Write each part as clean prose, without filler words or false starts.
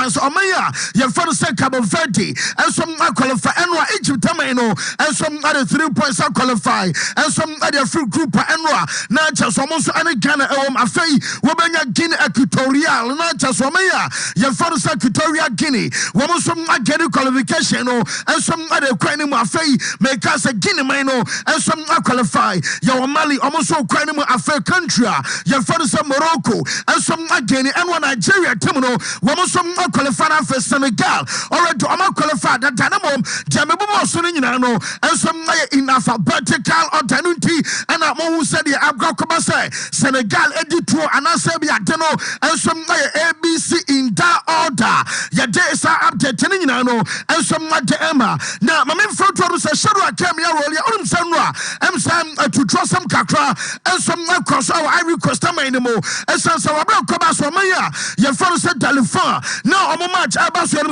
points Omaya your first Cabo Verde and some qualify Enra Egypt Tamino and some other 3 points qualify and some other free group Enra Natchez almost any Ghana Afei Wabanya Guinea Equatorial Natchez Omaya your first Equatorial Guinea woman some get qualification and some other Quanimo Afei make us a Guinea Mino and some qualify your Mali almost so Quanimo Afei country your first Morocco and some Guinea and one Nigeria Timino woman some qualify for Senegal already I'm qualified that Dynamo Jamabu Sunino and some in alphabetical alternative and I'm said the Abgakobase Senegal editor and I said Deno and some ABC in that order your days are updating and some Emma now my main front row says Shadow came here earlier Sanra to draw some kakra and some cross our Ivory Coast anymore and some Kobas Maya your father said Dalifa now I'm a match about so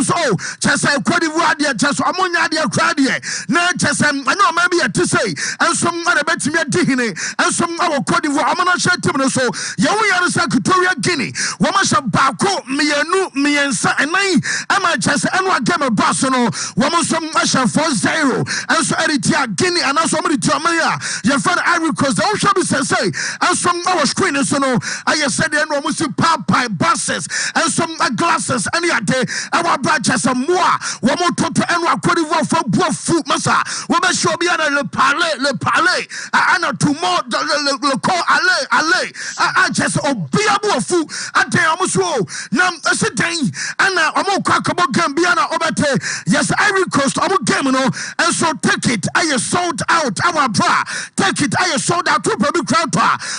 Chessa Cote d'Ivoire just Amonia dia Cradie now Chessa I know maybe to say and some other bet me a Dihine and some our Cote d'Ivoire I'm not sure so Yawi Equatorial Guinea Wamasha Bako me and Sa and I just and what game of Barcelona woman some Asha 4-0 and so Eritia Guinea and also somebody to Amaya your father Ivory Coast don't show me say and some our screen so no I said the no musi pie buses and some glasses any day our branches and more woman to and what Cote d'Ivoire for food massa woman show me le palais and tomorrow le call ale I just obiabo food and they almost now I said and I'm about Gambiana obete yes Ivory Coast I'm game no and so take it I sold out our bra take it I sold out to public crowd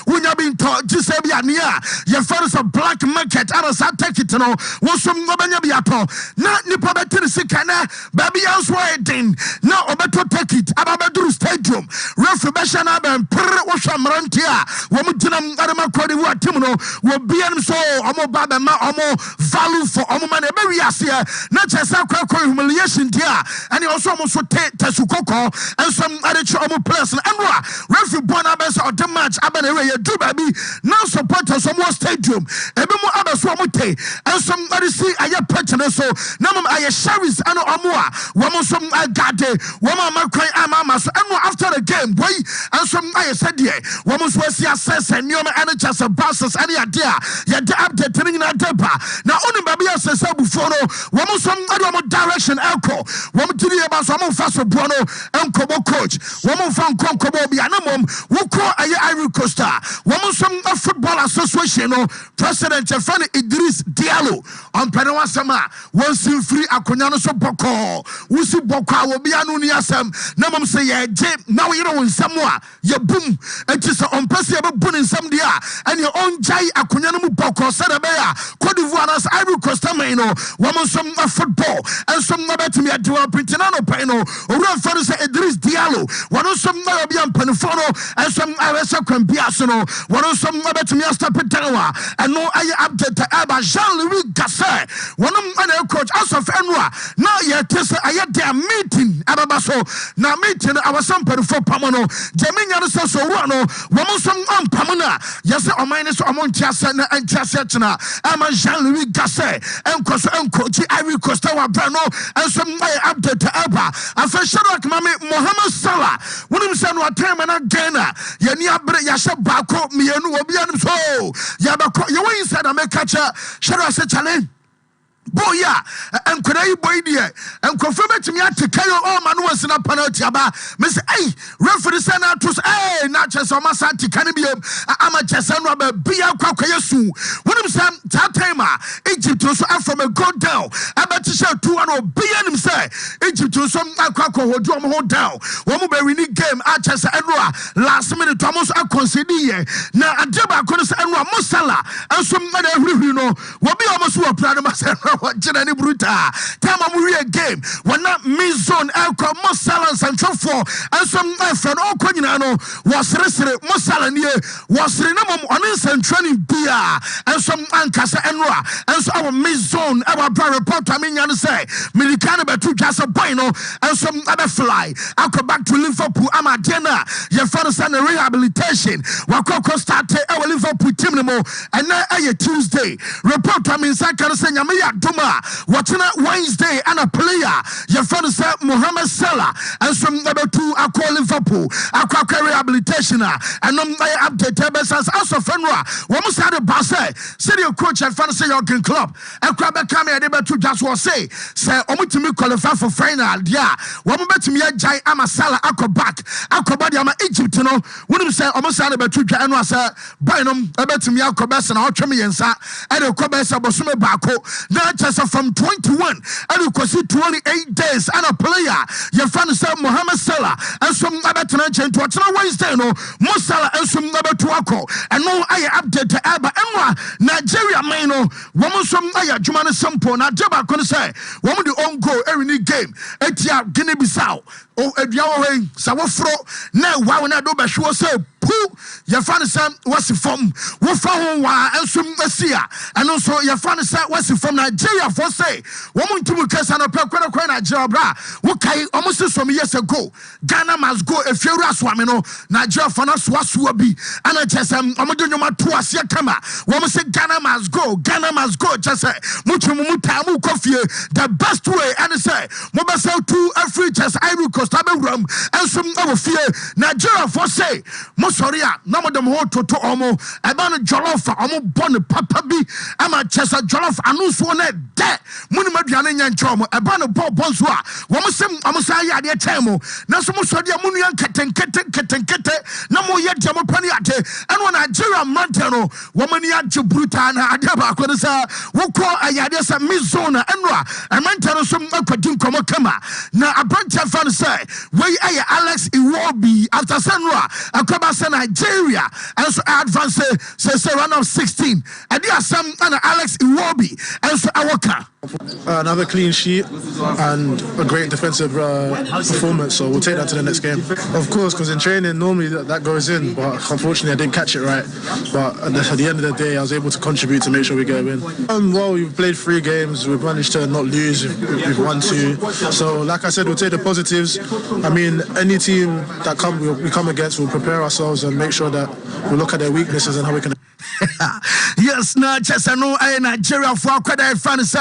when you been taught just say near your first a black market and I take it no was some Nobanya biato not nipa better sikana baby else waiting now obeto take it Ababaduru Stadium referee beshana ben washa mrantia womutina adama Cote d'Ivoire team no will be so omo baba ma omo value for omo man ebe wi ase na chesa kwa humiliation dia and he also almost tesukoko and some other omo players and referee born abes or the match abana we do baby now supporters some stadium ebe mo abeso omo te and some other see aye petene so na mom aye sharis and omo a womo some agade womo makwan ama so and after the game boy and some aye said there womo so see access and nyoma and just buses any idea ya the update telling na depa na oni baby access before no womo some omo direction elko womo tiri eba so omo fa so bono enkobo coach womo fa nkonkobo bia na mom wuko aye Ivory Coast womo some football association no president Chefani Idris Diallo on Penawa Sama once free akonya no so boko wusi boko obi anu ni asem na mom say ye now you know in Samoa ye boom it is on person be boom in some dia and your own jai akonya no boko said be ya Cote d'Ivoire as Ivory Coast man no womo some football and some bet me develop no peno ora for say Idris Diallo one some na be am penfono and some aresa kwambia so no one some bet me stop it and no I update aba Jean-Louis Gasset one man coach as of Enwa now ye test aye their meeting ababa so na meeting our Sompa for Pamono Jaminya so no one some Pamona yes o minus among Chassa and Chassachna ama Jean-Louis Gasset and coach Ivory Coast our brano and some update aba afa Shadrack Mame Mohamed Salah when him say no time and again ye ni abre ya she bako mienu obi anim so ya bako ye when said I make catch Shadrack say challenge boya and could I boy dear and confirm it to me at Kayo all man was in a penalty aba miss hey referee send out to hey not just on my side to Canibium I'm a just and rubber be a quacayasu when him sam tatema Egypt was from a go down about to show 2 be him say Egypt was some quaco who drum hold down one more winning game at just and last minute Thomas I consider now a jabba couldn't say and Musala and some other you know what be almost what proud of myself Jenny Bruta, time of game. When not me zone, Elko, Mosala, and so forth, and some friend, all Cognano was resident, Mosala near was renumum on instant training beer, and some Ancasa and Ra, and so our me zone, our brother report, I mean, say, Milicana, but 2 Casa Pino, and some other fly. I'll go back to Liverpool, Amadena, your father's son, rehabilitation. Wakoko started our Liverpool team, and now a Tuesday. Report, I mean, Sakara Senya, Chema, Watana Wednesday, and a player, your friend said Mohamed Salah, and some number 2 are calling Liverpool, Aqua rehabilitation, and update as also Fenra, one side of Basse, city coach and fancy Yorkin Club, and Crabber Kami and able to just was say Omutimi qualify for final, yeah, one bet me a Jai Amasala Akobak, Akobadiama Egypt, you know, wouldn't say almost about 2 and was a Bynum, a bet me Alcobas and Alchemiansa, and a Cobesa Bosume Bako, not just from 21, and you could see 28 days, and a player, your friend said Mohamed Salah, and some other tenant to watch on Wednesday, no, Mosala, and some number 2 and no, I update to Abba Emma, Nigeria, Mano, woman some Aya, Jumana Sampo, Najaba, couldn't say, woman the own goal every game, Etia, Guinea Bissau, oh, Ediawe, Sawafro, now, why when I do Bashua say, your father son was from Wofahon and some Messia, and also your father son was from Nigeria for say, woman to Mukas and a Pekwana Nigeria, okay, almost some years ago. Ghana must go if you're a swamino, Nigeria for us was Wabi, and I just am Amadunuma to Asia Kama. Woman said Ghana must go, just say, Muchumutamu coffee, the best way, and say, Mobasel 2 Africas, Ivory Coast, Rum, and some other fear, Nigeria for say, Mosoria, no more than to Omo, I ban a jollof, Omo Bonne Papa B, I'm a Chessa Jollof, and no swan dead, Munimadian and Chomo, a ban of Bob Bonswa, Womasem, Amasaya, the Tamo, Nasomosodia Munian Kete, no more yet Jamopaniate, and when Nigeria Montano, Womania Jubruta and Adaba Kodasa, who call Ayadesa Mizona, Enra, and Montano some Akadun Komokama. Now a bunch of fun say, where Alex Iwobi after Senra, a Kobasa Nigeria, and so advance say round of 16, and there are some Alex Iwobi, and so Awaka. Another clean sheet and a great defensive performance, so we'll take that to the next game. Of course, because in training normally that goes in, but unfortunately I didn't catch it right. But at the end of the day, I was able to contribute to make sure we get a win. Well, we've played 3 games, we've managed to not lose, we've won 2. So like I said, we'll take the positives. I mean, any team that we come against, we'll prepare ourselves and make sure that we look at their weaknesses and how we can. Yes, not just no Nigeria for quite fans,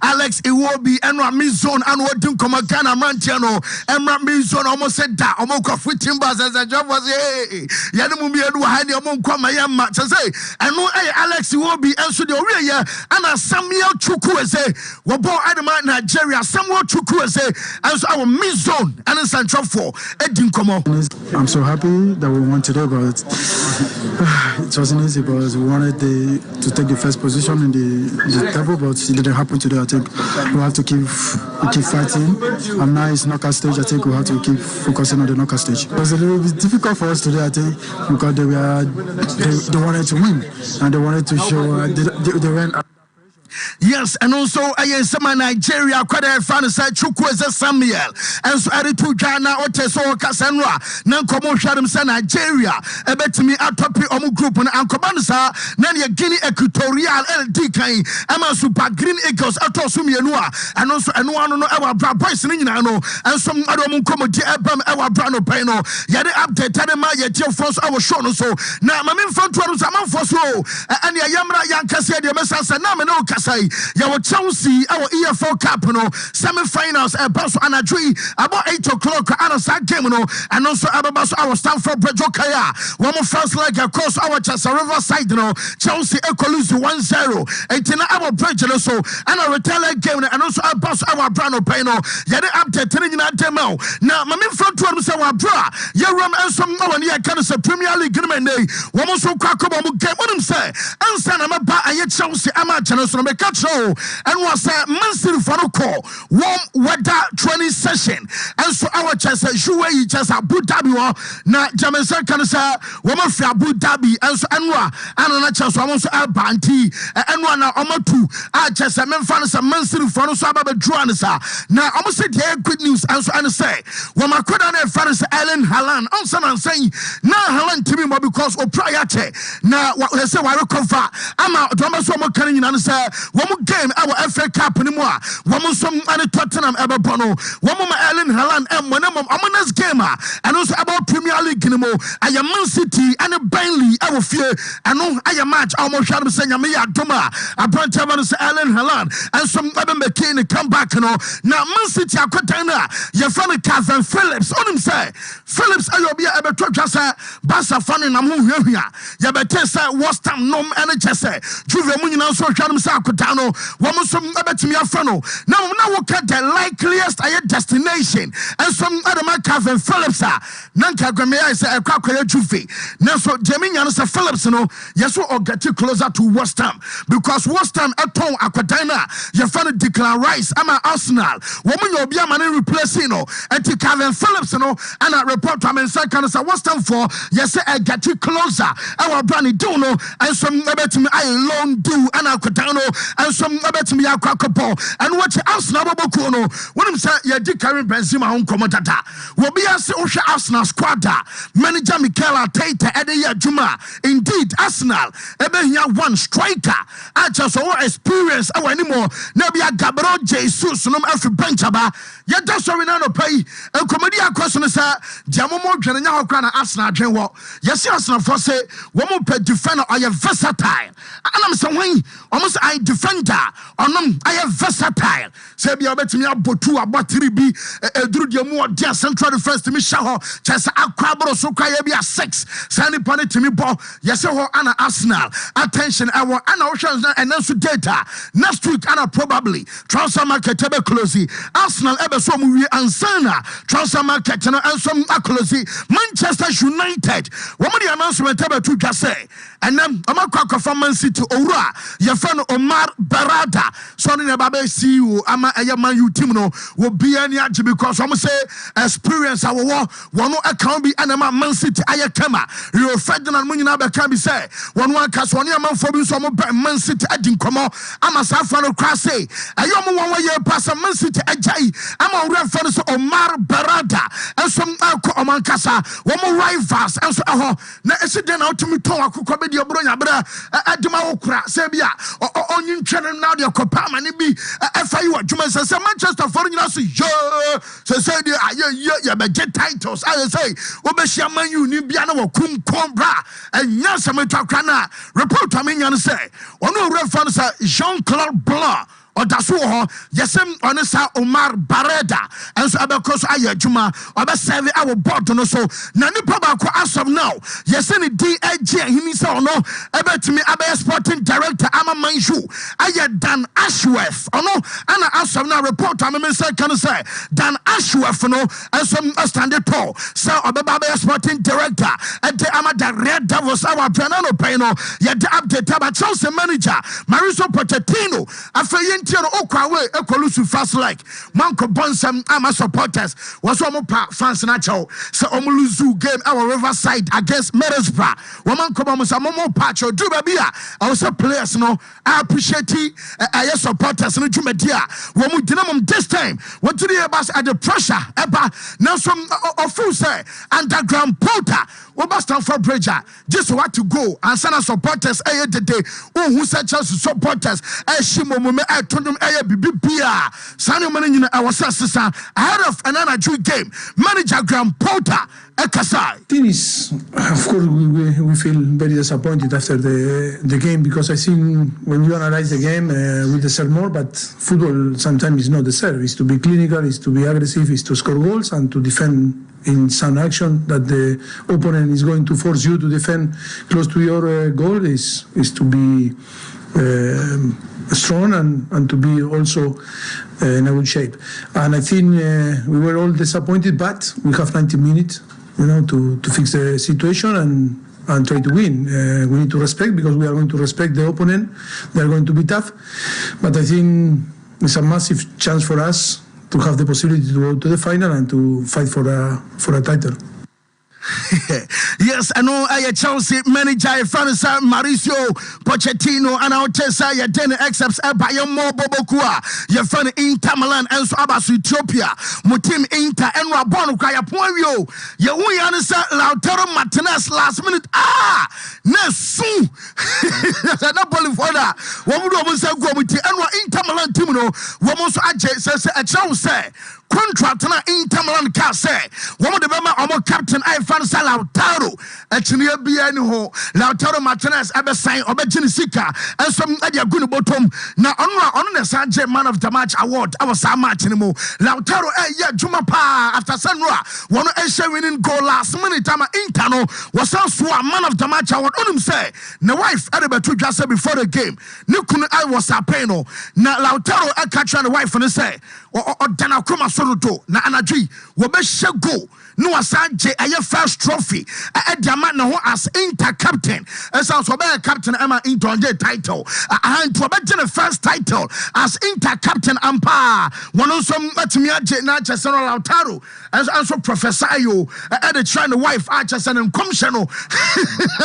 Alex Iwobi, and Ramizon, and what do come again, Mantiano, and Ramizon almost said that, Omoka with Timbers as a job was a Yanumbi and Wahani among Kwamayam match. I say, and no Alex Iwobi answered the Oria, and a Samuel Chukwueze, Wabo Adama Nigeria, Samuel Chukwueze, as our Mizon, and a Central for Edin Komo. I'm so happy that we won today, but it wasn't easy because we wanted to take the first position in the table, but it didn't happen today. I think we have to keep fighting. And now it's knockout stage. I think we have to keep focusing on the knockout stage. It was a little bit difficult for us today, I think, because they wanted to win and they wanted to show they went. Yes, and also I am some Nigeria, quite a fan said Chukwueze Samuel, and so added to Ghana or Teso Casanra, Nankomo Shadam Nigeria, a bet to me at Topi Omu Group and Ankobansa, Nanya Guinea Equatorial LD Kai, Ama Super Green Eagles, Atosumianua, and also and one on our boys in Inano, and some other Munkomo Abam, our Brano Peno, Yada update Tadema, Yatia Force, our show. So now my main front was a month for so, and Yamra Yankasa, the Messas, and Namano Kasai. Yawo Chelsea, our EFL Cup, semi-finals, Basso Anadri, about 8 o'clock, and a side game, and also about our Stamford Bridge, Okaya. One more first leg, of course, our Chelsea Riverside, Chelsea Ecolus 1-0, 18 our bridge, so, and a return game, and also about our Brano Peno, Yada update, telling you demo. Now, my main front one was our bra, Yaram and some one year kind of Premier League game day, one more so crack up, get what I'm saying, and San Amaba, and Chelsea, Amachano, so make a show, and was a Mansell Faruko, warm weather training session, and so our Chelsea, Shuway, just Abu Dhabi, now Jamaica can say, woman for Abu Dhabi, and so Anwa, and another Chelsea, almost a Banti, and one Omatu, I just a Memphis, a Mansell Faruso, Abba Druanasa. Now, almost said, yeah, good news, and so and say, when my couldn't have Faris Ellen Halan, on some and saying, now Halan to me, because of prior now what they say, I recover, I'm out, Thomas, what can you answer? wɔn game our FA Cup ni mu a wɔn nso ane Tottenham ɛbɛbɔ no wɔn ma Erling Haaland ɛmmɔ ne wɔn next game a ɛno nso about Premier League ni mu ɛyɛ Man City ane Burnley ɛwɔ fie ɛno ɛyɛ match a wɔn hwɛ no sɛ nyame yɛ adom a aberante no sɛ Erling Haaland ɛnso ɛbɛmɛkee ne comeback no na Man City akɔtan no a yɛfrɛ no Calvin Phillips onim sɛ Phillips ɛyɛ obi a ɛbɛtɔ dwa sɛ Barca fa ne nam ho hwehwɛ yɛbɛte sɛ West Ham nom ɛne kyɛ sɛ Juve mu nyinaa nso hwɛ no sɛ akɔtan no wɔn nso ɛbɛtumi afɛ no na wɔka the likeliest ayɛ destination ɛnso ɛdɛma Calvin Phillips a na nka agwamɛyɛ sɛ ɛkɔ akɔyɛ Juve na so deɛ menya no sɛ Phillips no yɛso ɔgɛte closer to West Ham because West Ham ɛtɔn akɔtan no a yɛfɛ no Declan Rice ama Arsenal wɔn nyɛ obi ama ne replacing no ɛnti Calvin Phillips no ɛna report amensa kan sɛ West Ham for yɛsɛ ɛgɛte closer ɛwɔ brand deal no ɛnso ɛbɛtumi ayɛ long deal ɛna akɔtan no ɛnso ɛbɛtumi yɛ akɔkɔpɔ ɛno wɔkye Arsenal bɔbɔkuo no wɔnim sɛ yɛdi Karim Benzema ho nkɔmmɔ dada wɔbi ase wohwɛ Arsenal squad a manager Mikel Arteta ɛde yɛ adwuma indeed Arsenal ɛbɛhia one striker akyɛ so wɔ experience ɛwɔ anim na bia Gabriel Jesus nom afi bench aba yɛda sɔre na no pɛyi nkɔmmɔdi akɔ so no sɛ diamomo dwene nya hɔ kora na Arsenal dwen wɔ yɛsi Arsenal fo se wɔn pɛ defender ɔyɛ versatile anam sɛ wɔn ɔmo sɛ I defender ɔnom ayɛ versatile sɛ bia ɔbɛtumi abotu abɔtiri bi eduru deɛ mu ɔde central defense timi hyɛ hɔ kyɛ sɛ akɔ aboro so kora yɛ bia 6 sɛ nipa ne timi bɔ yɛsɛ hɔ ana Arsenal attention ɛwɔ ana wohwɛ ɛnɛ nso data next week ana probably transfer market ɛbɛ close Arsenal ɛbɛ so mu wie ansana transfer market no ɛnso akɔlose Manchester United wɔn de announcement ɛbɛ to dwa sɛ ɛnam ɔmakɔ akɔfa Man City owura yɛfɛ no Omar Berrada so ne ba bɛ CEO ama ɛyɛ Man U team no wo bia ni agye because wɔn say experience a wɔn account bi anama Man City ayɛ kama Rio Ferdinand mu nyinaa bɛka bi sɛ wɔn aka so ne amanfo bi nso wɔn bɛ Man City adi nkɔmɔ ama saa fa no kra say ɛyɛ wɔn yɛ pass Man City agye ama owura fa no so Omar Berrada ɛnso akɔ ɔman kasa wɔn rivals ɛnso ɛhɔ na esi den na ɔtumi tɔn akokɔ bi deɛ ɔbro nyabra adwuma wo kra sɛ bia ɔnyi ntwɛn na deɛ kɔpa ma ne bi ɛfa yi wɔ dwuma sɛ Manchester for nyina so yo sɛ deɛ ayɛ yɛbɛgye titles ayɛ sɛ wobɛhyia Man U ni bia na wɔkumkɔn bra ɛnya sɛ metwa na report amenya no sɛ ɔno owura fa no sɛ Jean-Claude Blanc ɔdaso wɔ hɔ yɛsɛm ɔne sa Omar Berrada ɛnso ɛbɛkɔ so ayɛ adwuma ɔbɛsɛve awɔ board no so na nipa baako asɔm now yɛsɛ ne din agye ahini sɛ ɔno ɛbɛtumi abɛyɛ sporting director ama Man U ayɛ Dan Ashworth ɔno ana asɔm now report ameme sɛ ka no sɛ Dan Ashworth no ɛnso ɔstande tall sɛ ɔbɛba abɛyɛ sporting director ɛde ama the Red Devils awɔ apɛna no pɛn no yɛde update aba Chelsea manager Mauricio Pochettino afei Tiano Okwawe ekolusu fast like manko bonsam ama supporters was omo pa fans na chaw se omo luzu game our Riverside against Middlesbrough womanko bomo mo pa chaw do ba bia I was players no I appreciate aye supporters no dwumadi a wo mu dinamum this time what to the bas at the pressure eba now some ofu say underground porter Stamford Bridge just what to go and send supporters aye the day who said Chelsea supporters shimo mo tondom aye bibia sanu man nyina awasa sesa ahead of another game manager Graham Potter Ekasai. Thing is, of course, we feel very disappointed after the game because I think when you analyze the game, we deserve more. But football sometimes is not deserve. It's to be clinical, it's to be aggressive, it's to score goals and to defend in some action that the opponent is going to force you to defend close to your goal. Is to be strong and to be also in a good shape. And I think we were all disappointed, but we have 90 minutes. To fix the situation and try to win. We need to respect because we are going to respect the opponent. They are going to be tough. But I think it's a massive chance for us to have the possibility to go to the final and to fight for a title. Yes, I know I Chelsea manager Francis Mauricio Pochettino and I'll tell you then accepts a buy more Bobokua. Your friend Inter Milan and so Abbas Ethiopia. Mutim Inter and Rabon Kaya Poyo. You we answer Lautaro Martinez last minute. Nesu. Not bowling for that. What would almost say go with the Inter Milan team? No, what most I says a Chelsea. Contract na Inter Milan ka say one of the member omo captain I fan Lautaro etinia bia ni ho Lautaro Martinez ebe sign obegini sika and some adia gunu bottom na ono na sanje man of the match award our match ni mo Lautaro yeah juma pa after Sanra one winning goal last minute ama Inter no was also a man of the match award onum say na wife ebetu dwase before the game ne kunu I was a peno na Lautaro e catch the wife and say o dana kroma soruto na anadwi wo be shego no asanje aye first trophy e diama na ho as Inter captain esa so be captain ama Inter title and to be the first title as Inter captain ampa one so matimi age na Chesano Lautaro and so professor ayo e dey try the wife a Chesano commissioner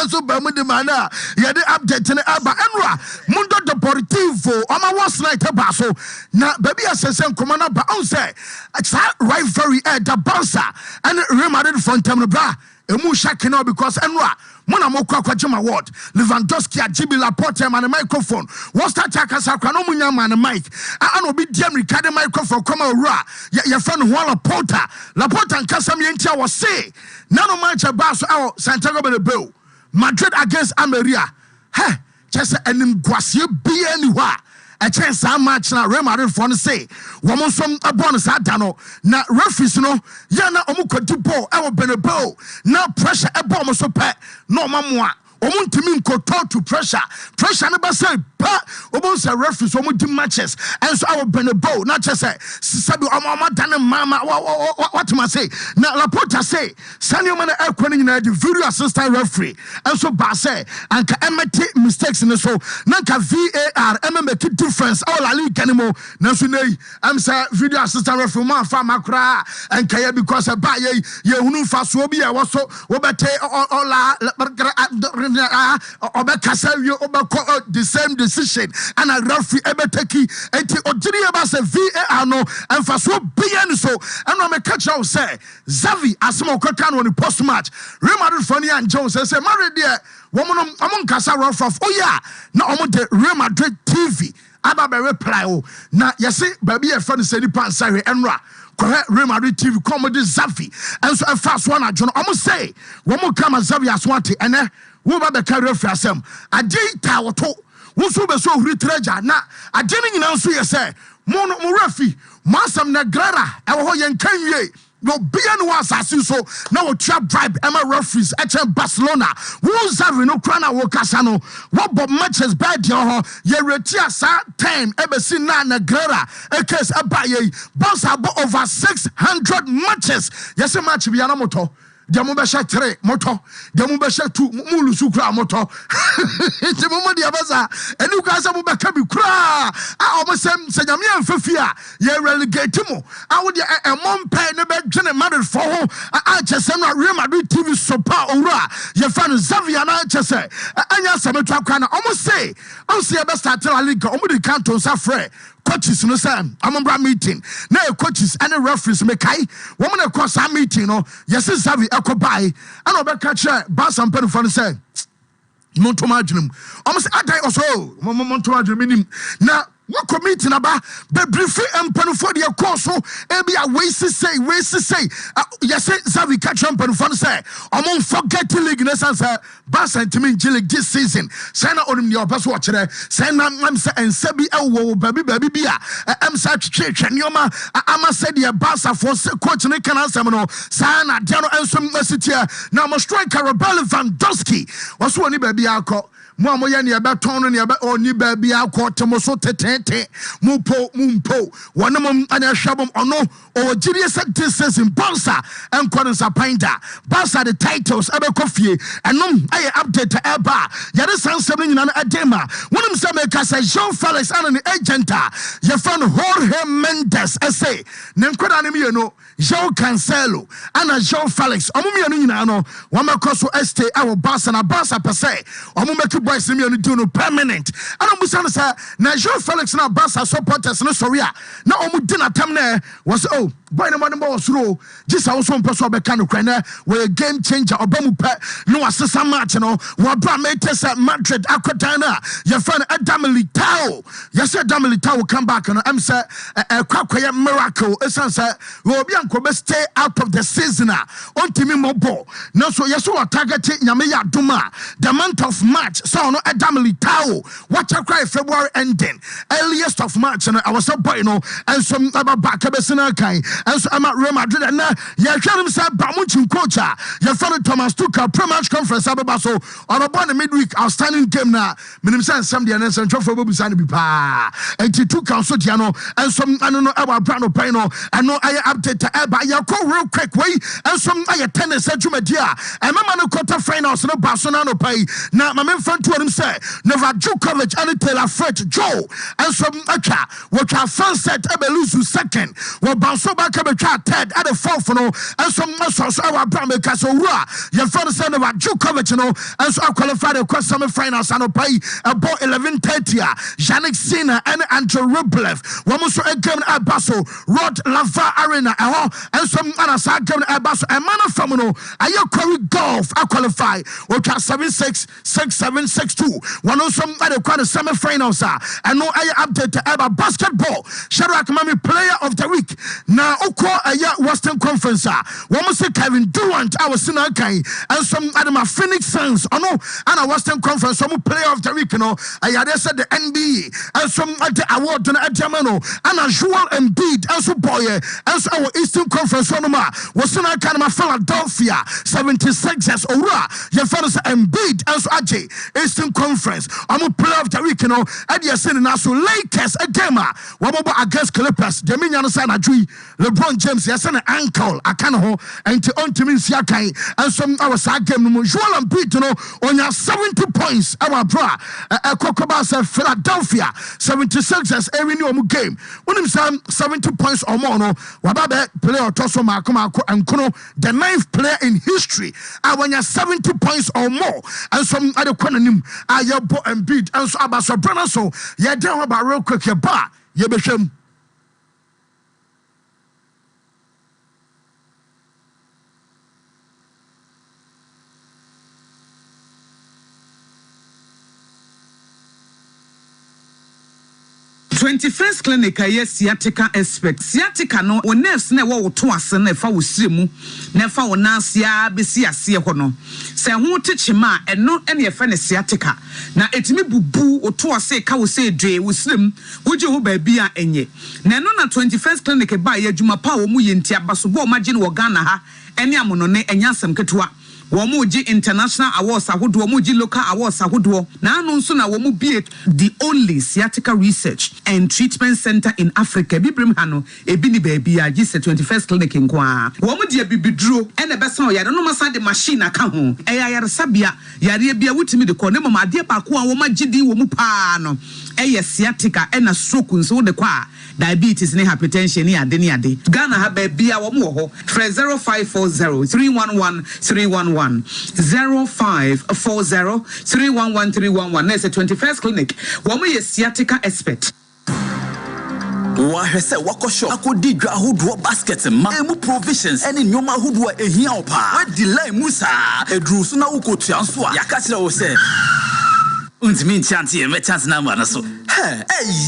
so ba mu de mana ye dey update ne aba enra Mundo Deportivo oma was night ba so na baby asesen komana ba on say rivalry the bouncer and Real Madrid front term bra emu shake now because enra mona mokwa kwajima award Lewandowski ajibi Laporte man microphone what start akasa kwa no munya man mic and obi dia Ricardo microphone come ora your friend Laporte nkasa me ntia was say nano match ba so Santiago Bernabeu Madrid against Almeria just enim gwase bia ni wa a chance match na Real Madrid for say woman some bonus adano na referees no ya na omukwadi ball e wo Bernabeu na pressure e ball mo so pe no mamwa omuntimi nkoto to pressure ne ba say pa obon say referees omudi matches and so our Bernabeu na che say sabi omo mama what ma say na Laporta say sanyo man e kwani na the video assistant referee and so ba say anka emeti mistakes in so na nka VAR make difference all la league animo na so nei am say video assistant referee man fa makra anka ya because ba ye hunu fa so bi e wo so wo bete all la the same decision and a referee ebeteki enti odiri eba say VAR no and for so bien so and no me catch out say Xavi asmo kweka no post match Real Madrid funny and Jones say Madrid there woman amon kasa rough oh yeah na omo the Real Madrid TV aba be reply oh na yesi baby e friend say ni pan say enra Real Madrid TV comedy Xavi and so fast one ajono omo say woman come Xavi aswante ene wo ba be carry referee asem adita woto wo so be so huri treasure na adeni nyina so ye say mo referee masam na grara e wo yen kanwie no bia no asase so na wo trap bribe Emma referees at Barcelona wo Xavi no kra na wo kasa no wo bob matches bad ho ye retia sa time ebesi na grara e case aba ye boss abo over 600 matches yes match bia na moto Demu besha 3 moto demu besha 2 mulusu kra moto enti mo dia baza enu ka sa mo beka bi kra o sem senyame amfafia ye relegate mo wo dia mompe ne be dwene Madrid for ho chese no Real Madrid TV Sompa owura ye fa no Xavi na chese anya sametu akwa na o mo say o se be start la liga o mo di canton sa frɛ coaches no say amambra meeting na coaches and referees me kai woman e cross a meeting no yes Xavi ekobai and obeka che Barca mpenu for say monto madwum almost adai also monto madwum minim na what committee na ba be brief empanu for the course so e be a way say yes Xavi catch empanu for say among forget league na say Barca ntimi league this season say na onim the opeso watch there say na am say ensabi ewo baby bia am say twetwe nyoma ama say the Barca for coach ne kan ansem no say na dia no ensom city na mo striker Lewandowski was woni baby akọ mo amoye ne be ton no ne be oni baby akọ temo so tete tete mumpo wanamum anya shabum ono o jiri sentences in Barca and Quadensa Pinda Barca the titles ebe coffee and aye update eba yare san seven in adema one of some kasa Jean Felix and an agenta your friend Jorge Mendes essay nemkwada ne me no João Cancelo and Jean Felix omumi anu nyina no wama koso este awo Barca na Barca per se omu make boys me anu do no permanent and omu say na Jean Felix na Barca supporters no sorry na omu di na tam na was oh boy no man was ro just also person be kan kran na we game changer obamu pe no asesa match no wa bra Manchester Madrid akwata na your friend Adam Militao yes Adam Militao come back no am say kwakwaya miracle esan say we obi anko be stay out of the season on timi mobo no so yes we target nyame ya duma the month of March so no Adam Militao watch cry February ending earliest of March no I was a boy no and some back besina kai and so I'm at Real Madrid and ya hwam say bamunchin coach ya follow Thomas Tuchel pre-match conference ababa so on about the midweek outstanding game na minim say some dey na say for bobu say bi pa and Tuchel so dia no and some I don't know about brand of no and no I update eba ya ko real quick way and some I tennis adwumadia and mama no quarter finals no Barcelona no pay na my men fan to him say Novak Djokovic and Taylor Fritz Joe and some acha what our first set lose second well bounce back third at the fourth no and some muscles our brand because so your first son about Djokovic no and so qualified the semi finals and pay about 11:30 Yannick Sinner and Andrew Rublev one so a game at Basso Rod Lava Arena and some other game at Basso and man of Famuno ayo Curry Golf I qualify which are 7-6 6-7 6-2 one also at the semi finals and no I update about basketball Shadrach Mami player of the week now Oko aya Western Conference one say Kevin Durant I was in Akai and some Adama Phoenix Suns no and a Western Conference some player of the week no I said the NBA and some at the award na Germano and a Joel Embiid and so boy and so our Eastern Conference one was in Akai Philadelphia 76ers ora your fellows Embiid and so AJ Eastern Conference I'm a player of the week no and you say na so Lakers a game one against Clippers the minion say na Dwi LeBron James yes an ankle akana ho and on to me siakai and some our game no Joel Embiid no on your 70 points our bra Kokoba Philadelphia 76ers every new game when him 70 points or more no wababe player toso makoma and kono the 9th player in history when you 70 points or more and some other quananim ayabo Embiid and so abaso brana so yeah dey about real quick ya ba ye behwem 21st clinic yes sciatica expert sciatica no o nerves na wo to ase na fa wo siremu na fa wo nansia besi ase ho no se ho techima eno ene fa ne sciatica na etimi bubu o to ase ka wo se dwe wo sirem wo je ho ba bia enye na eno na 21st clinic ba ya adwuma pa wo mu yenti abaso bo ma gye no Ghana ha ene amono ne enya asem ketewa Womuji international awards ahodo womuji local awards ahodo na anu nso na womu be the only sciatica research and treatment center in Africa bibrim ha no ebi ni baabi a gise 21st clinic nkoa womu de bibiduro ene besa oyare no masa de machine aka ho eyayare sabia yare bia wutimi de ko ne mama ade ba ko a woma gidi womu pa no eye sciatica ena stroke nso de kwa diabetes ne hypertension ne ade ne ade Ghana ha baabi a womu ho 0540 311 311 0540 311 311 That's a 21st clinic womu ye sciatica expert Wa hese wako shop akodi dwa ahodo basket ma emu provisions ene nyoma ahodo ehia opa we delay musa edru so na ukotua nso a yaka kire wo se untimi nchante e me chance na ma na so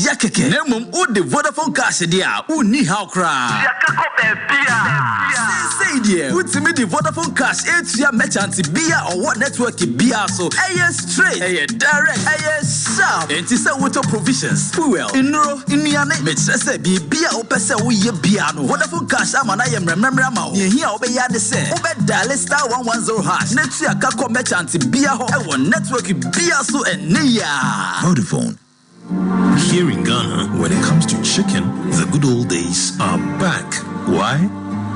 ya keke na mom o de Vodafone cash dia uni how cry yakako bebia say dia untimi de Vodafone cash etua merchant bia or what network bia so straight direct sharp enti say water provisions fuel inro inuane me say bia o pese wo ye bia no Vodafone cash ama na ye mremremra ma ye hia o be ya de say o be dial *110# netua merchant bia ho e wo network bia so enia Vodafone. Here in Ghana, when it comes to chicken, the good old days are back. Why?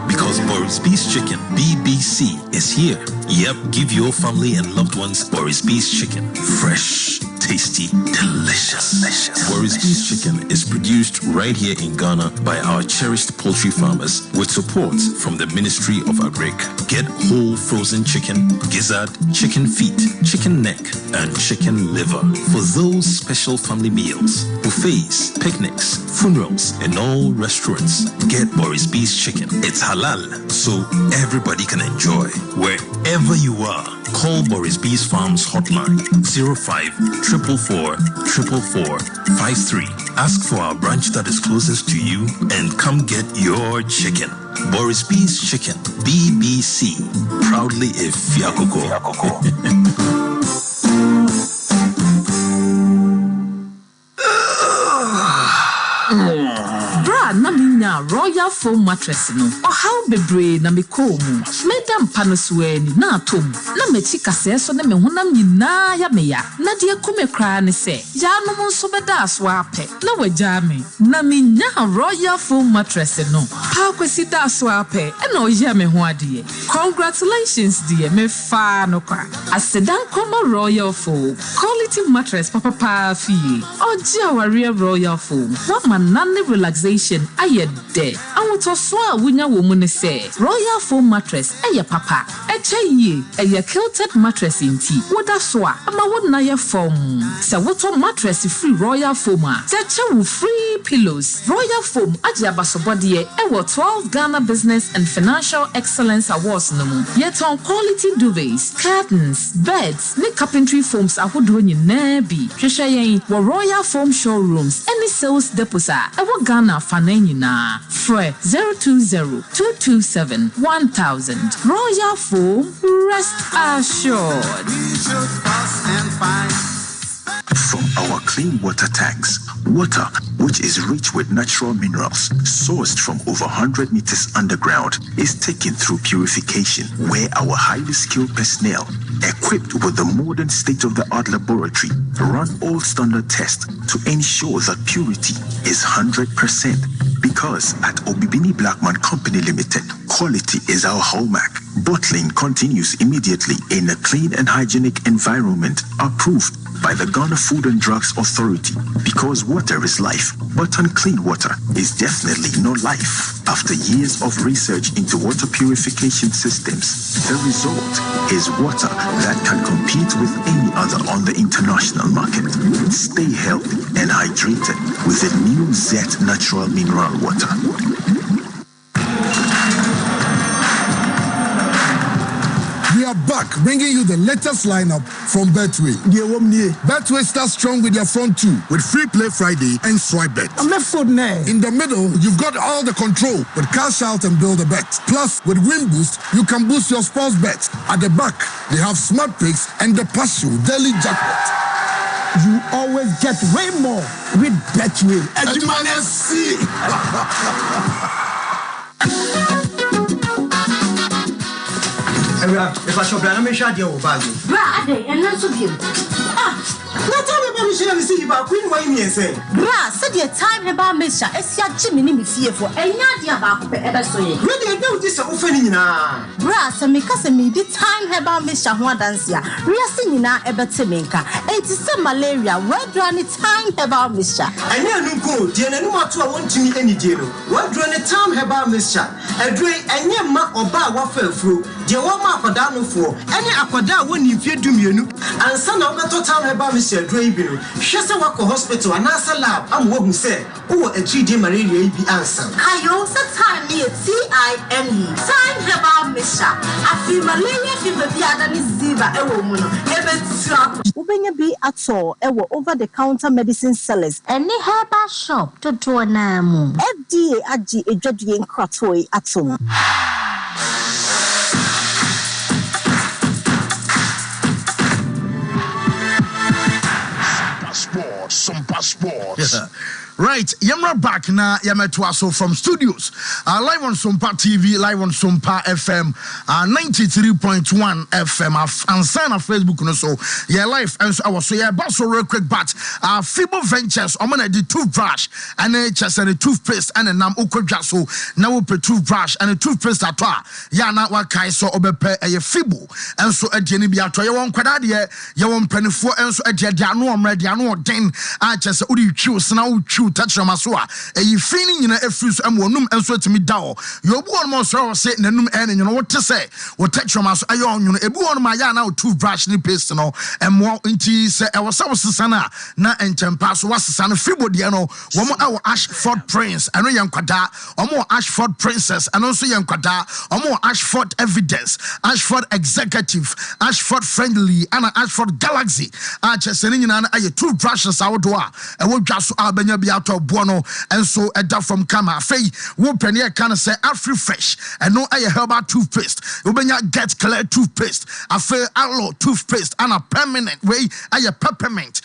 Because Boris B's Chicken, BBC, is here. Yep, give your family and loved ones Boris B's Chicken. Fresh, tasty, delicious. Boris B's Chicken is produced right here in Ghana by our cherished poultry farmers with support from the Ministry of Agric. Get whole frozen chicken, gizzard, chicken feet, chicken neck, and chicken liver for those special family meals, buffets, picnics, funerals, and all restaurants. Get Boris B's Chicken. It's halal, so everybody can enjoy. Wherever you are, call Boris B's Farms hotline 05 444 53. Ask for our branch that is closest to you and come get your chicken. Boris B's Chicken, BBC, proudly a Fiakoko. Na minya royal foam mattress no how bebre na me komu medam panosweni na atom na mechi kaseso na me honam nyina ya meya na de akume kra ne se ya no nso beda aso ape na wagya me na minya royal foam mattress no pa kwesi da aso ape na oye me ho ade. Congratulations dear me fa no kwa asedan koma royal foam quality mattress papa fie oje aware royal foam what manane relaxation aye de awuto so a wunya wo mu ne se royal foam mattress aye papa eche aye quilted mattress inti woda so a ama wona ye foam se woto mattress free royal foam a teche wo free pillows. Royal foam aje abasobode ewo 12 Ghana Business and Financial Excellence Awards no mu yet on quality duvets, curtains, beds, ne carpentry foams ahodo nyina bi hwehwe yen wo royal foam showrooms any sales depots a ewo Ghana fanan nyina free 020-227-1000. Royal Foam, rest assured. From our clean water tanks, water which is rich with natural minerals sourced from over 100 meters underground is taken through purification, where our highly skilled personnel equipped with the modern state-of-the-art laboratory run all standard tests to ensure that purity is 100%. Because at Obibini Blackman Company Limited, quality is our hallmark. Bottling continues immediately in a clean and hygienic environment approved by the Ghana Food and Drugs Authority. Because water is life, but unclean water is definitely no life. After years of research into water purification systems, the result is water that can compete with any other on the international market. Stay healthy and hydrated with the new Zet Natural Mineral Water. We are back, bringing you the latest lineup from Betway. Betway starts strong with their front two, with Free Play Friday and Swipe Bet. In the middle, you've got all the control with Cash Out and Build a Bet. Plus, with Win Boost, you can boost your sports bet. At the back, they have Smart Picks and the Partial Daily Jackpot. You always get way more with Betway. If I shop, I'm sure you will buy it. And not so good. Not everybody should see about Queen Wayne and say, Brass, said your time about Misha, as your Jimmy fear for a Nadia about ever so. Really, I know this offering now. Brass and because of me, the time about Misha Huadancia, we are singing now about Timinka. It is some malaria, where drawn the time about Misha. I never go, dear, and what I want to me any deal. What drawn the time about Misha? A drink and your ma or bar waffle through. Dear, what ma for down for any aquada when you fear do me, and son of the time about Mr. Draven. She's a walk hospital and answer lab. I'm what who said, oh, a 3D malaria be answer. I also time me TIME. Time about Misha. I feel malaria fever the other is Ziva, a woman. Ubenya be at all, over the counter medicine sellers. Any herbal shop to do an FDA Aji a judging cratoi at home. Sompa Sports. Right, Yamra back na Yametuaso from studios. Live on Sompa TV, live on Sompa FM, 93.1 FM. And sign on Facebook no so. Yeah, live and so I was so yeah, but so real quick, but Fibo Ventures, I'm gonna do toothbrush and a chest and a toothpaste and a nam ukwaso. Now we put toothbrush and a toothpaste at all. Yeah, now what kai so obepe a Fibo and so a Jenny Biato. You want quadadia, you want penny for and so a Diano, I'm ready. I know then I just would choose now. Touch Ramasua, a feeling in a fruit and one and so to me down. You're one more so say Nanum and you know what to say. What touch Ramas ayon, you know, a one my now toothbrush ni paste no, and more into say I was Sana, na and Tempas was San Fibo Diano, one more our Ashford Prince, and no young Quada, or more Ashford Princess, and also young Quada, or more Ashford Evidence, Ashford Executive, Ashford Friendly, and Ashford Galaxy. I just saying, I toothbrushes outdoor, and we'll just Albania be out of Buono, and so a da from Kama. Fay, whooping here can say Afri Fresh, and no I herbal toothpaste. You get clear toothpaste, a fair aloe toothpaste, and a permanent way, a peppermint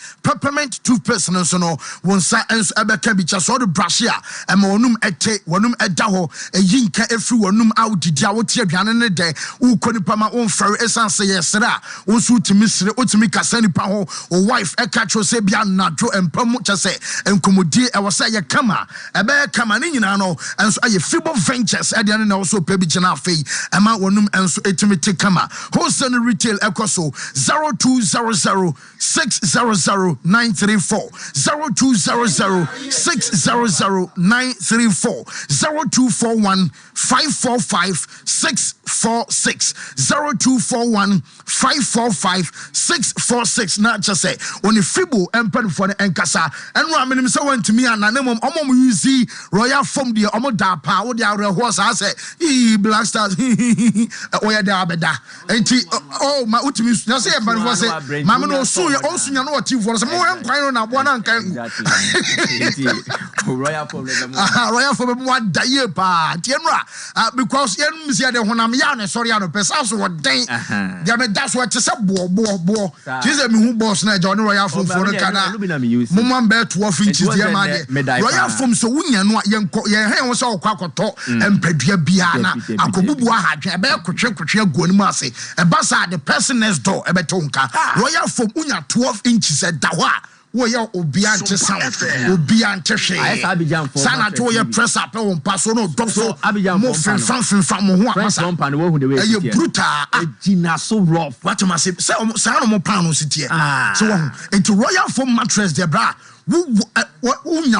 toothpaste, and so no one sa and ever can be just all the brush here, and monum ete, onum edaho, a yinka every onum out the Jawati in the day, who couldn't put my own fairy essence, yes, sir. Also to Miss Utimika Sani Paho, or wife, a catch Sebian Nadro and Promoter say, and Kumudi, I was say a kama, a bear kamanino, and so a Fibo Ventures, and then also Baby Janafi, and my one and so etimity kama. Wholesale retail ecoso 0200 600 934 0200 600 934 0241 545 646 0241 545 646. Not just say on the Fibo and pen for the Enkasa and Ramin so went to me and Nanemum Omo Royal from the Omoda power the other horse. I say he black stars where they are better. And oh my ultimate now say but was it Mamma no so you also know what you for some more on a one Royal from one day because yen msia de honam ya ne sorry ano pesa so woden dia me that's what say bo Jesus me hu boss na John Royal from for kana mumman be 12 inches dia ma de Royal from so wunya no yen hen wo so kwakoto empadua bia na akobubu ahadwe be kotwe aguani mu ase e basa the person next door e betonka Royal from unya 12 inches e dawa wo ya obiante sound obiante hwe sana to ye press up on pass no doctor mo fin mo ho amasa Sompa no hu de way e brutal agina so rough what you must say say no mo pan no sitie so into Royal Foam mattress de bra wo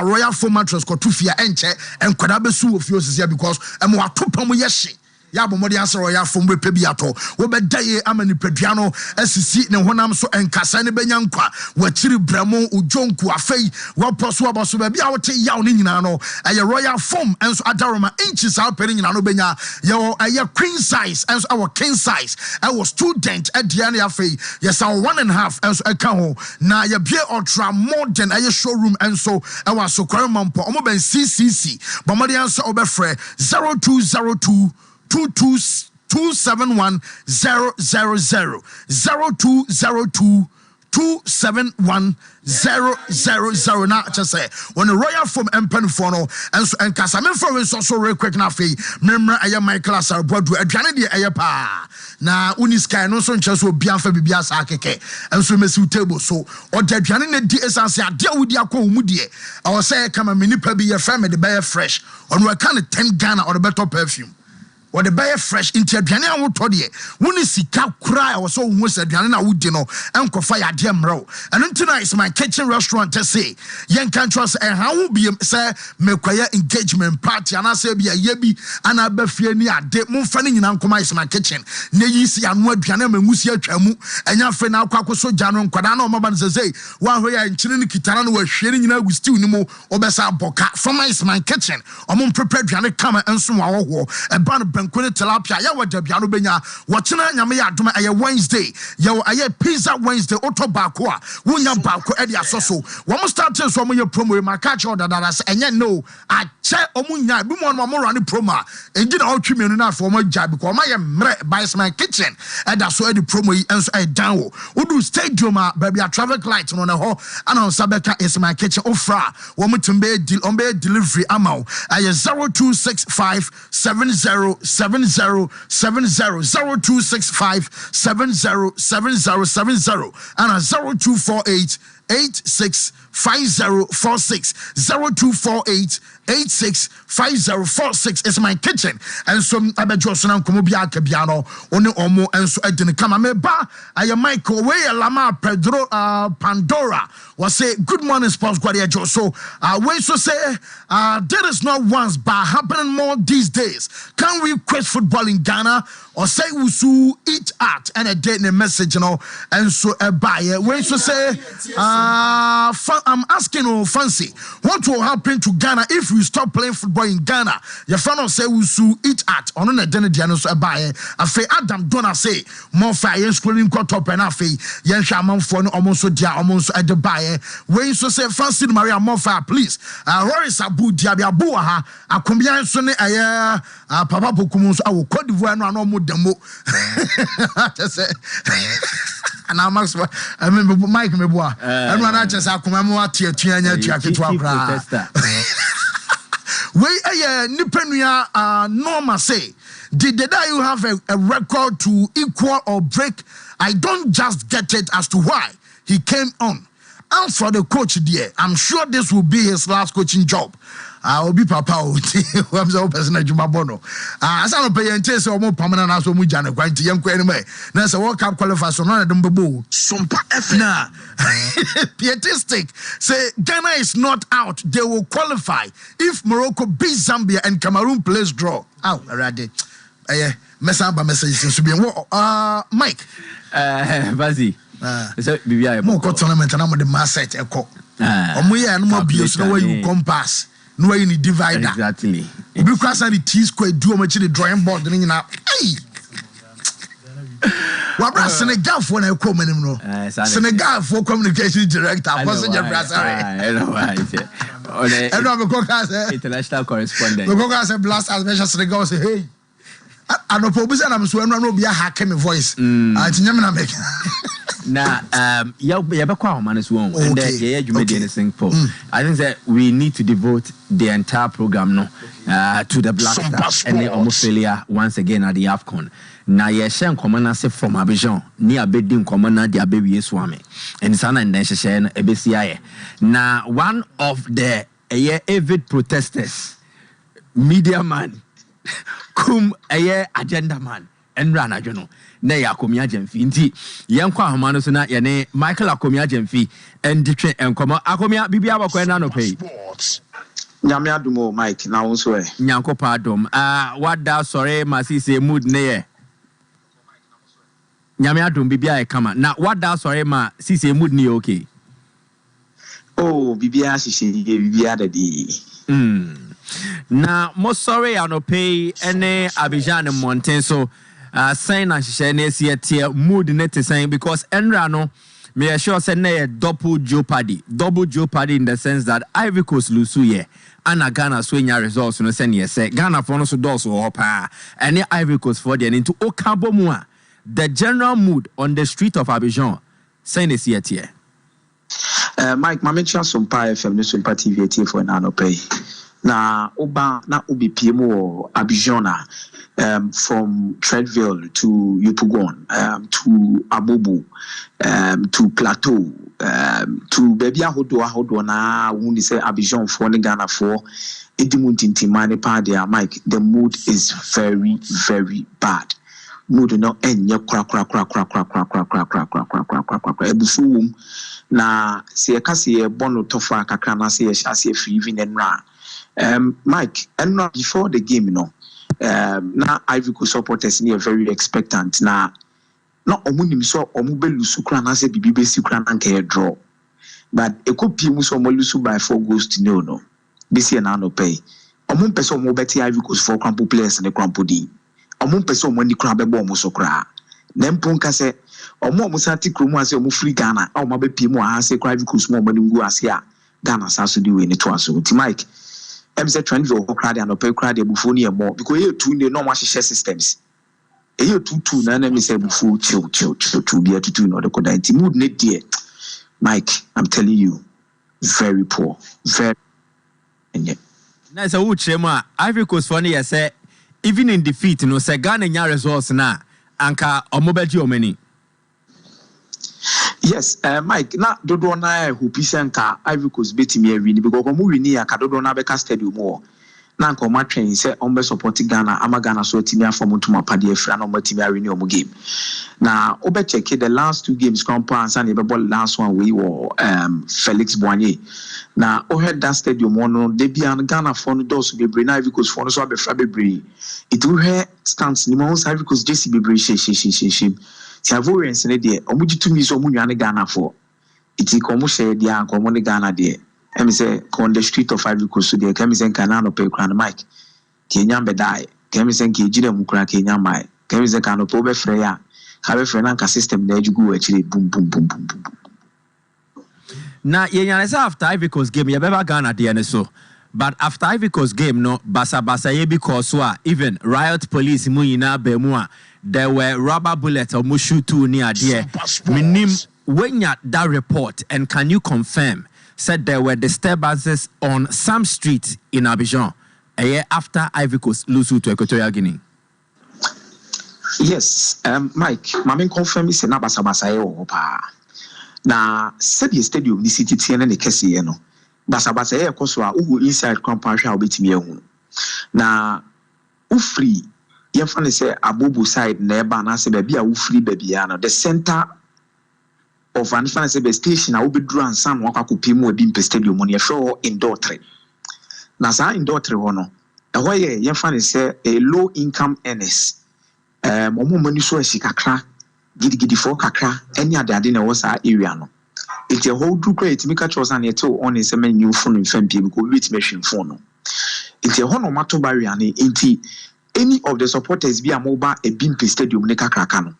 Royal Foam mattress ko to fia enche enkwada besu ofio sisia because mo atopam ye hye ya bomodi answer Royal Foam be bi ato wo be daye amani paduano asisi ne honam so enkasa ne benya nkwa wachiri bramo ujonku afei wo poso aboso be bia wote yaw ne nyina no eye Royal Foam enso adaroma inches out pere nyina no benya ye eye queen size enso our king size our student adia ne afei yes our 1.5 enso eka ho na ye bie ultra modern eye showroom enso our sokware mampo omo ben CCC bomodi answer obefre 0202 271 000 0202 271 000 na just say when the Royal Foam empen for no and so enkasa me for so real quick na fe memra aye my class abodu aduane de aye pa na unisky no so nche so bia fa bibia sa keke and so mesi table so o de aduane na di essence ade awudi akọ mu de I say kama me nipa bi ye fa me de be fresh on we can 10 Ghana or the better perfume or the buy fresh into aduane a wotɔ de woni sika kura o so hu se aduane na wodi no enko fa ya de mro and tonight is my kitchen restaurant to say yen can trust and how be say mekwaya engagement party and I say be a bi ana ba fie ni ade mo fa ni nyina nkoma is my kitchen na yi si anu aduane ma ngusi atwamu enya fe na akwa so jano nkwada na o maba no say wa ho ya nkyene ni kitana no wa hwe ni nyina gusti ni mo obesa boka from is my kitchen o mo prepare aduane kama enso wa wo e ba no banku ne tilapia ya wa dabia no benya wɔkyena nyame ya adoma ɛyɛ Wednesday ya ɛyɛ pizza Wednesday auto baako a wonya baako ɛde asoso wɔn start so wɔn yɛ promo ma catch order that as ɛnyɛ no akyɛ wɔn nya bi mo no wɔn run promo a ɛngi na ɔtwe mienu na afɔ wɔn gya because wɔn ayɛ mmerɛ by my kitchen ɛda so ɛde promo yi ɛnso ɛdan wo wodu stadium a baabi a traffic light no na hɔ ana ɔsabɛka is my kitchen ofra wɔn tumbe deal on be delivery amount ɛyɛ 0265 707070 0265 707070 and 0248 865046 0248 865046 is my kitchen and some abejosona nkomo bia ka bia no one omo enso adini kama me ba aye Michael we lama Pedro Pandora was say good morning sports guardia so we so say there is not once but happening more these days. Can we quit football in Ghana or say we should eat at and a day in a message you know and so buy we so say I'm asking fancy what will happen to Ghana if we stop playing football in Ghana? Your friend say we should eat at on an identity so buy afi Adam Donna say more fire schooling got up and afi yen shaman for no almost dia almost at the buy we so say fancy Maria more fire please Roris Abu Diabia Buaha akombia so ne aye papa pokumu so awo Cote d'Ivoire no mo demo just say and I Max I remember Mike Meboa and when I just akoma mo atia tuanya tuaketua kra we nipenua Norma say did the day you have a record to equal or break? I don't just get it as to why he came on. And for the coach there, I'm sure this will be his last coaching job. I will be Papa. I'm so personal. Jumabono. As I don't pay and so more permanent as we jana going to young anyway. There's a World Cup qualifier, so none of them boo. Sompa Efna. Pietistic. Say Ghana is not out. They will qualify if Morocco beats Zambia and Cameroon plays draw. Oh, already. Messamba messages to be Mike. Bazi. So BBI more tournament and I'm the mass set echo. No more bios, no way you compass, no way you divider. Exactly. Because I the T square do much the drawing board ringing up. Hey, what brass Senegal for no comment no Senegal for communication director. I know why. I know international correspondent. Because I blast as measure Senegal say hey. I know probably I'm so no be a hack me voice. I nyamna make. Na ya be kwa man is one and yeah you made anything for. I think that we need to devote the entire program no to the Black Stars and the almost failure once again at the AFCON. Na ye shen komana se from Abidjan ni abedin komana di abewie swame. And sana and then she no ebesiaye. Na one of the avid protesters media man kum agenda man and ran a journal. Ne Akomia Jemfi. Inti Yankwa Homano Suna Yane Michael Akomia Jemfi and Ditre and Koma Akomia Bibia Quenano pay. Nyamia Dumo Mike now also. Nyanko Pardom. What da sorry Masi say mood ne. Nyamia Dum Bibia Kama. Now what da sorry ma si say mood ni okay. Oh Bibia she Bibia the day. Na mo sorry I no pay any Abidjan and Mountain so sign and she mood net saying because Enra no me sure say na double jeopardy in the sense that Ivory Coast lose ye and Ghana swing results no say yes Ghana for no so do so opa and Ivory Coast for the into Okabomua the general mood on the street of Abidjan saying is yet here Mike Mamicha Sompa FM no Sompa TV for an pay na oba na obi PMO Abidjan from Treadville to Yopougon to Abobo to Plateau to baby ahodo na wuni say Abidjan for the Ghana for edimuntinti mane pa there Mike the mood is very very bad mood no enye kra ebusuwum na se ka se bono tofa kakra na se ase free even enra Mike enra before the game na Ivory Coast supporters are very expectant na omunim so omubelu kra na se bibi besi kra na nke draw but ekopi mu so omolusu by 4-0 no this year na no pay omumpese omubeti Ivory Coast for crampo players ne crampo di ɔmo mpɛsɛ ɔmo ani kura bɛbɔ ɔmo so kura na mpo nka sɛ ɔmo sati kromu ase ɔmo free Ghana a ɔmo abɛpie mu a ase kura Coast mu ɔmo ani ngu ase a Ghana sa so di we ne to aso ti Mike em say Trendville kura de anɔpɛ kura de bufo ne more because you two ne no mo ahyehyɛ systems you two na me say bufo chill be to no de koda nti mood ne dear Mike I'm telling you very poor very na say wo chema Ivory Coast for ne say even in defeat no say Ghana nya results na anka omobaji omani. Yes, Mike, na dodo na who pisanka Ivory Coast betimi win because omo win ya ka dodo na beka stadium mo na nka omo atwen say omo support Ghana ama Ghana so timi afom ntuma pade afra na omo timi win omo game. Na obe check the last 2 games compounds and the last one we were Felix Boigny. Na o head that stadium no de bia Ghana for no dos bebre na Ivory Coast for no so abefra bebre. It will hear stands ni mo Ivory Coast JC bebre she. Savorians ne de omuji tumi so omunwa ne Ghana for iti komo share dia komo ne Ghana de em say on the street of Ivory Coast so de kemi sen kana no pe kran Mike Kenya be dai kemi sen ke jire mu kran Kenya mai kemi sen kana po be frɛ ya ka be frɛ na ka system na ajugu akire boom na yenya say after Ivory Coast game ye beba Ghana de ne so but after Ivory Coast game no basa ye because so even riot police mu yina be mu a there were rubber bullets or mushu too near there. Minim when that report and can you confirm said there were disturbances on some streets in Abidjan a year after Ivory Coast lose to Equatorial Guinea? Yes, Mike, mama confirm is na basa e pa. Na said the stadium ni city tiene ne kese ye no. Basa e koso a ugu inside compound hwa obetimi ehunu. Na free you find say Abubu side neighbor na say baby a wo free baby no the center of an find say the station a wo be duru ansan wo akwakopi mu obi mpe stadium no ye show indoor 3 na sa indoor 3 ho no e ho ye you find say a low income earners omo mani so asi kakra gidi for kakra any ade na wo sa area no it a whole duru kwa etimi ka chosa na eto on say man new phone mfam pie because wait machine phone no it a ho no mato barrier ni enti any of the supporters be a mobile a bimpe stadium ne kakraka no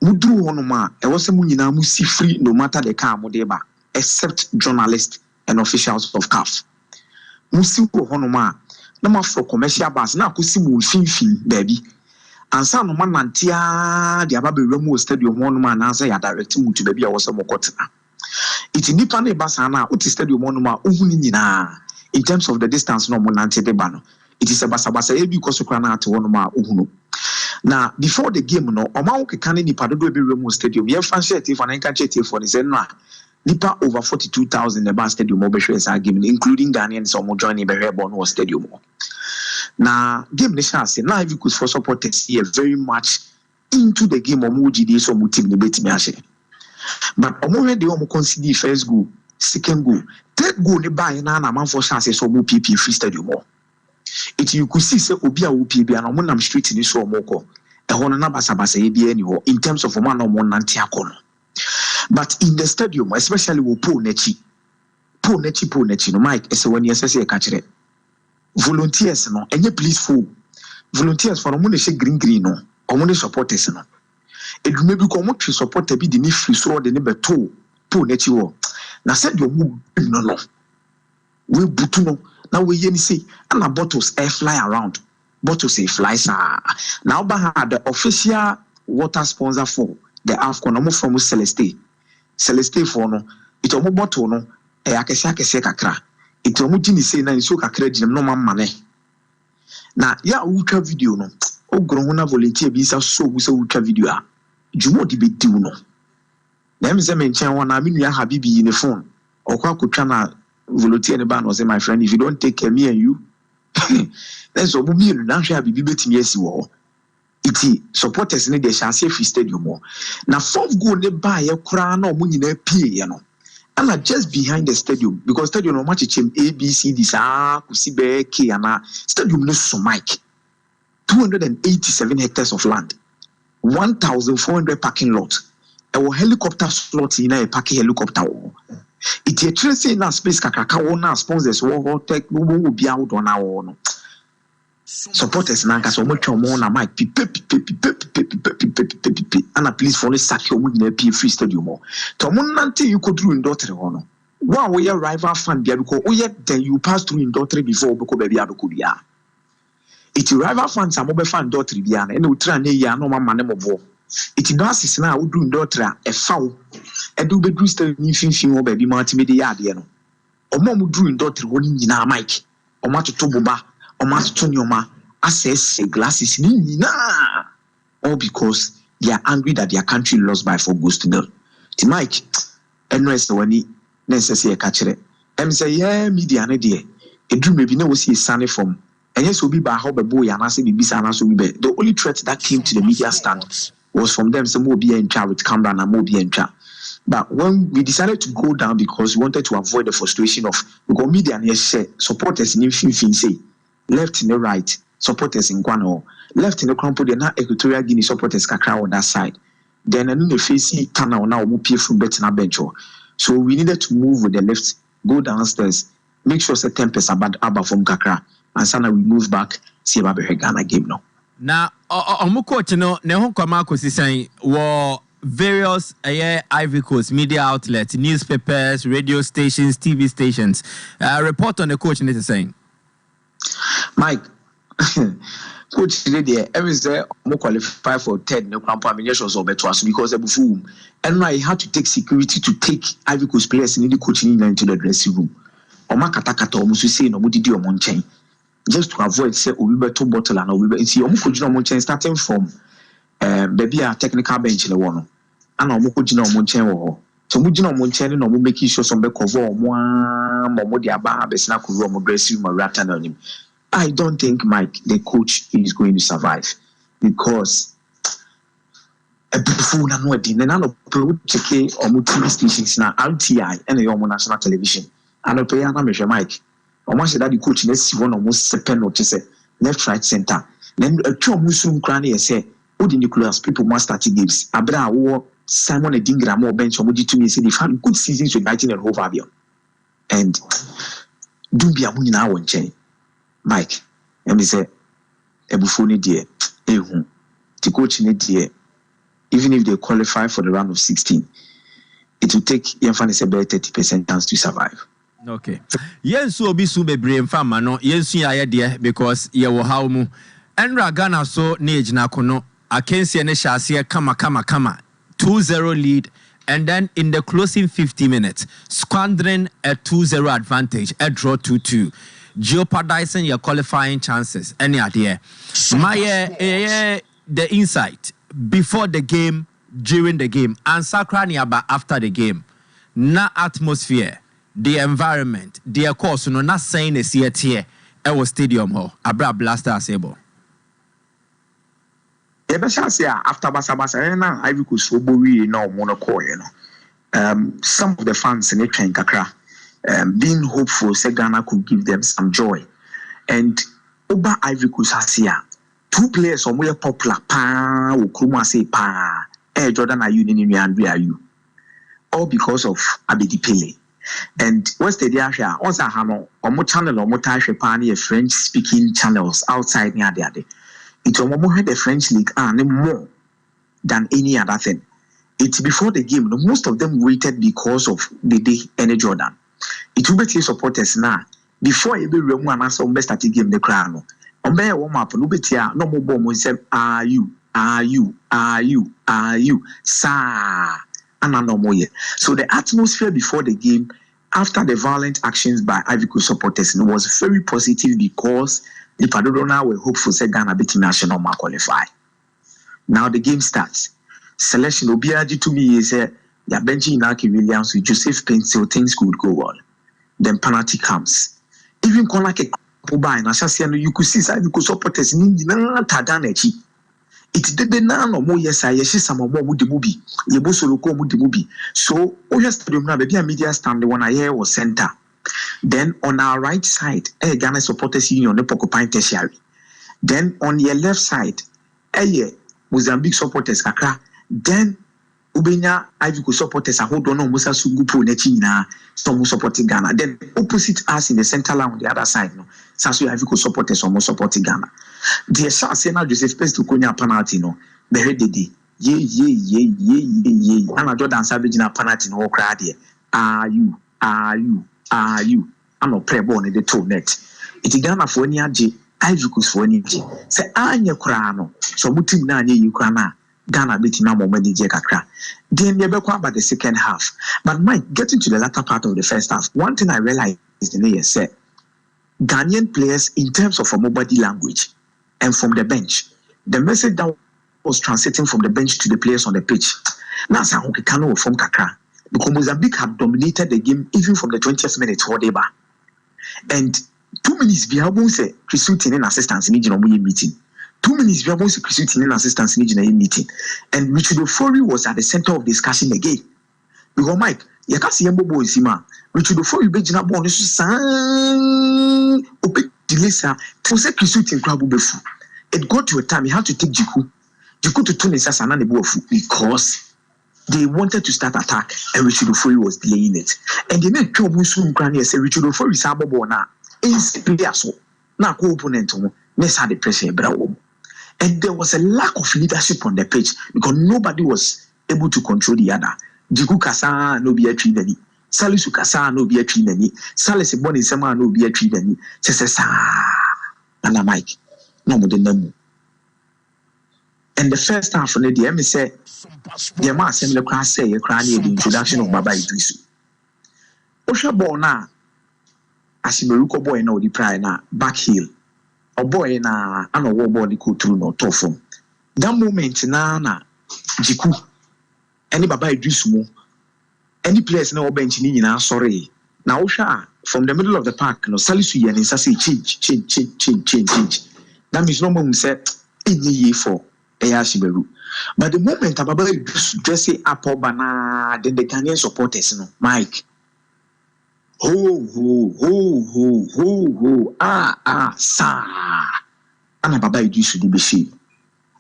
mudru honoma e wo se mu nyina mu si free no matter the car mo deba except journalists and officials of CAF mu si honoma na ma for commercial bus na akosi mu finfin baby ansa no manantia de ababewra mu stadium honoma na ansa ya direct mu to baby a wo se mo kotena it nipa na basa na uti stadium honoma ohuni nyina in terms of the distance no mo nante de ba no it is a basa ebi ko so kra na ate wono ma ohunu na before the game no oma wo keka ne nipa dodo ebi remu stadium ye fan share for na nka chete for the no nipa over 42,000 the bar stadium obehwe esa game including Ghanaians so mo join be hwe no stadium na game ne chance na Ivory Coast for supporters here very much into the game omo gidi so mo team ne betimi ahye but omo we dey omo consider first goal second goal third goal ne buy na man for chance so mo PP free stadium it you could see say obi a wo pie bia na mo nam street ni so omoko e ho na basa ye bia ni ho in terms of man no mo nante akono but in the stadium especially wo po nechi no Mike ese wani ese ka kire volunteers no enye police for volunteers for mo ne she green no omo ne supporters no edume bi ko mo twi supporter bi di ni free so de ne beto po nechi wo na said yo mu no we butu no now we you see and bottles air fly around bottles fly now had the official water sponsor for the AFCON from Celeste for no it omo bottle no e akese kakra it omo gini say na nso kakra ginem no mamane na ya ultra video no ogro ho na volunteer bi sa so ultra video a jumo di be diu no na me say me nchen wona me nua habibi ne phone okwa kotwa na volunteer ne ba no say my friend if you don't take care me and you then so me na hwe abibi betimi asi wo iti supporters ne de chance free stadium mo na fourth goal ne ba ye kura na omo nyina pie ye no and just behind the stadium because stadium no match chem ABCD sa kusi be k ana stadium no so Mike 287 hectares of land 1,400 parking lots a helicopter slot in a parking helicopter it a trace na space kakaka wona sponsors wo tech no will be out on our no supporters nanka so much more na mic and please for the sack your winning a free stadium to monante you could do in daughter hono one way rival fan bia because then you pass through in daughter before because baby abukubia it rival fans are mobile fan daughter bia and we try na ya no mama nem obo it basis na we do in daughter e fawo e do be do stadium finfin baby multimedia ya de no omo mu do in daughter woni nyina mic omo to boba Omastonyoma assess glasses all because they are angry that their country lost by 4 goals to 0. The Mike, NS when necessary catch it. Say, yeah, media idea. A dream maybe no see sunny from. And yes, will be by how the boy and I say, the only threat that came to the media stand was from them, some more be in charge with camera and more be in charge. But when we decided to go down because we wanted to avoid the frustration of because media and yes, supporters in Fin say. Left in the right, supporters in Guano. Left in the crumple, the now Equatorial Guinea supporters kakra on that side. Then in the face tunnel now will peer from Betina bench. So we needed to move with the left, go downstairs, make sure say 10% bad abba from Kakra, and sana we move back, see about the Ghana game now. Now, coach, no, Nehon Kamako is saying, war various Ivory Coast media outlets, newspapers, radio stations, TV stations. Report on the coach is saying. Mike, coach today every say more qualify for 10 no nominations or better because of fool. And I had to take security to take Ivory Coast players in the coaching into the dressing room. Oma katakata almost say no didi o monchen just to avoid say we better bottle and we see omo coaching o monchen starting from baby a technical bench le wono and omo coaching o monchen wo. So we no monchen no making sure some be cover mo dia ba be sina ko room dressing room rata na him. I don't think Mike the coach is going to survive because a buffoon and what in an pro check or TV stations now RTI and your national television and a player measure Mike or once that the coach let's see one almost second or just say left right center then a two musum cranny say all the nucleus people must start games Abra or Simon a Dingram or bench or to me say they've had good seasons with 19 and over and do be a moon in our chain. Mike, let me say, Ebufoni dear, the coach in dear, even if they qualify for the round of 16, it will take Yanfan about 30% chance to survive. Okay. Yes, so be soon be brave farmer, no, yes, yeah, dear, because you will how mu. Enra Ghana so near na kono, I can see an Shasia kama 2-0 lead, and then in the closing 50 minutes, squandering a 2-0 advantage, a draw 2-2. Jeopardizing your qualifying chances. Any idea? My the insight before the game, during the game, and Sakraniaba after the game. Na atmosphere, the environment, the course, no, not saying a here. Our stadium hall. Abra blaster able. After Basabasa, Ivory Coast Sobori no Monaco, some of the fans in the train Kakra. Being hopeful, say Ghana could give them some joy. And Oba Ivory Coast has here 2 players from where popular pa Okruma say pa Jordan Ayew and Andrea Ayew. All because of Abedi Pele. And what's the idea here? Also, Omo channel Omo Taishe Pani French speaking channels outside near there. It's Omo had the French league and more than any other thing. It's before the game. Most of them waited because of the day any Jordan. It will be supporters now. Before you be removed and some best at the game the crown. On be warm up, no be no more bomb. Say, are you, sir? And no more yet. So the atmosphere before the game, after the violent actions by Ivory Coast supporters, was very positive because the Padrona were hopeful say Ghana beat national qualify. Now the game starts. Selection will be added to me is they're benching Inaki Williams with Joseph Payne so things could go on. Then penalty comes. Even Konake Kuba and Ashasiano, you could see because supporters need Tadanechi. It did none or more yes, I see some more with the movie. You both look with the movie. So, oh, yes, the media stand the one I hear was center. Then on our right side, Ghana supporters union, the Pocopine Tertiary. Then on your left side, Mozambique supporters, Kakra. Then Ubenya Ivory Coast supporters a hold on Musa Sugupo Nechina, some supporting Ghana. Then opposite us in the center line on the other side, no. Sasu Ivory Coast supporters almost supporting Ghana. The shot Sena Joseph Pence to Konya penalty, no. The head the ye. And I Jordan Savage in a penalty no crowd here. Are you? I'm not pre-born in the toe net. It's Ghana for any Ivory Coast for any say Anya Krano, so Mutim Nanya Ukrana. Ghana beating now more money Kakra. Then you about the second half. But Mike, getting to the latter part of the first half, one thing I realized is the way said Ghanaian players in terms of a body language and from the bench, the message that was translating from the bench to the players on the pitch. Now Kano from Kakra. Because Mozambique had dominated the game even from the 20th minute whatever. And 2 minutes behind say Chris Hughton in assistance in the meeting. 2 minutes we are going to create an assistance in a meeting, and Richard Ofori was at the center of discussion again. Because Mike, you can't see him boy Sima. Richard Ofori be jina born is sang open delisa to say Kisutin crab befu. It got to a time he had to take Jiku to turn his ass and because they wanted to start attack, and Richard Ofori was delaying it. And they made Joe Musu Granny say Richard Ofori Sabo na is player so na co opponent let's have the pressure brow. And there was a lack of leadership on the pitch because nobody was able to control the other. Jiku Kasa no be a tree any. Salisu Kasa no be a tree any. Salis Bonnie Sama no be a tree any. Says and Mike. No more than them. And the first half of the DM say the man similar class say a cranny the introduction of Baba Idrisu. Osha Bona Asimeruko boy no the prior na back heel. A boy na ana wo body go through no tough. That moment na Jiku any Baba Idrisu any players na bench ni nyina sorry. Now Osha from the middle of the park no Salisu yen say change. That means no more say any for Ayashiberu. But the moment Baba Idrisu dress up bana then the Ghanaian supporters no Mike ho sa ana Baba Idrisu di beshi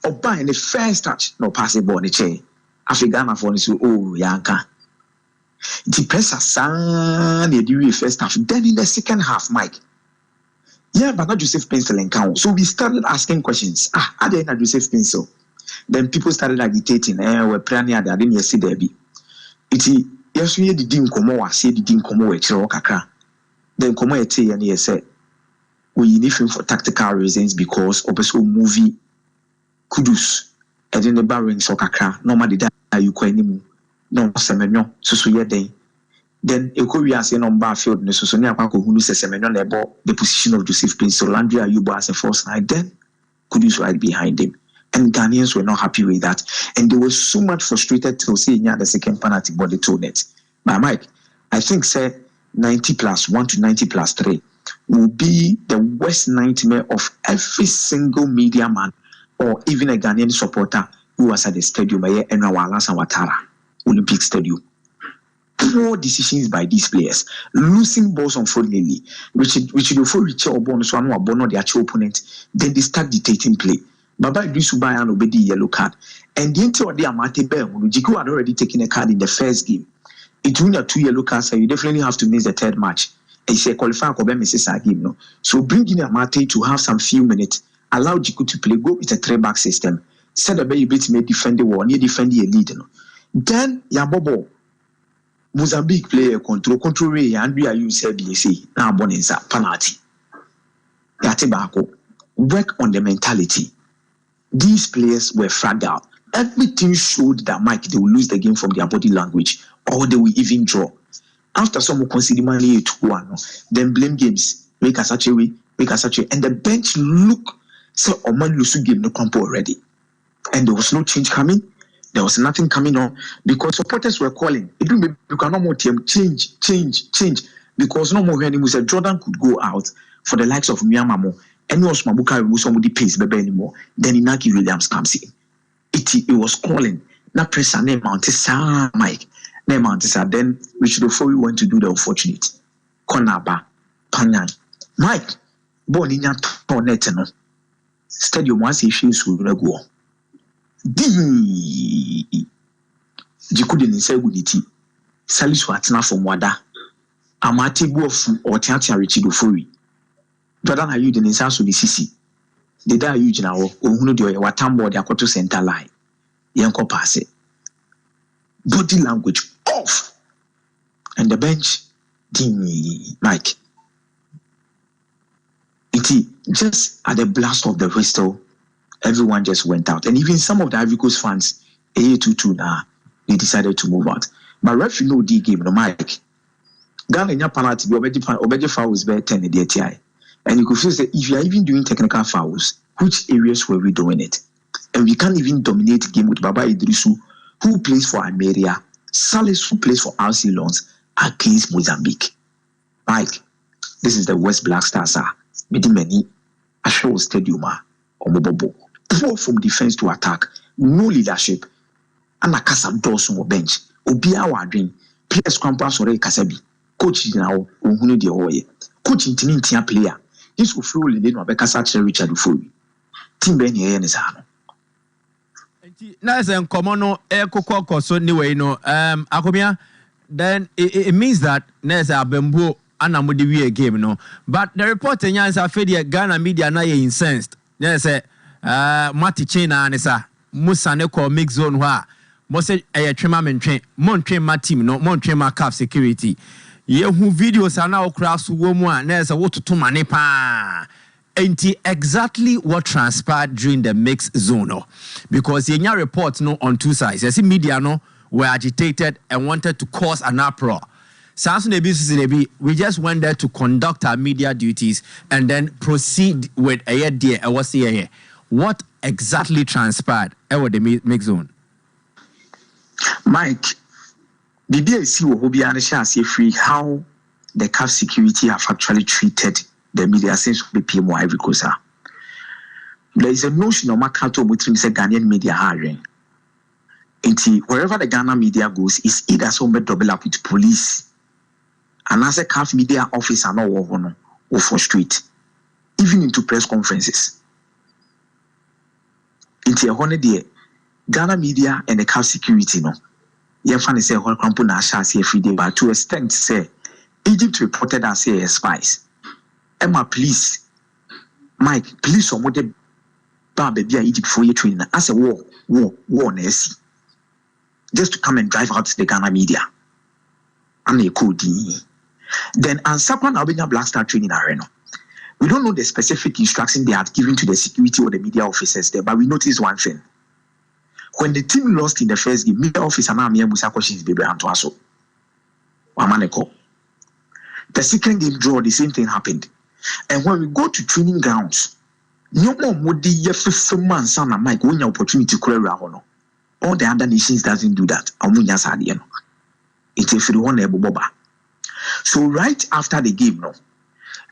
oba in the first touch no pass the ball in the chair African for so yanka the pressure san the first half then in the second half Mike but not Joseph Pencil and count so we started asking questions are they not Joseph Pencil then people started agitating we're planning I didn't see there be it yes, we did incomo, I said, didn't come away, Kakra. Then come away, and he said, we need him for tactical reasons because also movie kudus. And then the barring so Kakra, normally that you quite anymore. No, Semenyo, so yeah, then a Korea saying on Barfield, and so near Paco who says Semenyo about the position of Joseph Prince, so Landry Ayuba as a first night, then Kudus right behind him. And Ghanaians were not happy with that. And they were so much frustrated to see the second penalty body to net. But Mike, I think say 90 plus 1 to 90 plus 3 will be the worst nightmare of every single media man or even a Ghanaian supporter who was at the stadium by Enrawala and Watara Olympic Stadium. Poor decisions by these players, losing balls unfortunately, which before reach or bonus one or bonus the actual opponent, then they start dictating play. Baba Idrisu buy and obey the yellow card. And the entire of the Amate Bell, Jiku had already taken a card in the first game. It win a 2 yellow cards, so you definitely have to miss the third match. And you say qualify for misses a game, no. So bring in Amate to have some few minutes, allow Jiku to play, go with a 3-back system. Set a baby bit may defend the wall, near defend the lead. No. Then Yabobo Mozambique player control Ray Andrea you said BC now Bonenza penalty. Yatibako work on the mentality. These players were fragile. Everything showed that Mike they will lose the game from their body language or they will even draw. After some consider money 2-1, then blame games. Make us such a way, and the bench look so Oman Lusu game no compo already. And there was no change coming. There was nothing coming on because supporters were calling. It didn't you cannot more team change. Because no more anymore said Jordan could go out for the likes of Miyamamo. And was Mabuka remove somebody pace baby anymore. Then Inaki Williams comes in. It was calling. Na pressure name Mountessa Mike. Name Mountessa. Then before we went to do the unfortunate. Konaba Panyan. Mike Boninya Torneteno. Stadium once he shoes will go. Jikude ni say guniti. Salisu atina from wada. Amate buofu or tiatia richido fori. Jordan are you the ninsa the sisi. The da you jina o ohunu de watambo de akoto center line. Yanko pass it. Body language off. And the bench Mike. Just at the blast of the whistle, everyone just went out. And even some of the Ivory Coast fans, 2-2 now, they decided to move out. But referee no D game, no Mike. Ghana in your penalty, obedi fouls better 10 in the ATI. And you could feel that if you are even doing technical fouls, which areas were we doing it? And we can't even dominate the game with Baba Idrisu, who plays for Ameria, Salis, who plays for RC Lons, against Mozambique. Mike, this is the West Black Stars, sir. Many a show stadium or mobile. Poor from defense to attack, no leadership, and a casa doors on bench. Obia wadrin, players campus or Kasabi, coach now, who the oye, coaching team player. This will flow in the Becassa Richard Fury. Team Benny and his hand. Nice and common echo so anyway, Akomia, then it means that Neza Bembo. Anamudi game no, but the report in Yansa Fedia Ghana media na ye incensed. They say Mati China Anisa Musa Neko mix zone wa Mose a trema mentrain Montrain ma team no Montrain ma calf security. Ye who videos are now cross woman there's a water to manepa. Ain't exactly what transpired during the mix zone no, because ye reports no on two sides. You see media no were agitated and wanted to cause an uproar. We just went there to conduct our media duties and then proceed with a year. What exactly transpired at the mix zone? Mike, BBC will be free how the CAF security have actually treated the media since the PM Ivory Coast. There is a notion of Makato between the Ghanaian media hiring. Wherever the Ghana media goes, is either somebody double up with police. And as a CAF media officer, no or for street, even into press conferences. Into a honor day, Ghana media and the CAF security, no. You find say whole company say every day, but to extent say Egypt reported as say spies. Emma, please, Mike, please, somebody, baby, Egypt for your training as a war, Nessie, just to come and drive out the Ghana media. And they could. Then Ansakwan Albania Black Star Training Arena. We don't know the specific instruction they had given to the security or the media officers there, but we noticed one thing. When the team lost in the first game, media officer now Musa questions baby Antoaso. Wamaneko. The second game draw, the same thing happened. And when we go to training grounds, no more modi yefe man sana Mike when your opportunity to clear around. All the other nations doesn't do that. Amunya sadi. It's a free one boba. So right after the game, no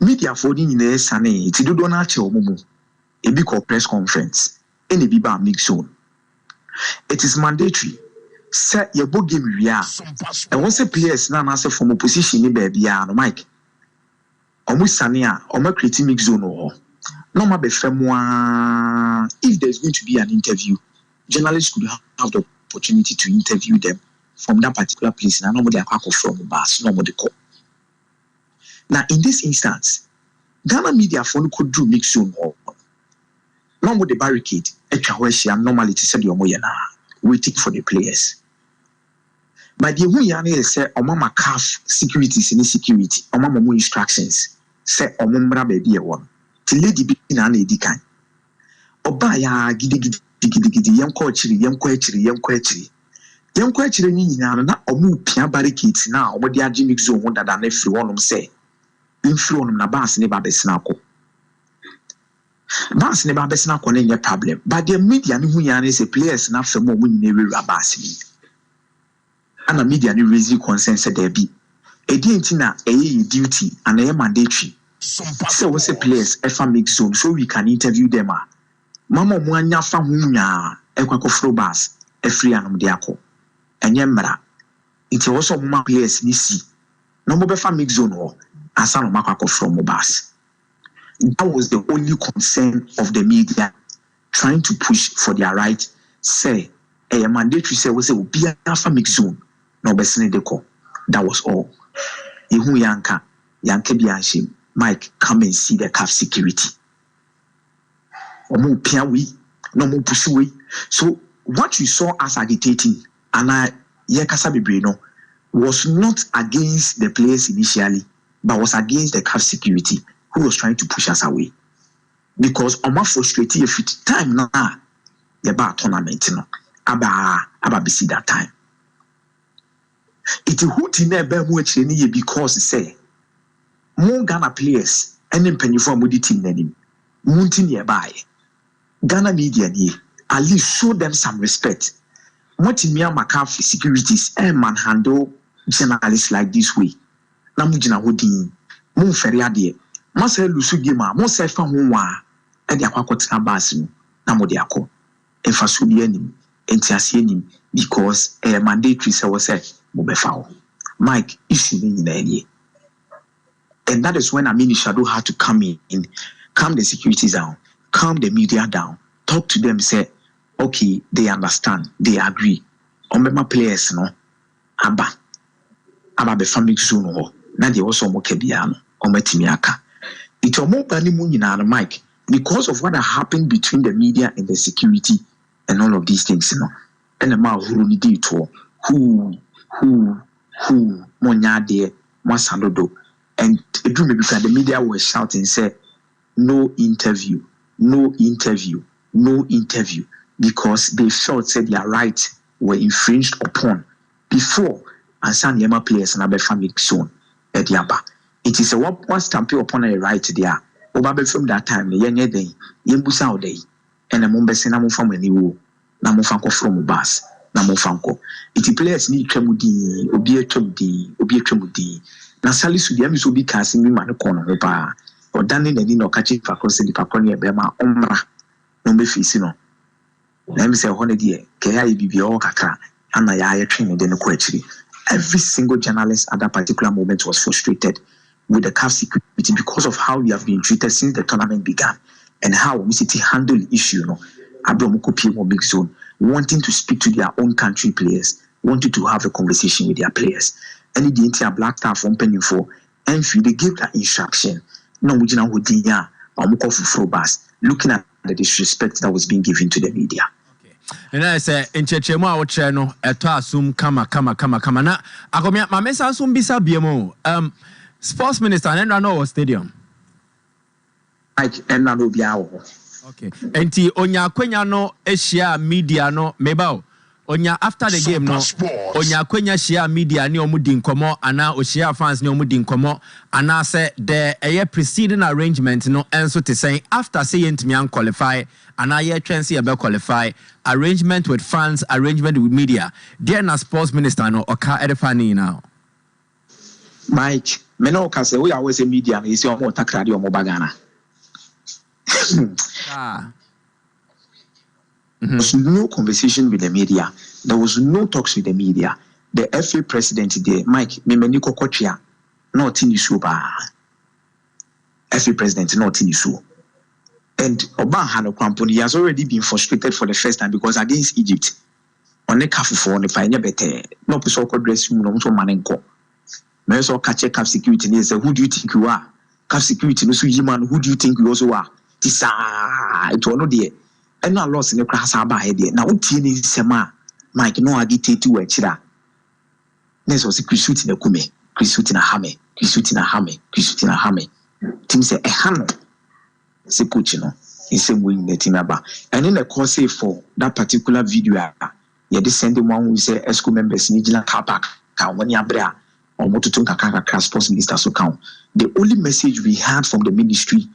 media folding in the Sunday, it's do Donald Mumu, a big press conference, and a biba mix zone. It is mandatory. Set your book game we are. And once a players now answer from opposition in baby no Mike. Almost Sania, or my creating mix zone or no ma be if there's going to be an interview, journalists could have the opportunity to interview them from that particular place. And nobody from the bus, nobody call. Now, in this instance, Ghana media phone could do mix zone or no more the barricade. Normally, to say waiting for the players. But the Huyane say, Omama CAF securities in security, Omama instructions say, Omambra baby one. Till lady be in an edican. Obaya giddy, young coachry, young quetry. Young quetry, not omu pia barricades now, what the Jimmy zone wonder than if you want them say. Influence na bas ne babesnako. Bas ne babesnako ne nye problem. But the media ni huyane se players na fe mo ne bas ni. Ana media ni raise concern say there be. Edi ntina duty and mandatory. So we say players efa make zone so we can interview them. Mama mo anya fa hunya ekwakofro bas efri anom de akọ. Enye mra. It also mo players ni si. No mo be fa make zone ho. Asano Makako from Mobas. That was the only concern of the media trying to push for their right. Say, a mandatory say was a be a mix zone, no besine deco. That was all. Ihu yanka bianshim. Mike, come and see the CAF security. Omo piawi, no mo pusuwe. So what you saw as agitating, and I yekasa bebreno, was not against the players initially, but was against the CAF security who was trying to push us away. Because Oma frustrated if it time na yeba tournament no aba bisi that time. It huti na ebe mu akire ni because say more Ghana players and then penny for mudi team nanim munti nearby Ghana media ni at least show them some respect. What in Mia McCarthy securities and manhandle journalists like this way. Namujina Hodin, Moon Ferriade, Masa Lusu Gima, Mosa Famua, and the Aquacotina Basim, Namodiaco, and Fasubianim, and Tiasianim, because a mandatory was said, Mobefao. Mike, issue in the area. And that is when Amini Shadow had to come in, calm the securities down, calm the media down, talk to them, say, okay, they understand, they agree. Omema players, no, Abba be family zone ho. Na de also mo kebiano, ometimiaka. It omo bani munyina Mike because of what happened between the media and the security and all of these things, you know. And the ma who ni di to who monya de masandodo. And the media were shouting, say, no interview, because they felt said their rights were infringed upon before and some Yama players and Abe family zone at Yaba. It is a one stamping upon a right there. Obabe from that time, the young day, Yembusa day, and a Mombesina from a new Namufanko from Bas, Namufanko. It players need Tremudi, Obia Tremudi. Na sali su dia mi so bi kasi mi ma no kono no pa o dane na ni no ka chi fa cross di pa kono e be ma omra no be fisi no na mi say ho ne die ke ya e bibia o kakra ana ya ya twin de no ko achiri. Every single journalist at that particular moment was frustrated with the CAF security because of how we have been treated since the tournament began and how we city handle the issue, no abromo kopie mo big zone, wanting to speak to their own country players, wanting to have a conversation with their players. Any the entire black staff from penny for and they gave that instruction. No, we didn't would looking at the disrespect that was being given to the media. And I say in Chechema or channel at assume kama na agomia my mesa assume bisa biemo sports minister and I know stadium. Like and I know biao. Okay. Enti onya kwenya no eshia media no mebao. Onya after the game no onya kwenya share media ni omudi nkomo ana oshia fans ni omudi nkomo ana say the preceding arrangement no enso to say after saying to me an qualify ana ye twenty be qualify arrangement with fans, arrangement with media. There na sports minister no oka edefani now. Mike, me no ka say we always say media na isi omo takradi omo bagana. There was no conversation with the media. There was no talks with the media. The FA president there, Mike, Mimeni Kokochia, not in issue. FA president, not in issue. And Obama Kwamponi has already been frustrated for the first time because against Egypt, on the cafe for the final better, no person could dress you, no manenko. Me also catch a CAF security and say, who do you think you are? CAF security, no so man, who do you think you also are? Tisa, it was not there. And now lost in the class about here. Now, Tini Sema, Mike, no agitate to a chira. This was a Chrisut in a kume, Chrisut in a hame. Tim say a hammer. Say, Puchino, in same way in the team about. And in the course for that particular video, you send the one who say ESCO members in the car park, when you are or Mototunka sports minister so count. The only message we had from the ministry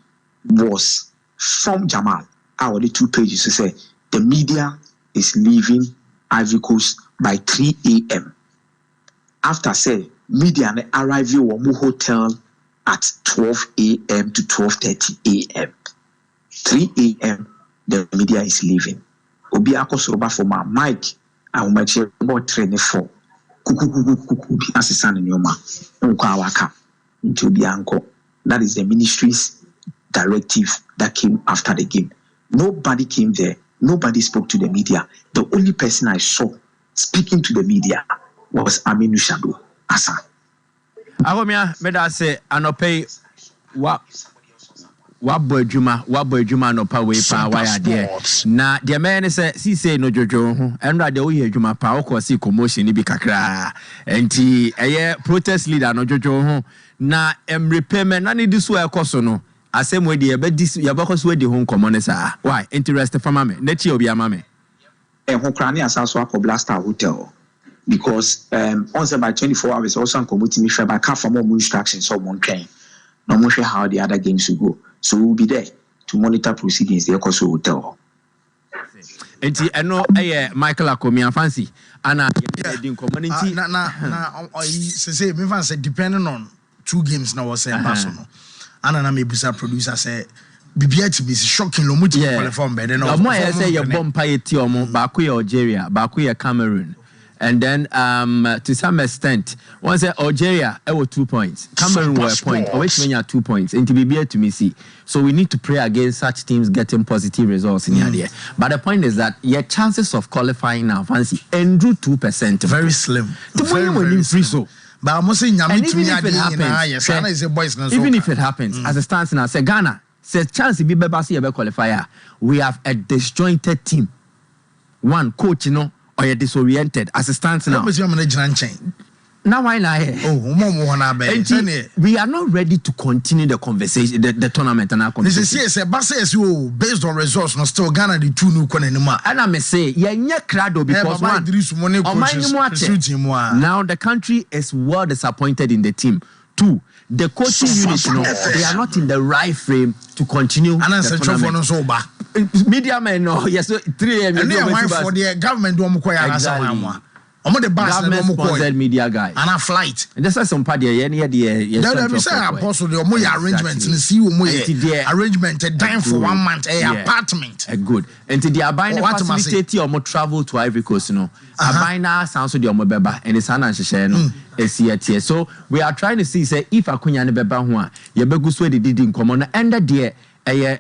was from Jamal. Our 2 pages to say the media is leaving Ivory Coast by 3 a.m. After say media arrive at Wamu Hotel at 12 a.m. to 12:30 a.m. 3 a.m. the media is leaving. Obi akosoba for my Mike. I will make sure about training for kuku assistant in your ma waka into the anchor. That is the ministry's directive that came after the game. Nobody came there nobody spoke to the media. The only person I saw speaking to the media was Aminu Shado Asa. Awomia, meda say anope wa boy juma no pa we pa wa ya de na de man say si say no jojo ho enra de wo ye juma pa wo ko si commotion ni bi kakra enti eye protest leader no jojo ho na repayment na ni diso e koso no asem we de ye be dis ye be koso we de ho nkomo sa why interest fama me na chi obi ama me ho kra ni asaso akọ Blaster Hotel because on say by 24 hours also committee me share by car for more instructions so one train no more sure how the other games will go. So we'll be there to monitor proceedings there because hotel. Enti eno Michael Akomia fancy ana in community say me fan say depending on 2 games now was saying personal. Ana na me busa producer say bibia to be shocking lo muti qualify better no. Mo say your bompa eti omo ba ko Algeria ba ko Cameroon. And then to some extent, once Algeria, I was 2 points. Cameroon were a point. Or which mean 2 points. And to be to me see. So we need to pray against such teams getting positive results in the area. But the point is that your chances of qualifying now, fancy, and 2%. Very slim. Very slim. But I'm saying, even if it happens, as it stands now, say Ghana, say chance to be qualifier. We have a disjointed team. One coach, or you're disoriented as it stands now. Now why not? We are not ready to continue the conversation, the tournament and our conversation. This is based on results. No, still Ghana the 2 new kone anymore. And I may say, crado because now the country is well disappointed in the team. 2, the coaching unit, they are not in the right frame to continue. Media men, no, yes, 3 a.m. And they are for the government. Government-sponsored media guys. And a flight. And that's some part there. Apostle, the arrangements and see arrangement a dime for 1 month, apartment. Good. And to the Abina facility or more travel to Ivory Coast, Abina sounds to the Omobeba and it's an so we are trying to see say if Akunya Beba Hua, Yabeguswe did in common and the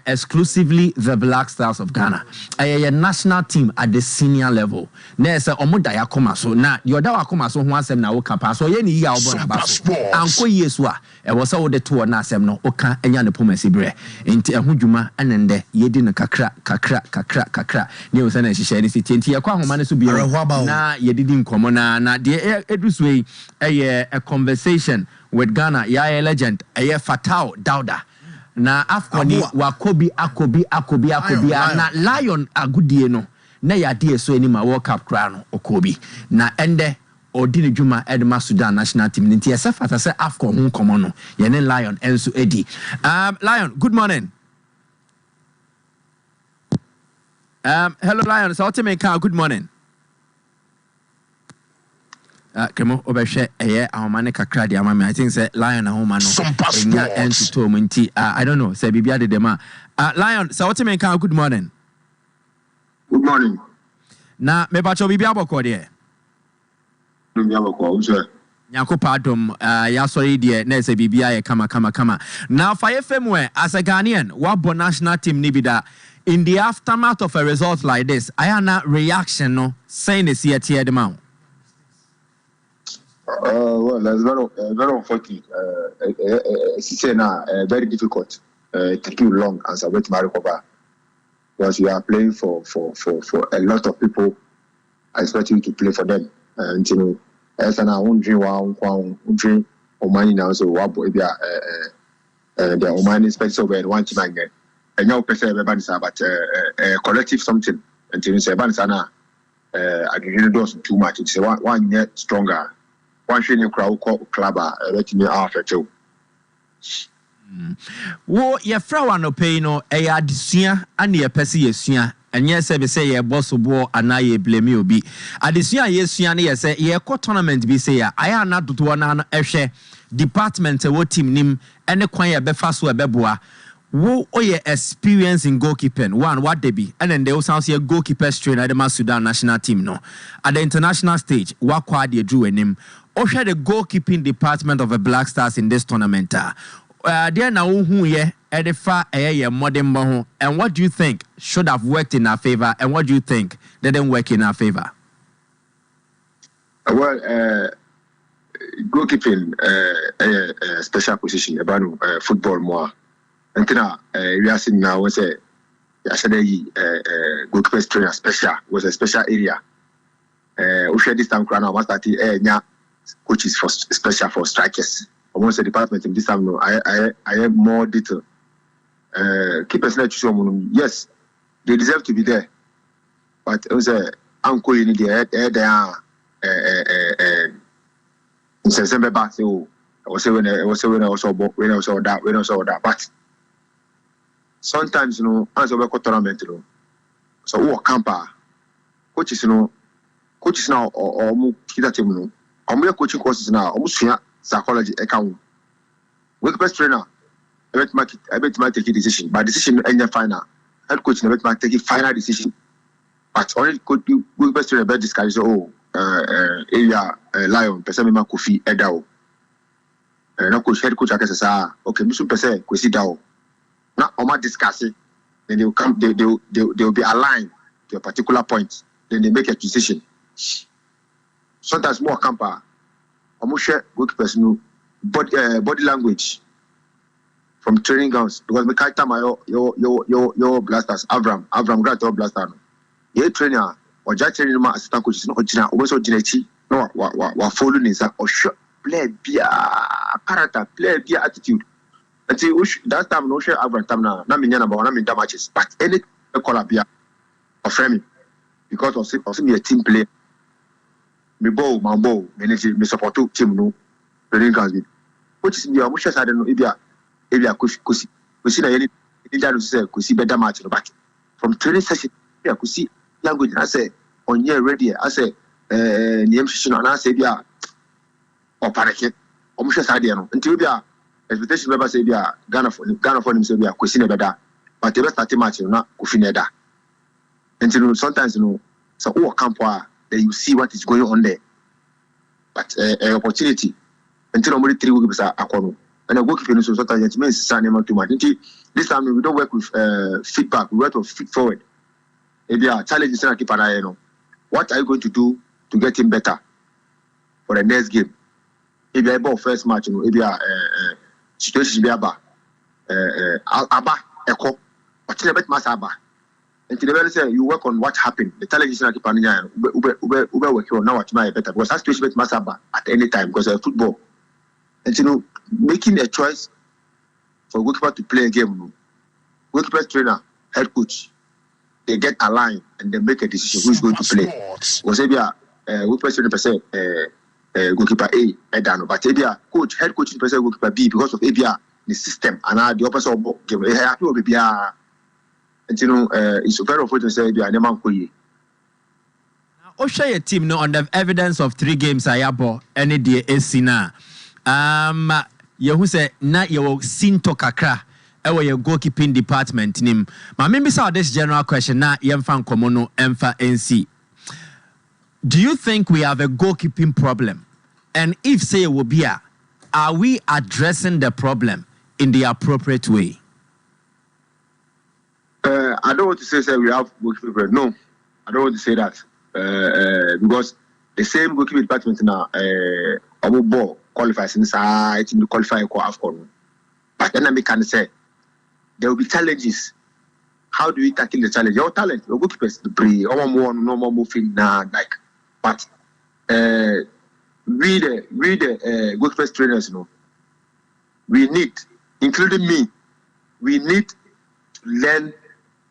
exclusively the Black Stars of Ghana. A national team at the senior level. Nesa omodaya koma so na yoda koma so ho asem na wo kapa so ye ni ya obona ba so. Anko yesua e wo sa wo de to na asem no oka enya ne pomasi bre. Enti ehudwuma anende yedi ne kakra. Ne wo sa na hihye ne siti enti ye kwa homa ne so bi na yedidi nkomo na de eduswe a conversation with Ghana ya legend Fatao Dauda. Na afkoni wakobi akobi na Lion agudie no na yade so ani ma World Cup kra no okobi na ende odini djuma edma Sudan national team nti yesafata se afkon ho komo no ye ne Lion enso edi. Lion, good morning. Hello Lion, so what good morning. Kemo obehwe ahomane kakra de amame. I think say Lion ahoma no enya entuto munti I don't know say bibia de dem Lion, so what mean good morning. Good morning. Na me bacho bibia boko de bibia boko sir Nyakopa adom ya sorry de na say bibia ye kama now for FM where as a Ghanaian what national team ni bida in the aftermath of a result like this I am not reaction no saying this here tear them out. Well, that's very unfortunate. It's very difficult. Taking long as a wet recover because you are playing for a lot of people. I expect you to play for them. And you know, as an dream Omani now so wabo the Omani special way one to bang and now person everybody say but collective something and you say bansana I can do too much. It's one yet stronger. One thing you crowd club let me after too. Wo ye fra wa no pay no e ya adesua ane ye pese ye sua enye se be say ye boss bo ana ye blame obi adesua ye sua ne ye say ye ko tournament bi say ya aya na dodo na no ehwe department wo team nim ene kwan ye be fa so e be boa wo oye experience in goalkeeping one what they be and then they also say goalkeeper trainer the Sudan national team no at the international stage what quad they drew him Osha the goalkeeping department of the Black Stars in this tournament. There now who ye Edifa a modern boho. And what do you think should have worked in our favor? And what do you think didn't work in our favor? Well, goalkeeping, special position about football more. And we are seeing now was a goalkeeper trainer special was a special area. We share this time crown was that coaches for special for strikers. Almost a department in this time. No, I have more detail. Keepers not show yes, they deserve to be there, but it was a uncle in the in September back. So I was when I saw that, but sometimes as a work tournament, so who camper coaches coaches now or more kita team or coaching courses now almost psychology account work trainer. I bet might take a decision, but decision in the final. Head coach never might take a final decision. But only could you best to a bad discussion. So, area Lion, Pessamima Kofi, Edao. No coach, head coach, I guess, okay, Mr. Pesse, Kosi Dao. Now, Oma discuss it, then they will come, they will be aligned to a particular point, then they make a decision. Sometimes more camper, almost share good person, body language. From training grounds because we can't tell your blasters Avram got your blaster. Your trainer or just training my assistant coaches no original also Ginechi no wa following is or sure play be character play be attitude until that time no share Avram time na me nyana ba na me matches but any call be or framing because of me a team player me bow me support team no training grounds which is me almost side no if you are Kusi na any say Kusi better match but from training session you could see language I say on year ready I say name session and I say be or parake almost side no until be expectation member say be Ghana for him say be Kusi na better but the best match na Kofi Neda until sometimes so camp then you see what is going on there but opportunity until only 3 weeks are akono. And I work with so sometimes it means too much. This time we don't work with feedback, we work with feed forward. If you are challenges and keep an eye on what are you going to do to get him better for the next game? If you are about first match, if you are situation be about echo, but you bet mass aba. And to the very say you work on what happened, the challenges and keep an eye on ube work on now what might better because that situation bet mass aba at any time because of football. And making a choice for goalkeeper to play a game, goalkeeper trainer, head coach, they get aligned and they make a decision who is going to play. Because if you are goalkeeper trainer per se, goalkeeper A, but if you are coach, head coach per se, goalkeeper B, because of ABR, the system and the opposite of game, and it's very important to say if you are never going. Now, share your team no on the evidence of 3 games I have any day AC now. You say na you sinto kakra ewe your goalkeeping department nim. Ma maybe say this general question na yemfa nkomo emfa NC. Do you think we have a goalkeeping problem? And if say it will be are we addressing the problem in the appropriate way? I don't want to say we have goalkeeping problem. No, I don't want to say that. Because the same goalkeeping department now our ball qualifies inside to qualify for AFCON. But then I can say there will be challenges. How do we tackle the challenge? Your talent, your goalkeepers, the pre, no more moving now, like. But we the goalkeepers trainers, we need, including me, we need to learn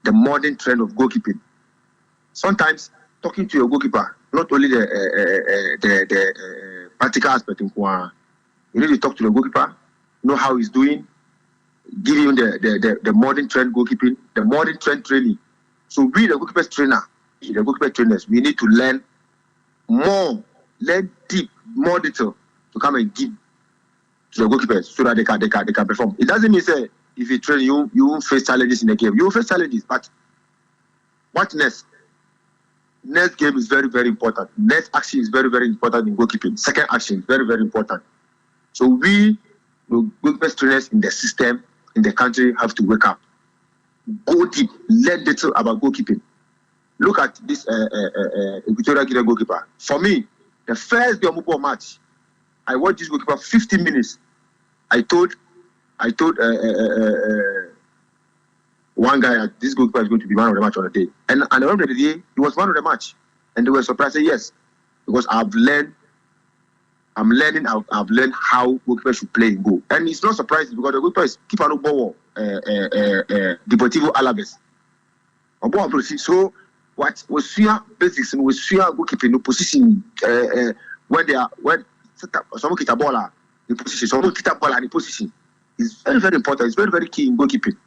the modern trend of goalkeeping. Sometimes talking to your goalkeeper, not only the practical aspect, you need to talk to the goalkeeper, know how he's doing, give him the modern trend goalkeeping, the modern trend training. So we the goalkeeper trainers, we need to learn more, learn deep, more detail to come and give to the goalkeepers so that they can perform. It doesn't mean say if you train you won't face challenges in the game. You will face challenges, but what next? Next game is very, very important. Next action is very, very important in goalkeeping. Second action is very, very important. So we, the goalkeeper trainers in the system, in the country have to wake up. Go deep, learn little about goalkeeping. Look at this Equatorial Guinea goalkeeper. For me, the first day of the match, I watched this goalkeeper 15 minutes. I told one guy that this goalkeeper is going to be man of the match on the day. And at the end of the day, he was man of the match. And they were surprised, yes, because I've learned how goalkeepers should play in goal. And it's not surprising because the goalkeeper is keeper no ball, Deportivo Alaves. So what was basics and was goalkeeping no position when someone get a ball in position, someone get a ball in position is very, very important. It's very, very key in goalkeeping.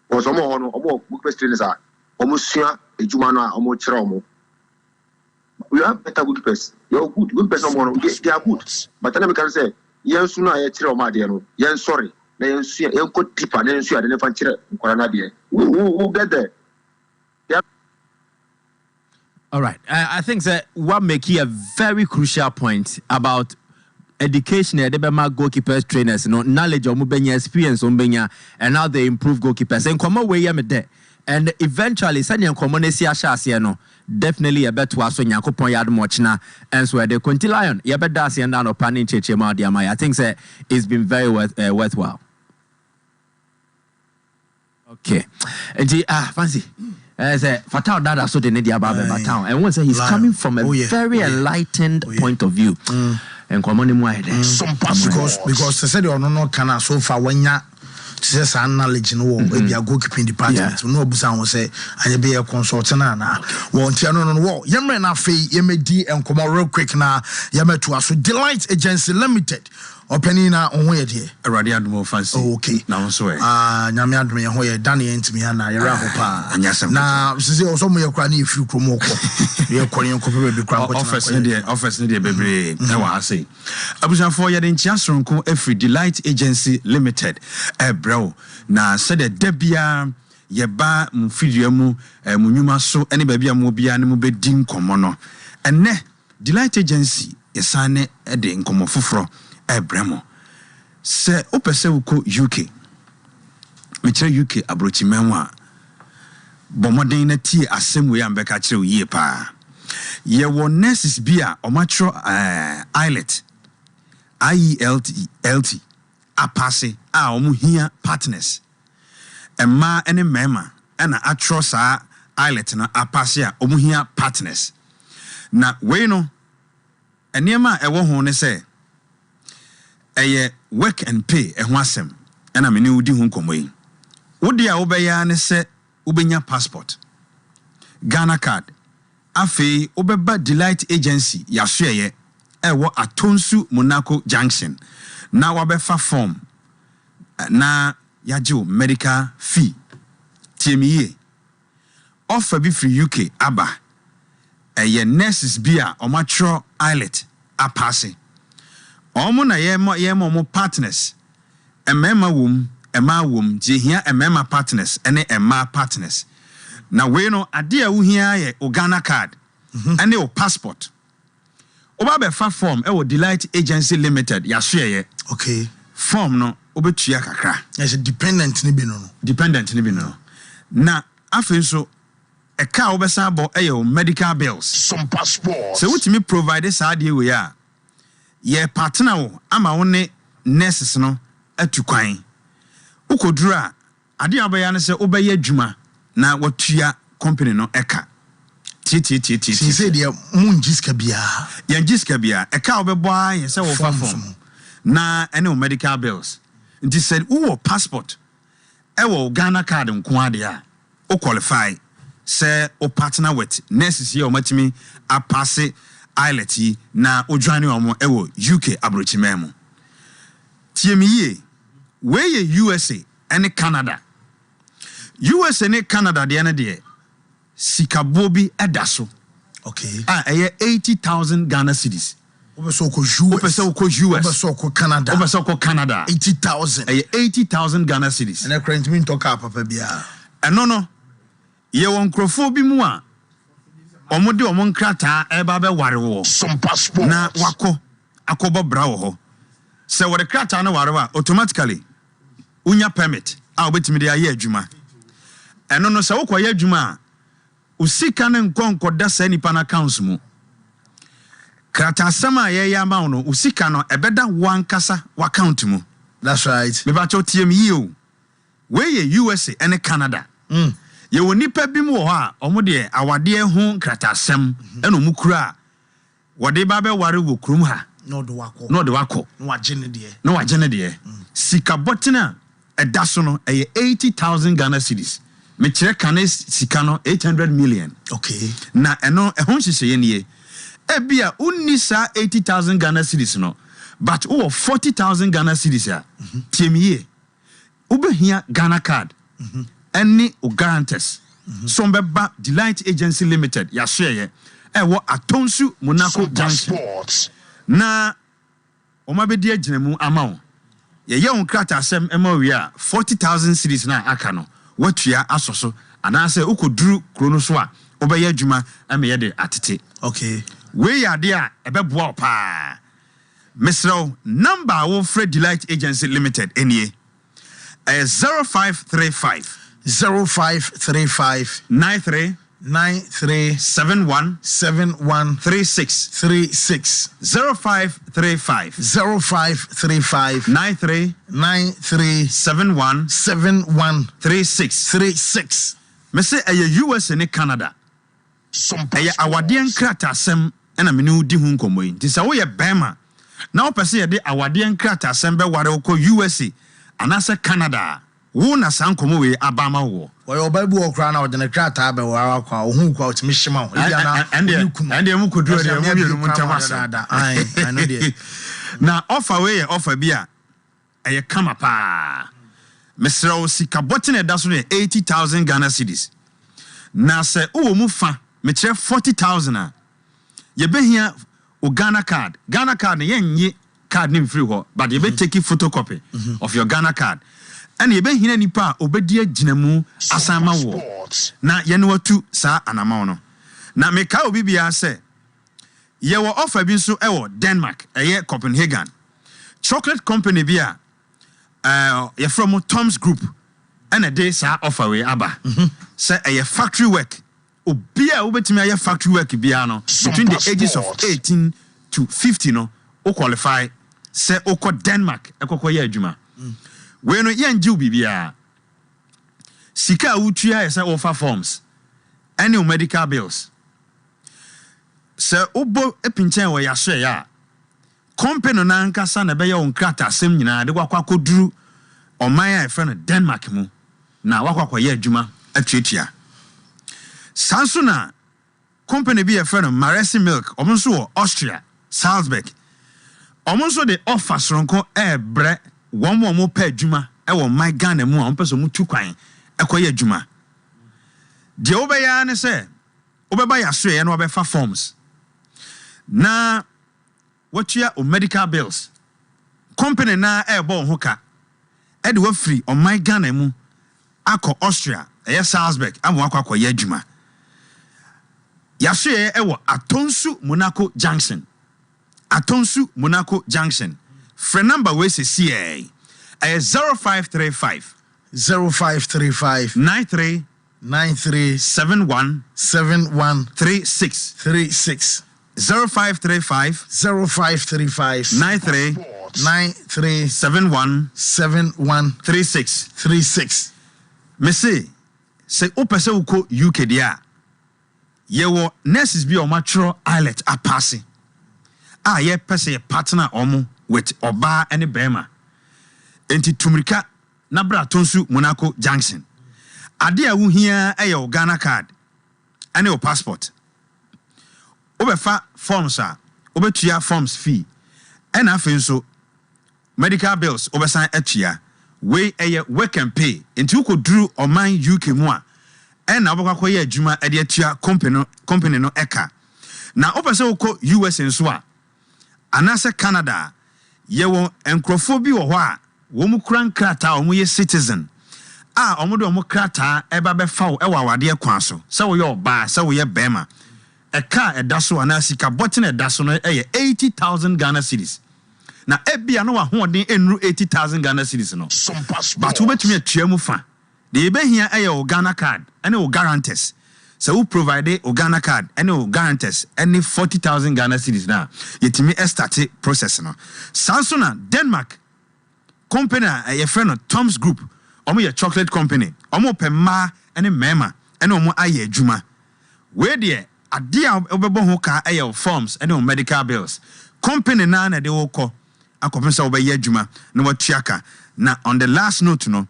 Because some goalkeepers trainers are almost a Jumana, almost Chromo. We have better goalkeepers. You're good. Goalkeepers they are good. But then we can say, yes, sooner I tell my dear, yes, sorry. Then you see, you go deeper, then you see, I didn't find Coranadia. We'll get there. All right. I think that what make you a very crucial point about education, the goalkeepers, trainers, knowledge, experience, and how they improve goalkeepers. And come away, and eventually, sending common definitely a better was when Yakupon yard mochna and so the Conti Lion, Yabedasi and down of Panin Chechema Diamai. I think that it's been very worthwhile. Okay. And fancy. As a fatal data so the Nidia Baba town. And once he's coming from a very enlightened point of view. And common wide. Some because they said you're not can so far when ya says knowledge no maybe a goalkeeping department. No busan will say and be a consultant na. Won't you no Yemen na fe yemedi and come real quick na yemetu so Delight Agency Limited. Openina on where dear. A radiant more fancy. Okay. Now so Nyamiad me hoye Danny and me na yera hopa. Na sisi also me kwani if you promo ko. Ye kwani ko be kwa ko office ne bebre na wa say. Abusan for ye den chiasronko every Delight Agency Limited. Bro na said the debia ye ba mfidua mu munwuma so ene ba bia mu bia ne mu be din komo no. Ene Delight Agency yesane e de nkomo foforo Bremo. Se opese uko UK. Meche UK abrochi menwa. Bomoden na tie asem we ambeka kire yie pa. Ye wo nurses bia omatro IELT. IELT apase a omuhia partners. Emma ene mema na atro sa IELT na apase a omuhia partners. Na we no enema ewo ho ne se work and pay a wasem and I mean you do hunkomwe. Would ya obeya ne se ubenya passport Ghana card afe obeba Delight Agency yasue ewo Atonsu Monaco Junction na wabefa form na yajo medical fee tiemiye offer bi free UK aba nurses bia omatro IELT apase Omo na yemo mo partners. Emema wom, ema wom, jehia emema partners, ene ema partners. Na we no ade a wo hia ye Ghana card. Ene o passport. Oba be fa form e wo Delight Agency Limited ya hwe ye. Okay. Form no obetua kakra. Yes, dependent ni bi no. Dependent ni bi no. Na afen so e ka obesa abo e ye medical bills. Some passports. So what me provide this ade we ya. Ye partner wo ama wo ne nurses no atukwan ukodura ade abaya ne se obeye adwuma na watua company no eka ti say dia munjiska bia ya jiska bia eka obebo aye se wo fa form na ene medical bills nti said wo passport e wo Ghana card nko ade a o qualify say o partner with nurses here o matimi apase IELT na odwane omo ewo UK abrochimemo tiemiye we USA and Canada USA and Canada de ene de sikabobi edaso okay 80,000 Ghana cedis obeso ko US obeso ko Canada 80,000 80,000 Ghana cedis and current mean talk up papa bia no ye won krofo bi mu a omode omon krata eba be ware wo some passport na wako akobo bra wo ho se wore krata na ware wa automatically unya permit a obetimi de aye adwuma eno no se wokoye adwuma usika ne nkonko da sa nipa na accounts mu krata sama ye ya ma no usika no ebeda wankasa wa account mu. That's right. Me ba cho tiem yi o we ye USA and Canada ye woni pa bi mu ho a omo de awade ho krata sam eno mu kura wode ba be ware wo krum ha no de wako no wagene de sika botina edaso no 80,000 Ghana cedis me kire kane sika no 800 million. Okay. Na eno ehon hihye ye ne ebia unni sa 80,000 Ghana cedis no but 40,000 Ghana cedis a tiemie ubehia Ghana card any o guarantors Sompa Delight Agency Limited ya share ewo Atonsu Monaco Junction na omabedi aginemu amawo ye on krata asem emawi a 40,000 cedis na aka no watua asoso anase ukoduru krono so a obeye adwuma ame de atete. Okay. We ya de a ebeboa pa Mr. Number wo Fred Delight Agency Limited enie 0535 93 71 36 0535 93 71 36 me say US and Canada Sompa awade nkrata asem na me ne di hu nkomo yi ntisa wo ye bema na wo pese ye de awade nkrata asem be ware ko USA anase Canada wo na san komo we abama wo wo Bible wo kra na wo de nkrata be ware kwa hu kwa otimi hima ho na ande mu koduro de mu bienu mu ntamasa I know there na offer we ye offer bia eye kama pa mesra o sika botine da so 80,000 Ghana cedis na se wo mu fa me kire 40,000 a ye behia o Ghana card ye nye card nim free ho but ye be take photocopy of your Ghana card and ye behina nipa obedi aginamu asama wo na ye no watu sa anama no na me ka obi bia se ye wo offer bi so e wo Denmark ye Copenhagen chocolate company bia ye from Tom's Group and a day sa offer we aba say a factory work obia obetimi aye factory work bia no between the ages of 18 to 50 no o qualify say oko Denmark ekokoye adwuma we no ye njiu bibia sika utua say offer forms any medical bills say obo epinchen we ya share ya company na nkasa na be ye on krata asem nyina de kwakwa koduru oman a friend Denmark mu na wakwakoye adwuma atwetua Sansuna company be a friend of Maresi Milk omonso Austria Salzburg omonso de offer sonko bre one mo pa adwuma e wo my Ghana mu a ompeso mu tu kwan ekoye adwuma de obeya ne se obeba ya so ye na obefa forms na watua o medical bills company na ebo ho ka e de wa free on my Ghana mu akọ Austria Salzburg amu akwakoye adwuma Yashe ewo Atonsu Monaco Junction. Friend number we say CA 0535 93 71 36 0535 93 71 36 Me say opese uko UK dia yewo nurses bi o matro islet apase ye pese partner omo with oba any bema enti tumrika na bra Tonsu Monaco Junction ade a wo hia o Ghana card ane o passport obefa forms a obetua forms fee and afen so medical bills obesan atua we work and pay enti ukoduru oman UK mu a and now we are Juma Ediatia company no eka. Now opese uko US nso a anase Canada ye won enkrofo bi wo ho a wo mu kran krata wo mu ye citizen a omo de omo krata eba be fa wo e wawade kwan so se wo ye oba se wo ye bema eka edaso anasika botine edaso no 80,000 Ghana cedis na ebia no wa hoɔden enru 80,000 Ghana cedis no but wobɛtumi atua mu fa de ebehia ɛyɛ o Ghana card ɛne o guarantors so who provide o Ghana card ɛne o guarantors ɛne 40,000 Ghana cedis na yɛtumi start process no sanso na Denmark company a friend of Tom's Group omo ye chocolate company omo pe ma ene mema ene omo aye adwuma we de ade a obebo ho ka aye forms ene medical bills company na de wo kɔ akɔpesa obe ye adwuma na watuaka na on the last note no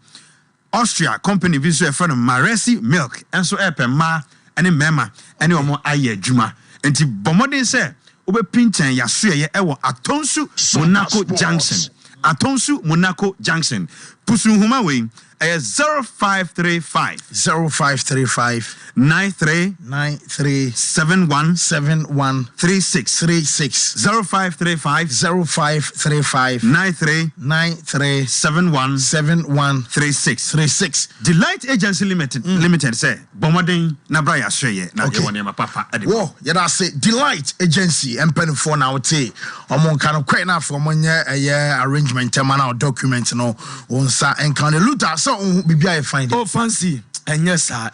Austria company viso a friend of Maresi Milk enso e pe ma ene mema ene omo aye adwuma enti bomodin se obe pinchen yaso ye ewo Atonsu Monaco Junction Atonsu Monaco Junction. Pusunhuma we 0535 93 71 36 0535 93 71 36 Delight Agency Limited say Bomodin na braya sweye na yewone ma papa ade wo yeda say Delight Agency empenfo na wote omon kan kwai na afo monye arrangement na document no onsa enkan luta so bibia e find oh fancy enyesa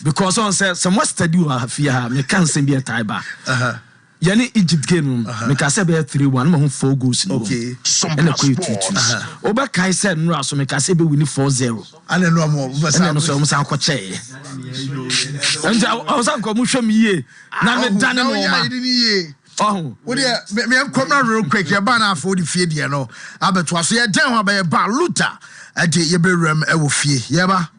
because on say some study we have here me can say be a taiba yani Egypt game me can say be 3-1 ma 4 goals no okay and a quick 2-2 oba kai said no so me can say be win 4-0 and no more and no so mo san ko che and I was anko mo hwam ye na me dan no ma oh, what me come now real quick. Your banner for the feed, you know. Abeto so ye den ho ba ba luta. Ade ye be rem e wo fie. Ye ba.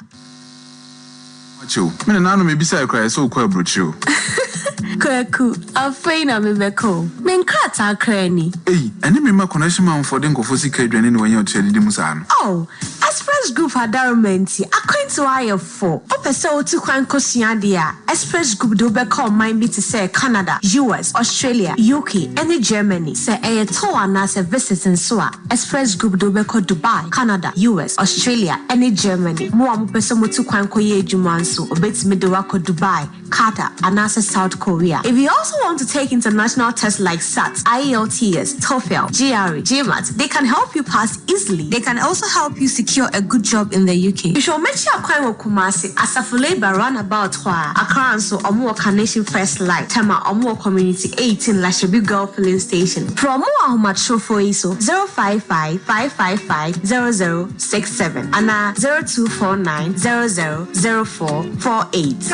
Macho. Me na no me bisa cry so kwa brochu. Kwaku, afei na me beko. Me nkrata kra ni. Eh, ene me ma connection man for den kofo sika adwane ne wanya otua didi musa no. Oh, Express Group adarumenti according to IF4. Opese otu kwan kosua de a Express Group do be call mine be to say Canada, US, Australia, UK, and Germany. Say e to ana se visiting so a Express Group do be call Dubai, Canada, US, Australia, and Germany. Mo am pese mo tu kwan koye adwuma nso obetimi de wako Dubai, Qatar, and South Korea. If you also want to take international tests like SAT, IELTS, TOEFL, GRE, GMAT, they can help you pass easily. They can also help you secure a good job in the UK. You should make sure you Kumasi Asafule Roundabout Accra so Omo Carnation First Light Tema Omo Community 18 Lashabi Girl Filling Station. From more mature for ISO 055 555 0067 and 0249 000448.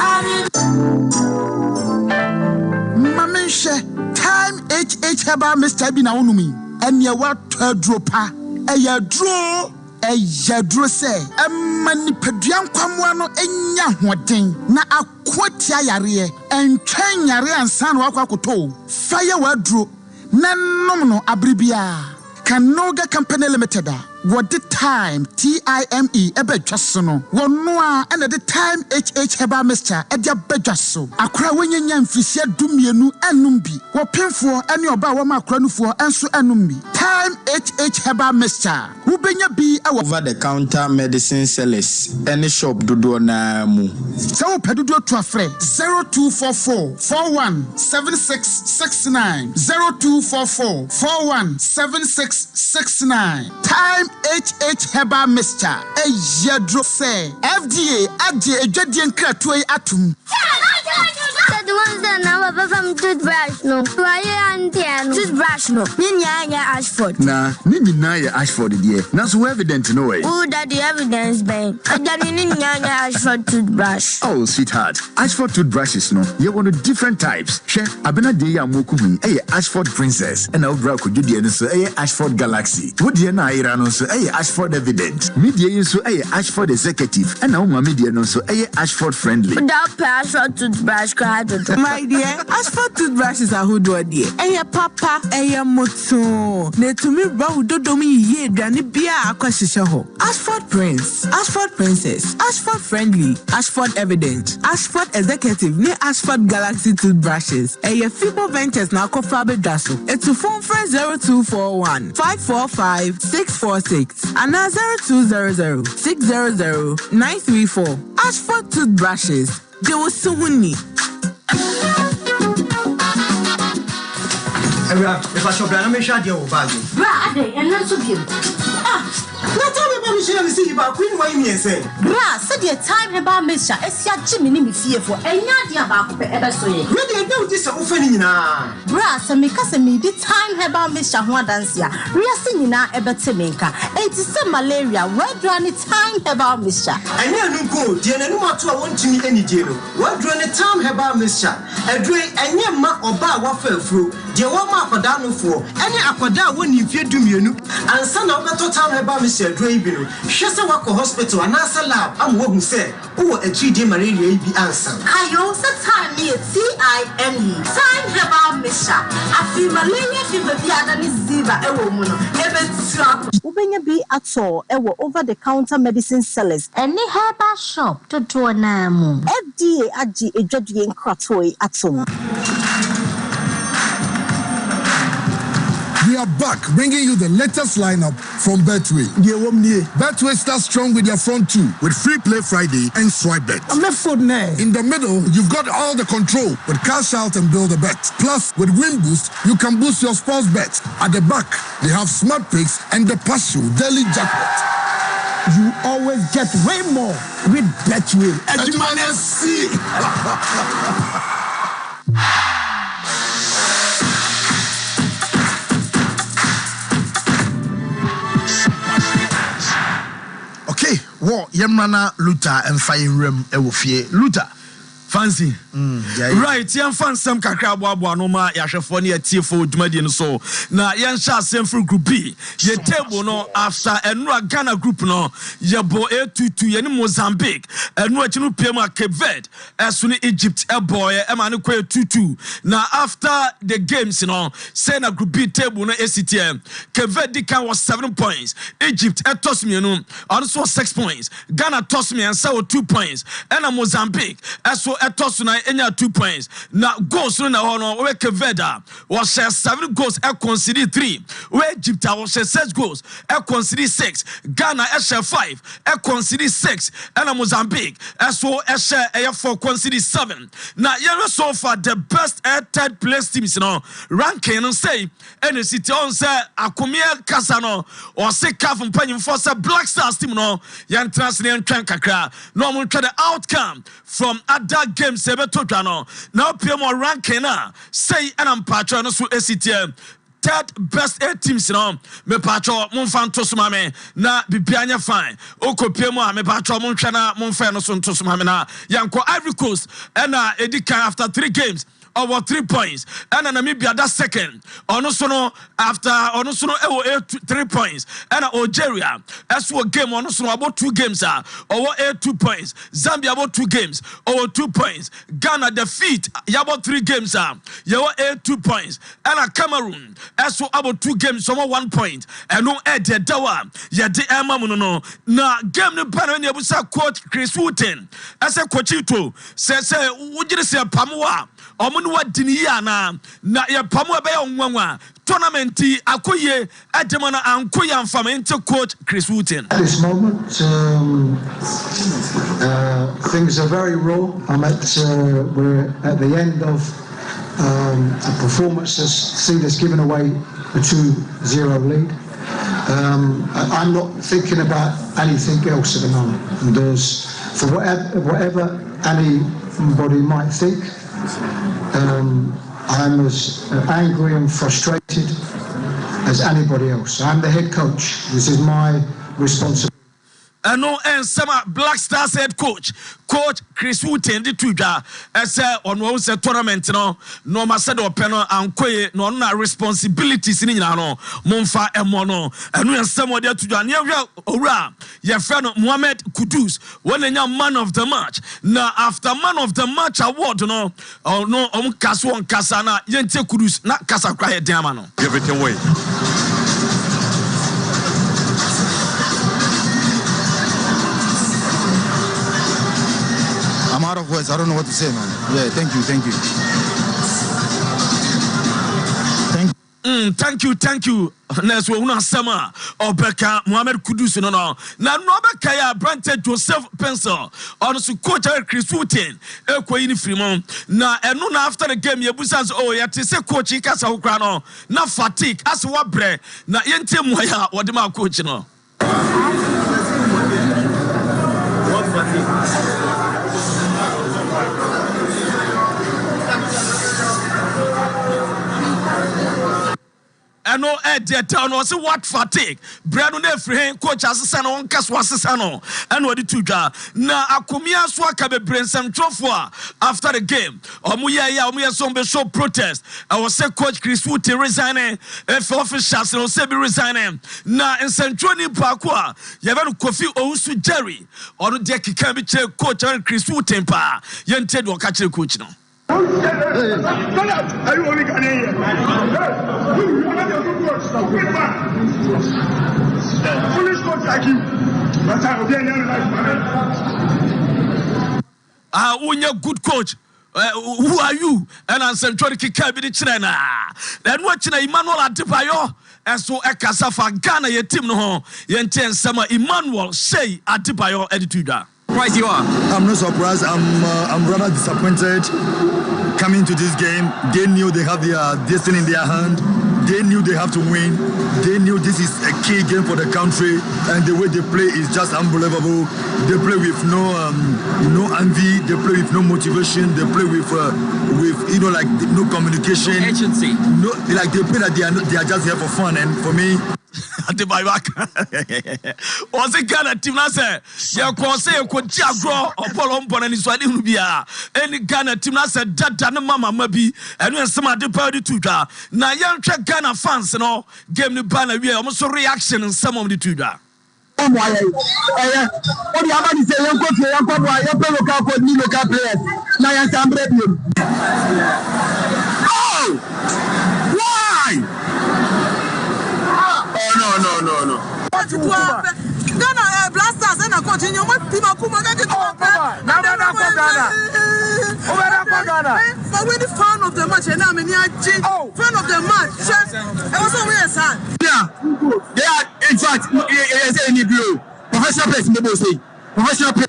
Mamisha time HH haba Mr. Bina unumi and ya wat dropa a ya draw a ya draw say a manipaduan kwamwano enya hoden na akwatia yare and train yare and san wakwakoto fire wadro na nomno abribia Kanoga Company Limited. What the time TIME ebe jasono wonua and the time HH heba Mr. Edia bejaso akra wenyenyan fisia dumienu enumbi wo pemfo ene oba wo makra nufuo enso enumbi time HH heba Mr. Wo benya bi over the counter medicine sellers any shop dodo na mu so pedodo to afre 0244 417669 0244 417669 time HH Heba Mr. Ejadro say FDA adje ejwadien kratoe atum. The ones that now from toothbrush no. Why and toothbrush no. Ninya Ashford. Na ninya Ashford dear. Na so evident no way. Who that the evidence bang? Ninya Ashford toothbrush. Oh sweetheart, Ashford toothbrushes no. You want different types. She abena de ya mokuhu. Ashford Princess and now bra could you so Ashford Galaxy. Would you na ira no so Ashford Evident. Media so Ashford Executive and now my media no so Ashford Friendly. Without Ashford toothbrush my dear, Ashford toothbrushes are who do dear. Papa, moto. Ne to me bro do me ye dani bia akwashisha ho. Ashford Prince, Ashford Princess, Ashford Friendly, Ashford Evident, Ashford Executive, ne Ashford Galaxy toothbrushes. Fibo Ventures na kofabe daso. It's a phone for 0241 545 646 and 0200 600 934. Ashford toothbrushes. They were so winning. If I shop, I'm sure you will buy you. Bra, and not so good. Not tell me about Michelle and see about Queen Wayne and say. Bra, said your time about Misha, as your Jimmy fearful, and Yadia about ever so. Really, I know this offending now. Bra, some make us a me time about Misha Huadansia, Ria singing now ever to make her. It is some malaria, where drawn time about Misha. I never go, dear, and no more to want to meet any deal. What drawn a time about Misha? A drink and your ma or bar waffle through, dear one mark or down for any aquada when you fear do you and son of the time about Mr. Draven. Shasa Wako Hospital and Nasa Lab, I'm what who said, oh, a 3D malaria be answer. Hayo, time me TIME. Time about Misha. I feel malaria fever be than is Ziva, a woman, ever trap. Ubenya be at all, over the counter medicine sellers, and they have a shop to do a name. FDA Aji a judging cratoi at home. We are back, bringing you the latest lineup from Betway. Betway starts strong with their front two, with Free Play Friday and Swipe Bet. In the middle, you've got all the control with Cash Out and Build a Bet. Plus, with Win Boost, you can boost your sports bets. At the back, they have Smart Picks and the Partial Daily Jackpot. You always get way more with Betway. Okay, what Yemrana Luther and Fire Rem Ewofie Luther. Fancy. Right, yan fan some kakra boa no ma yahwefo ne atiefo dwumadi no so. Na yan sha sem for group B. Ye table no after enura Ghana group no ye bo A22 ye ni Mozambique. Enu achi no piem Cape Verde. Esu ni Egypt e boy e ma ne kwa 22. Na after the games no say na group B table no ACTM. Cape Verde kan was 7 points. Egypt e toss me no also 6 points. Ghana toss me and say 2 points. And Mozambique esu etosu na enya 2 points. Na goals no na hono we Keveda was 7 goals e concede 3. We Egypt was 6 goals e concede 6. Ghana e 5 e concede 6. And Mozambique so e share 4 concede 7. Na yeah so far the best third place teams no ranking no say any city on say akomia kasa no or say caf mpanyin for say Black Stars team no yan translate twan kakra no mo try the outcome from other games ebeto dwa no now PM ranking na say an patron no so ACTM third best 8 teams no me patro mon fan to suma me na bibianya fine okopie mu a me patro mon hwe na mon fan no so to suma me na yanko Ivory Coast and edika after 3 games over 3 points and Namibia that second onosono after onosono 3 points and Algeria as one game onosono about 2 games over 2 points. Zambia about 2 games over 2 points. Ghana defeat about 3 games yawa 2 points and Cameroon as about 2 games over 1 point and no the dawa ya de no na game no pan when you coach Chris Wooten as a coachito say wujire say pamoa omuno wadini yana na ye pamo ebe ya onwanwa tournament akoye ademana ankoye amfama into coach Chris Wooten. At this moment things are very raw. We're at the end of a performance that's seen us giving away a 2-0 lead. I'm not thinking about anything else at the moment. And there's, for whatever anybody might think, I'm as angry and frustrated as anybody else. I'm the head coach. This is my responsibility. And some Black Stars head coach Chris Wooten the tuja as on one tournament no masaid openo ankoye no na responsibilities ni nyina no momfa emono enu ensem ode tuja ne hwe owura ye friend Mohamed Kudus when enya man of the match na after man of the match award no kaso on kasa na yente Kudus na kasa kwa he den no give it away. I'm out of words. I don't know what to say, man. Yeah, thank you. Thank you. Next one, Sama or Becca Mohamed Kudus. No. Now, Nobeka ya Brante Joseph Pencil or the coach Chris Wooten, Equine Fremont. Now, and noon after the game, Yabusas, oh, yet is a coach, Casa Ukrano, not fatigue, as what bread. Now, Yente Moya, what the man coach, no. What fatigue? I know dear town was what fatigue. Brandon Efrain, coach assistant on Caswasano, and what did you do? Now, Akumia Swaka be bring some trophy after the game. Omuya Sombe show protest. I was say coach Chris Wood resigning, if officials will say be resigning. Now, in Centroni Parkour, you have Kofi Owusu Jerry, or the deck can be coach and Chris Wood temper. Yen Ted will catch the coach now. Are you only going here? Foolish coach like you. But I will be a good coach. Who are you? And I'm Central Kikabidi China. Then watching Emmanuel Adebayo. And so Ekasafa Ghana, your team no Yenten Sama Emmanuel Say Adebayo Edituda. Surprised you are? I'm not surprised. I'm rather disappointed coming to this game. They knew they have their destiny in their hand. They knew they have to win. They knew this is a key game for the country, and the way they play is just unbelievable. They play with no envy. They play with no motivation. They play with like no communication, no agency. No, like they play that they are just here for fun. And for me, was a Ghana team na say ya ko say ko tiagro opolo mbona ni so ade hunu bia any Ghana team na say dada na mama mabi enu ensem ade pa di tudwa na ya ntwa Ghana fans no game ni ba na wie o so reaction nsem om di tudwa omo aye o di abani say yan ko tie yan ko boy yan play local code ni local players na yan sambre bi oh why no. Ghana Blasters and continue with Timakuma. But we're the fan of the match, and I'm fan of the match. I was always sad. Yeah, they are in fact any blue professional players in the boss. Professional players.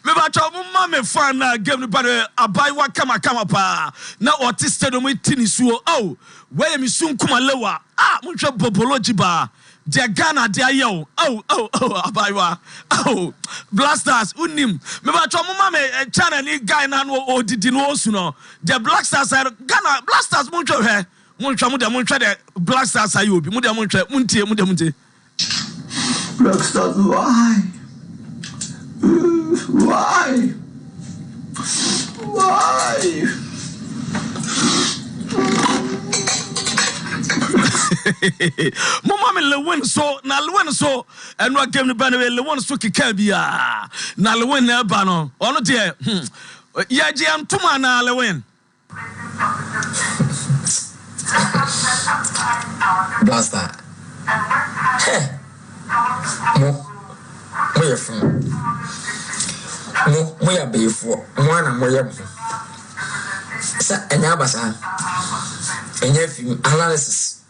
Me ba cha mo ma me fan na game ni ba abaiwa kama pa na otiste do mo tini suo oh where me sun kuma lewa mo hwe bobology ba de Ghana de ayo oh abaiwa oh Blasters unim me ba cha mo ma me channel ni guy na no odidi no osu no the Blasters Ghana Blasters mo hwe mo hwe de Blasters ayo bi mo de mo hwe muntie Blasters why Mama me le win so and what game the banner le win so kika bia na le win na ba no ono de ya je am tuma na le win Blaster mo ya fun mo ya before mo na mo ya sa enya basa enya film analysis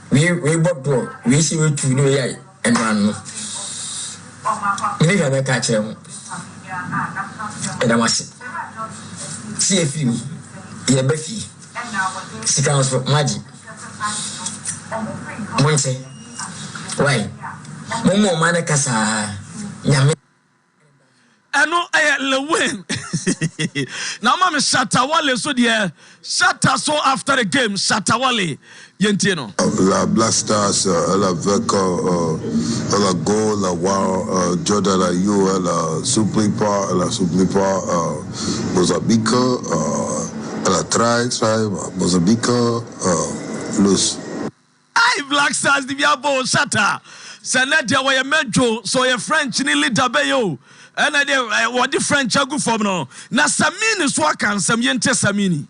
we bought we see we to no ya and man no me ga be ka chere mo and amasi see film ya be fi sikans for magic mo say why mo man kasa nyame eno le win now mama Shatawale so there Shatta so after the game Shatawale yentie no la Blasters la Veka la Goal la Wow Jordan la you la Suplipa Mozambique la Try Mozambique Luz ai Black Stars di biabo Shatta Senadia wa Medjo so your French ni leader be yo and I what the French go from no na Samini so kan sam yente Samini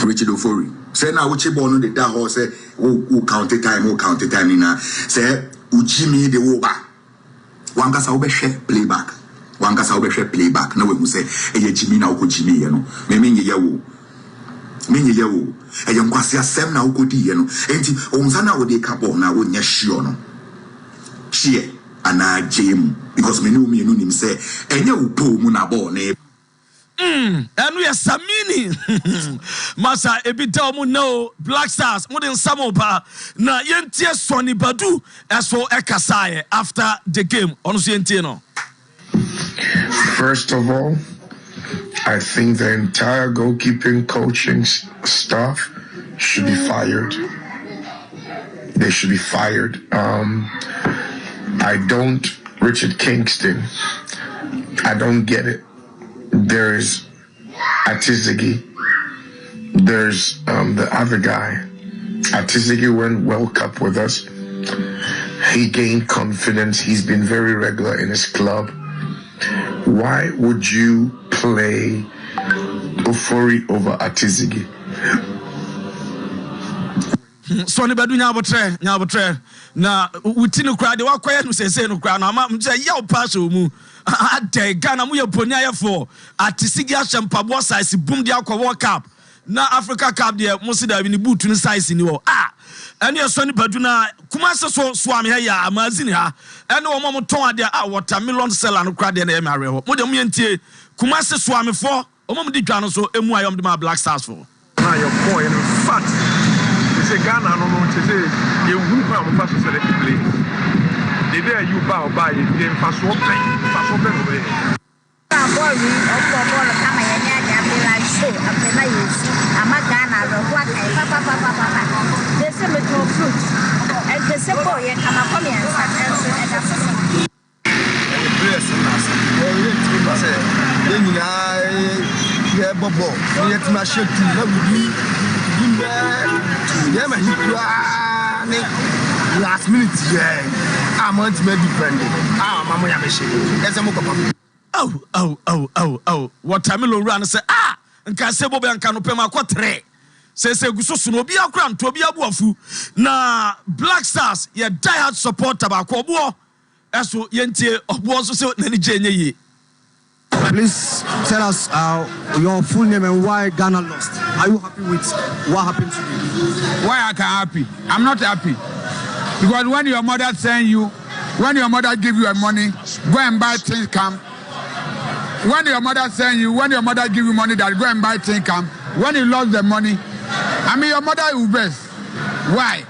Richard Ofori say na uchi ball no dey da ho say who count time na say uchi mi dey wo ba wankasa wobɛhwɛ playback na we hu sɛ ɛyɛ Jimmy na wokɔ Jimmy yɛ no menye yawo ɛyɛ nkwase asɛm na wokɔdi yɛ no enti onsa na wode ka bɔ na wonyɛ hye no hye ana jam because me know me no nim say enye wo po mu na ball na enu ya samini masa ebita mu no Black Stars mu den samopa na yentie Sonny Badu eso ekasaye after the game onu so yentie no. First of all, I think the entire goalkeeping coaching staff should be fired. They should be fired. Richard Kingston, I don't get it. There's Atizigi. There's the other guy. Atizigi went World Cup with us. He gained confidence. He's been very regular in his club. Why would you play Ofori over Atizigi? Sonny Badu nyabotre na wutino kra de wakoye no sese no kra na ma mje yaw pass mu ade Ghana mu ye ponya for Atisigi ahyempabo size boom de akwa World Cup na Africa Cup de musida bi ni boot ni size ni wo ene Sonny Badu na kuma se so am ya amazini ha ene wo mo ton ade watermelon seller no kra de na e mare ho mo de mu yentie kuma se so am for o mo di dwa no so emu ayom de ma Black Stars for na your boy in fact Ghana no say you who am pass to select play. The day you bow by it, then pass open away. Boy, we all come and like show after my use. I'm a Ghana, what papa. They say me no fruit. And they say boy, you come up and that's bless us. Oh, then yeah, Bobo, yet my shit to yeah, man, last minute, yeah. I'm on to be different. Mamma, that's a mock. Oh, what time will run say, and Casebo and Canopema Quatre says a guso no be a crown to be a wafu. Na Black Stars, ye diehard supporter about Kobo, as to Yente of was so many Jenny. Please tell us your full name and why Ghana lost. Are you happy with what happened today? Why I can't happy? I'm not happy. Because when your mother send you, when your mother give you money, go and buy things come. When your mother send you, when your mother give you money that go and buy things come. When you lost the money, I mean your mother will best. Why?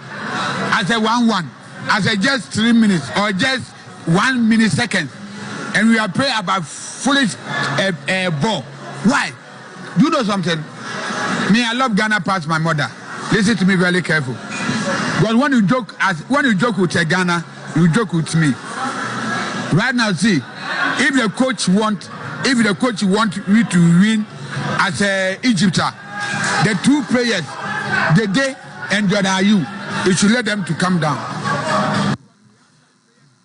I said 1-1. I said just 3 minutes or just 1 millisecond. And we are praying about foolish ball. Why? Do you know something? Me, I love Ghana past my mother. Listen to me very careful. Because when you joke with Ghana, you joke with me. Right now, see, if the coach want me to win as a Egypter, the two players, the day and Jordan Ayew, you should let them to come down.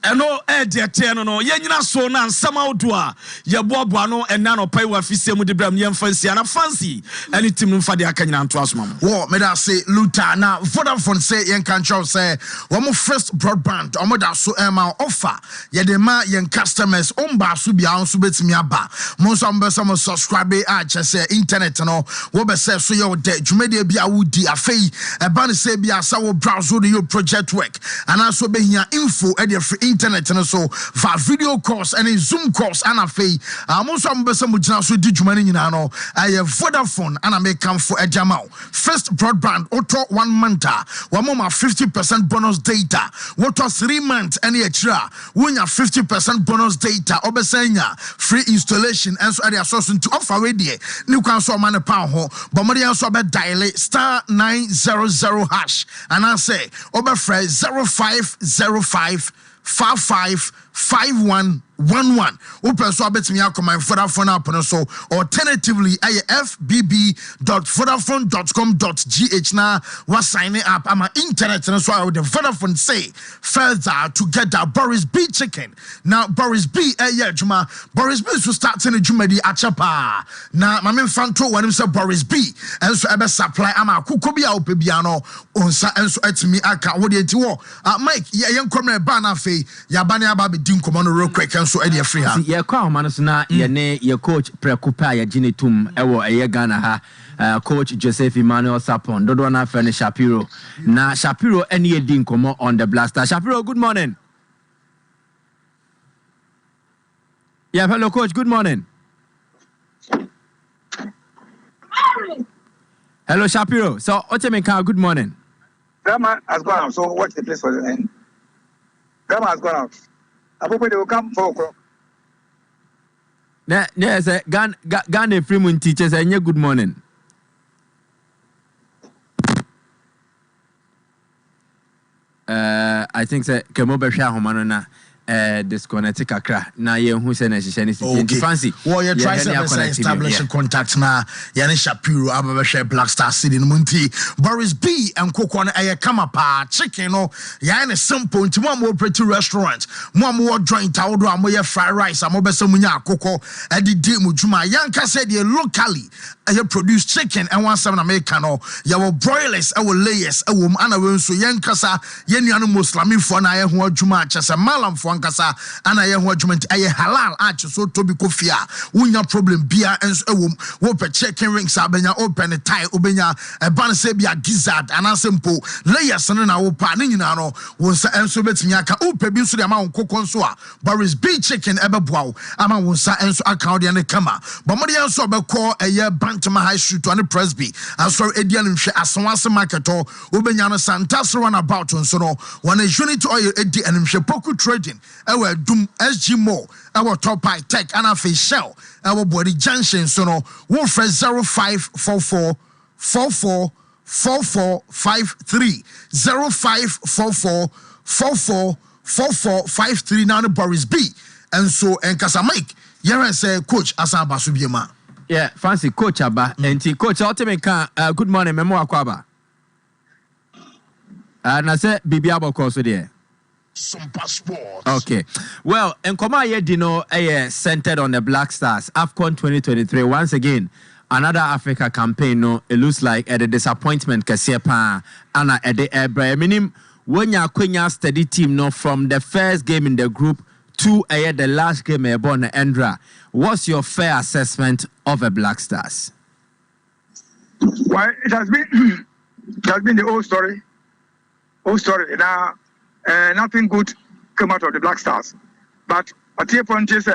Eno dear no yenyina so na nsama odoa ye boaboa no ena no pai wa fise mu de bram ye mfansi ana fancy any team no fa de aka nyina nto asoma mo wo me da say Luta na Vodafone say yen kan chow say wo mo first broadband omo da so ma offer ye de ma yen customers omba so bia on so betimi aba mo so am mo subscribe a che say internet no wo be say so ye wo de dwumade bia wodi afei e ba ne say bia sa wo browse do your project work ana so be hia info e de free internet no so va video calls and Zoom calls and afei amonso ambesa mo gina so di dwumane nyina no aye Vodafone ana make come for a jamao first broadband auto 1 month wa mama 50% bonus data auto 3 months any extra wonya 50% bonus data obesanya free installation and so area source to offer we there ni kwan so man pa ho bomode so be dial *900# and I say obefre 0505 555111 open so betimi akoma Vodafone app no so alternatively fbb.vodafone.com.gh na was signing up ama internet no so the Vodafone say further together Boris B chicken now Boris B juma Boris B so start in juma di achapa na mame fanto when say Boris B and so ebe supply ama kuko bia opebia no onsa enso etimi aka wo de enti wo Mike yen komre ba na fe ya ba ne aba be din komo no real quick and so e dey free ha ye kwa homa no so na ye ne ye coach Prekupa ye gine tum ewo eye Ghana ha coach Joseph Emmanuel Sapon dodo na fe ne Shapiro na Shapiro ene ye din komo on the Blaster. Shapiro, good morning. Yeah, hello coach, good morning. Hello Shapiro, so Otemeka, good morning. Grandma has gone out, so watch the place for the end. Grandma has gone out. I hope they will come 4 o'clock. Yes, Ghana Freeman teachers, and good morning. I think that Kemobe Shahomanona disconnected kakra na ye hu se na hihye ne sisi fancy wo ye try to establish contact na ye ne Shapiro ababehwe Black Star City no munti Boris B and Kokon eye kama pa chicken no ye ne simple nti mo am operate restaurant mo am wo joint awodo am ye fried rice am obese munya akoko edi di mu djuma yanka said ye locally eye produce chicken and 17 American no ye wo broilers e wo layers e wo ana we nso yanka sa ye nuanu muslimifo na ye ho adwuma chese malam fo ankasa ana ye ho adwuma nti eye halal ache so tobi kofia wunya problem bia enso e wo pe chicken rings abenya open tie obenya e ban se bia gizzard anasempo layers no na wo pa ne nyina no wonsa enso betimi aka ope bi nso de ama nkoko nso a Boris B chicken ebeboa wo ama wonsa enso account de ne kama bomode enso obekọ eye Bantama High Street to Presby asor edian nhwe asonwase market o obenya no Santas run about nso no one unit oil edi enhwe poku trading ewe dum SG Mo ewe Top High Tech and afi Shell ewe body junction so no wo fresh 0544 44 4453 0544 44 4453 now Boris B and so enkasa Mike yere say coach asaba so biema. Yeah, fancy coach aba enti coach Otemeka good morning memo akwaba na say bibia boko so there Sompa Sports. Okay. Well, Nkoma Yedino centered on the Black Stars. AFCON 2023. Once again, another Africa campaign. No, it looks like at a disappointment. Kasiepa Anna at the Ebra. Minim when you are steady team. No, from the first game in the group to the last game. Born Endra. What's your fair assessment of the Black Stars? Well, it has been the old story. Old story. Now. Nothing good came out of the Black Stars. But at the point, this is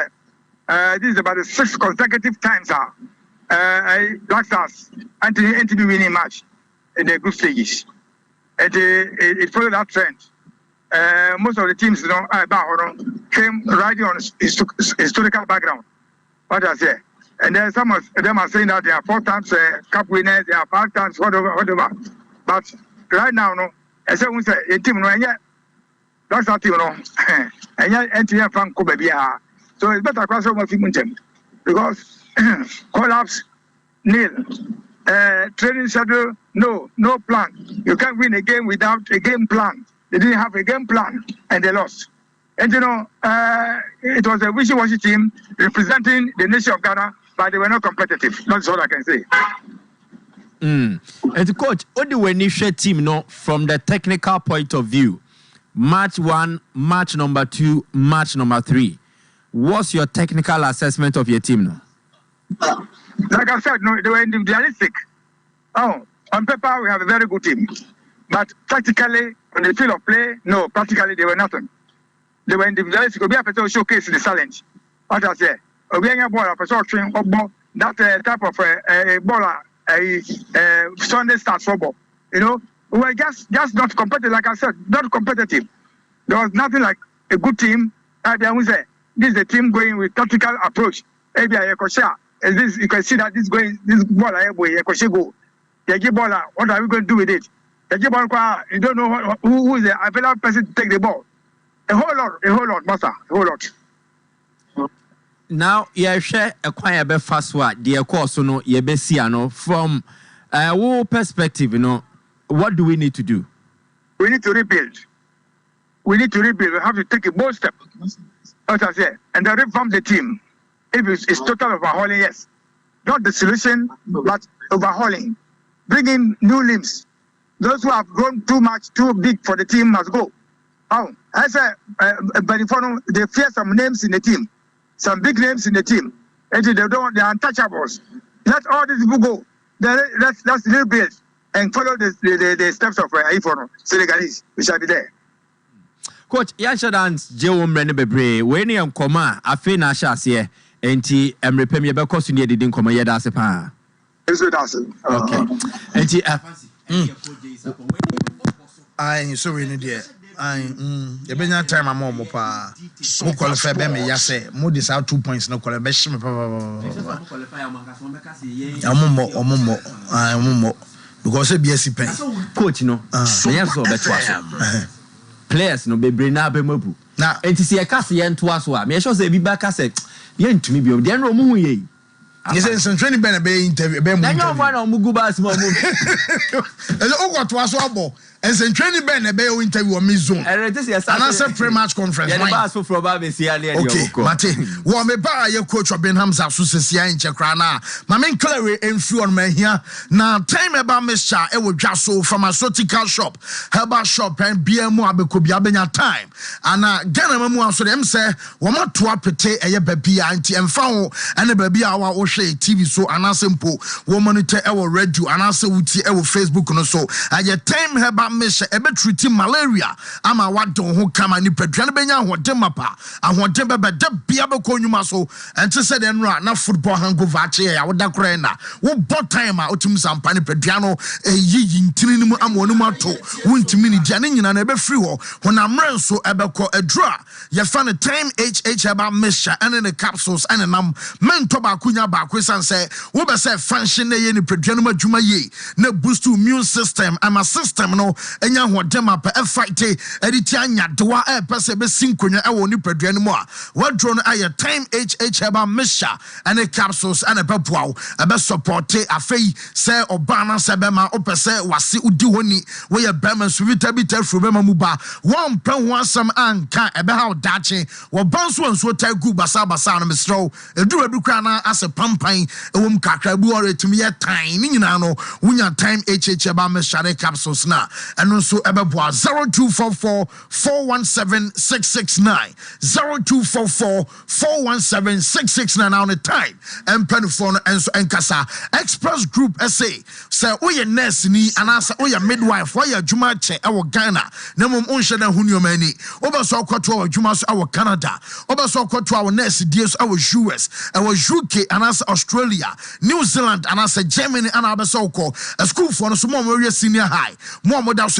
about the 6th consecutive times Black Stars anti winning match in the group stages. It followed that trend. Most of the teams, came riding on historical background. What I say. And then some of them are saying that they are 4 times cup winners, they are 5 times whatever. But right now, as I say, a team that's not you know, and yet NTF fan ko baby so it's better across over them because collapse nil, training schedule no plan. You can't win a game without a game plan. They didn't have a game plan and they lost. And you know, it was a wishy-washy team representing the nation of Ghana, but they were not competitive. That's all I can say. And coach, what do we need team no from the technical point of view? Match 1, match number 2, match number 3. What's your technical assessment of your team now? Like I said, no, they were individualistic. On paper, we have a very good team. But tactically, on the field of play, no, practically they were nothing. They were individualistic. We have to showcase the challenge. What I say, we have a ball, that type of ball, Sunday starts football. You know, we were just not competitive, like I said, not competitive. There was nothing like a good team. This is a team going with tactical approach. You can see that this ball, go. They give ball, what are we going to do with it? They give ball, you don't know who is the available person to take the ball. A whole lot, master, a whole lot. Now, you share a quiet bit fast word, dear course, no, ye besiano from a perspective, you know. What do we need to do? We need to rebuild. We have to take a bold step. What I say, and then reform the team. If it's total overhauling, yes. Not the solution, but overhauling. Bring in new limbs. Those who have grown too much, too big for the team must go. Oh, I said, but if they fear some names in the team, some big names in the team, and they are untouchables. Let all these people go. Let's rebuild and follow the steps of Ifono, Senegalese. We shall be there. Coach, Yansha dance, Joe Mrene Bebre, when you come, I feel Nasha here, and T. and repay me about costing you didn't come here. That's a pa. Okay. And T. I so in there. You been that time I'm on pa. Mo qualify be me yase. Mo this out 2 points no qualify. Omo. Because BSc pen. Coach no. So players no be bring na be mabu. Na enti se yaka se yento aso a me sure say bi ba ka se yentumi bi o de no mu hu ye. Yes, and training ben be interview be mu. Na nyo one on mugu bas mo mu. Ele o to aso abo. And sen training ben e be o interview o me zone. And I said pre-match conference. Yeah, the pass for Proba be see ali. Okay, Mate. Wo me ba ye coach Benham Zasu sesia enche kra na. Ma men clear enfu on me here. Na time eba mixture e wo dwaso pharmaceutical shop, herbal shop and BMO abeko bia benya time. Ana Ghana mamu aso dem say wo ma to apete eye babia anti emfa ho ene babia wa wo hwe TV so anasempo wo monitor e wo radio anase wuti e wo Facebook no so. Aye time herbal Misha ebe treat malaria ama wadon ho kama ni pedwane benya ahode mapa ahode bebe de bia be ko nyuma so ente se de nra na football hangover ache ya woda kora na wo bot time a otum sampa ni pedwane yi ntini mu ama onu mato wontimi ni dia ne nyina na ebe free ho honamre nso ebe ko adura ye fa ne time HH eba Misha ene ne capsules ene nam mento ba kunya ba kwesan se wo be se function ne ye ni pedwane ma dwuma ye na boost immune system ama system no enya hodema pa e fight editi anya dewa e pese be sinkonya e wo ni padua ni mo a wadro no aye time HH eba Misha ene capsules ene bepoa e be support afei se obana se be ma opese wase udi honi we ye be man so vita fro be ma mu ba won pe ho asam anka e be ha odache wo banso nso tagu basa no misro eduru bi kra na ase pampan e wom kakra bi ore timi ye time ni nyina no wunya time HH eba Misha ne capsules na and also ebeboa 0244 417 669 0244 417 669 on the time and phone and so enkasa Express Group SA say oye nurse ni anasa oye midwife oye adwuma che e wo Ghana na mom onhye na hunio mani obeso kwoto adwuma so e wo Canada obeso kwoto awo nurse die so e wo US e wo UK anasa Australia New Zealand anasa Germany ana obeso ko school for no so mom we senior high mom that's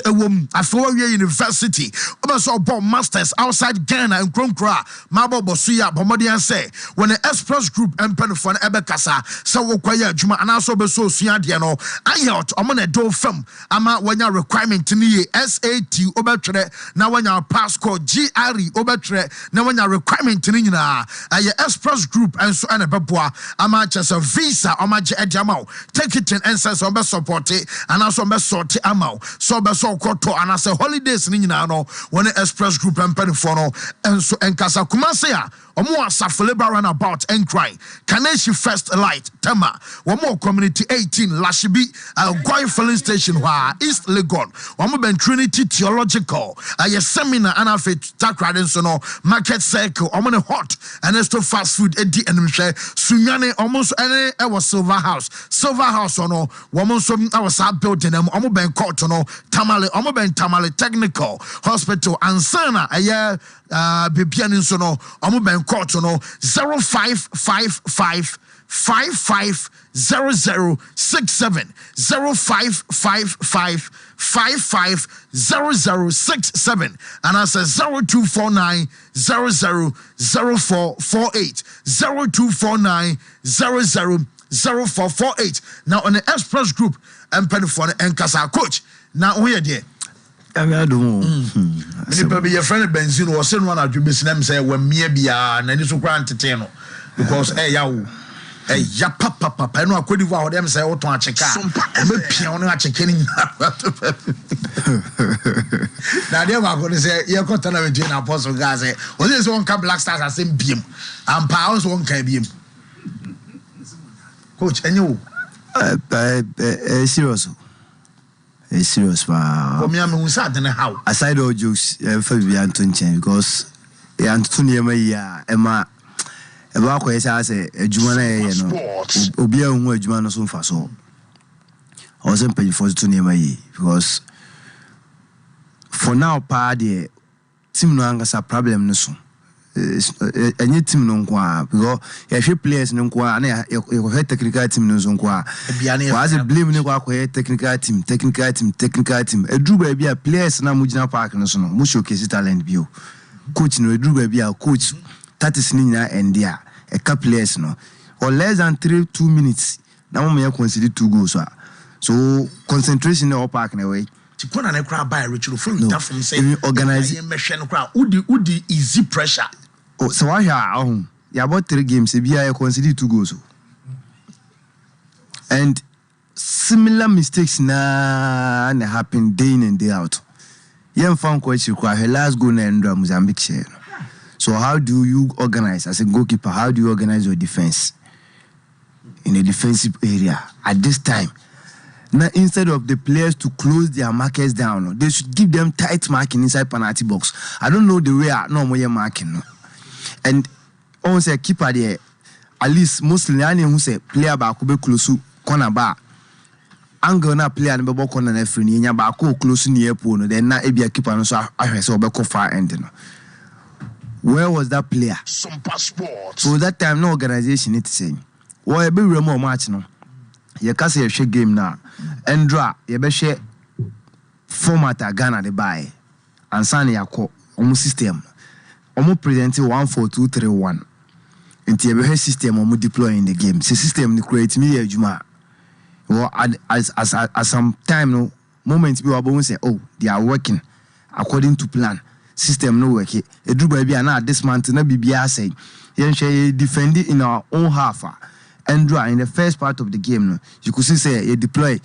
after university obeso ball masters outside Ghana and Kronkra mabo bosuya bomodian say when the Express Group and penfon ebekasa so wo kwaya adwuma anaso beso osua de no ayot omone do fam ama wanya requirement ni SAT obetwere na wanya passport GRE obetwere na wanya requirement ni nyina aye Express Group and so ane beboa ama chese visa omaje ediamao take it in sense on be support anaso be sort amao so be so koto anase holidays ni nyina no when Express Group and penfon no enso enkasa kumase a omo asafele baran about and cry Kaneshi First Light tema omo community 18 Lashibi Goy filling station wa East Legon omo ben Trinity Theological a seminar and afi takrade so no market circle omo ne hot and esto fast food edi enimhwe sunyane omo so ene e was Silver House no omo so I was up building them omo ben court no Tamale Technical Hospital and sana aye bibian so no omo ben court no 0555 550067 0555 550067 and I say 0249 000448 0249 000448. Now on the Express Group and Penifone and Casa Coach. Now we are there. I don't Maybe your friend Benzino was saying one of your business say when maybe and then it's grant because ya papa no akodi wa ho dem say wo ton acheka me pion no acheka ni na dem wa go say ye ko tana we na apostle guys say o say one ka Black Stars asem biem ampa o so one ka biem coach enyo serious It's serious, For me, I'm how. Aside all jokes, for we are because Antonia Maya, Emma, about what I say, a Jumana, Obia, who Jumana so far so. I wasn't paying for to near my because for now, party, Tim no has a problem, no so. Any team no kwa because if you players no kwa na you technical team no so kwa was a blame no kwa technical team edru ba bia players na mujina park no so no mo showcase talent bio coach no edru ba bia coach that is ni nya endia e ka players no or less than 2 minutes na mo me consider 2 goals so concentration no park na way Tikona na kra by Richard from that from say organize no kra udi easy pressure. Oh, so I hear you about 3 games, I consider 2 goals. And similar mistakes na happen day in and day out. Young found coach require her last goal na Mozambique share. So how do you organize as a goalkeeper? How do you organize your defense in a defensive area at this time? Now, instead of the players to close their markers down, they should give them tight marking inside penalty box. I don't know the way I know more marking. No. And on say keeper there, at least mostly any who say player back be close to corner bar. Angle na player and be corner na free nya back close near pool. Then na be a keeper no so I say be far end. Where was that player? Sompa Sports. So that time no organization it saying. Why be remote match no? You can say a share game now. Endra you be share format Ghana the buy and sign your system. Omo presenting 1-4-2-3-1. Into your system omo deploy in the game. The system ni create me ejuma. Well, as some time no moments we were say, oh, they are working according to plan. System no work. E do baby na this month na bibia say. Yen share defend it in our own half. And in the first part of the game, no, you could see say you deploy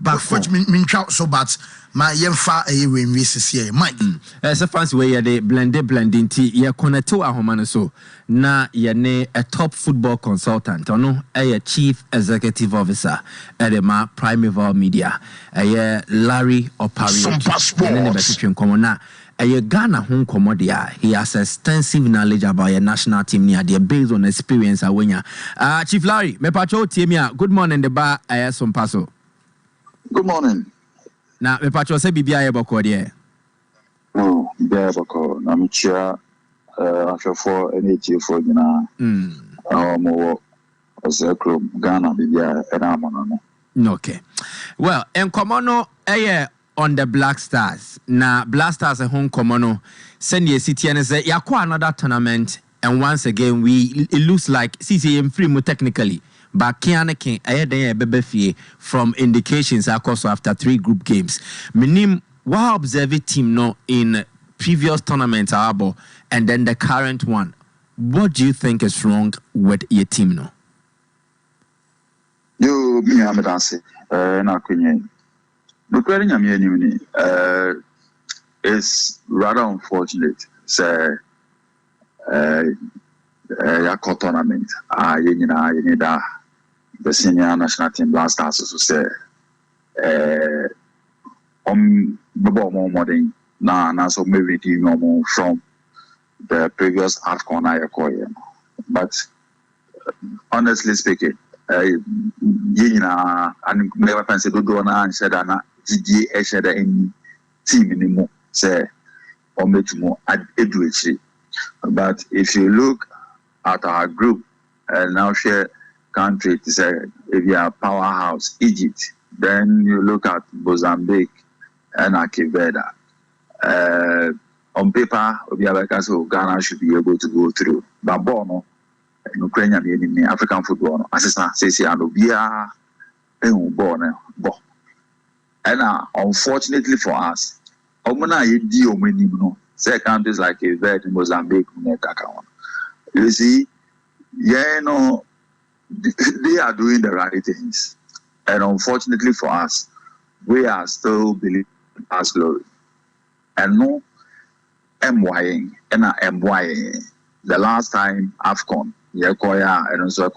back for mean so but my yemfa win races here Mike as a fancy way they blending tea ye connect to ahomano so na ye ne a top football consultant ono a chief executive officer at the Primeval Media a Larry Opario and then the common na a Ghana home commodia. He has extensive knowledge about your national team near there based on experience awenya. Chief Larry, me pacho timia. Good morning the bar I some paso. Good morning. Na me pacho se bibia e boko there. Oh, bibia boko. Na me chia after NHA for nyina. Mo Ozekro Ghana bibia e na mono no. Okay. Well, en komono on the Black Stars. Na Black Stars at home komono send ye city and say yakwa another tournament and once again it looks like CCM free mo technically. But Kianeke Bebefie from indications across after 3 group games. Minim what observe team no in previous tournaments and then the current one. What do you think is wrong with your team no? You me amedanse na kwenye. Bukwari nyamye ni is rather unfortunate say yakọ tournament yenida the senior national team Black Stars so say bebo mo modern na so maybe team from the previous AFCON ayakoye but honestly speaking yenina and never fancy do na and said na GDA said any team anymore say ometumo educhi. But if you look at our group and now share country to say if you are powerhouse Egypt, then you look at Mozambique and Akiveda. On paper, Ghana should be able to go through. But Bono, Ukrainian African football, assistant says and unfortunately for us, say countries like Cape Mozambique, you see, they are doing the right things. And unfortunately for us, we are still believing as glory. And no MYing, the last time AFCON, and also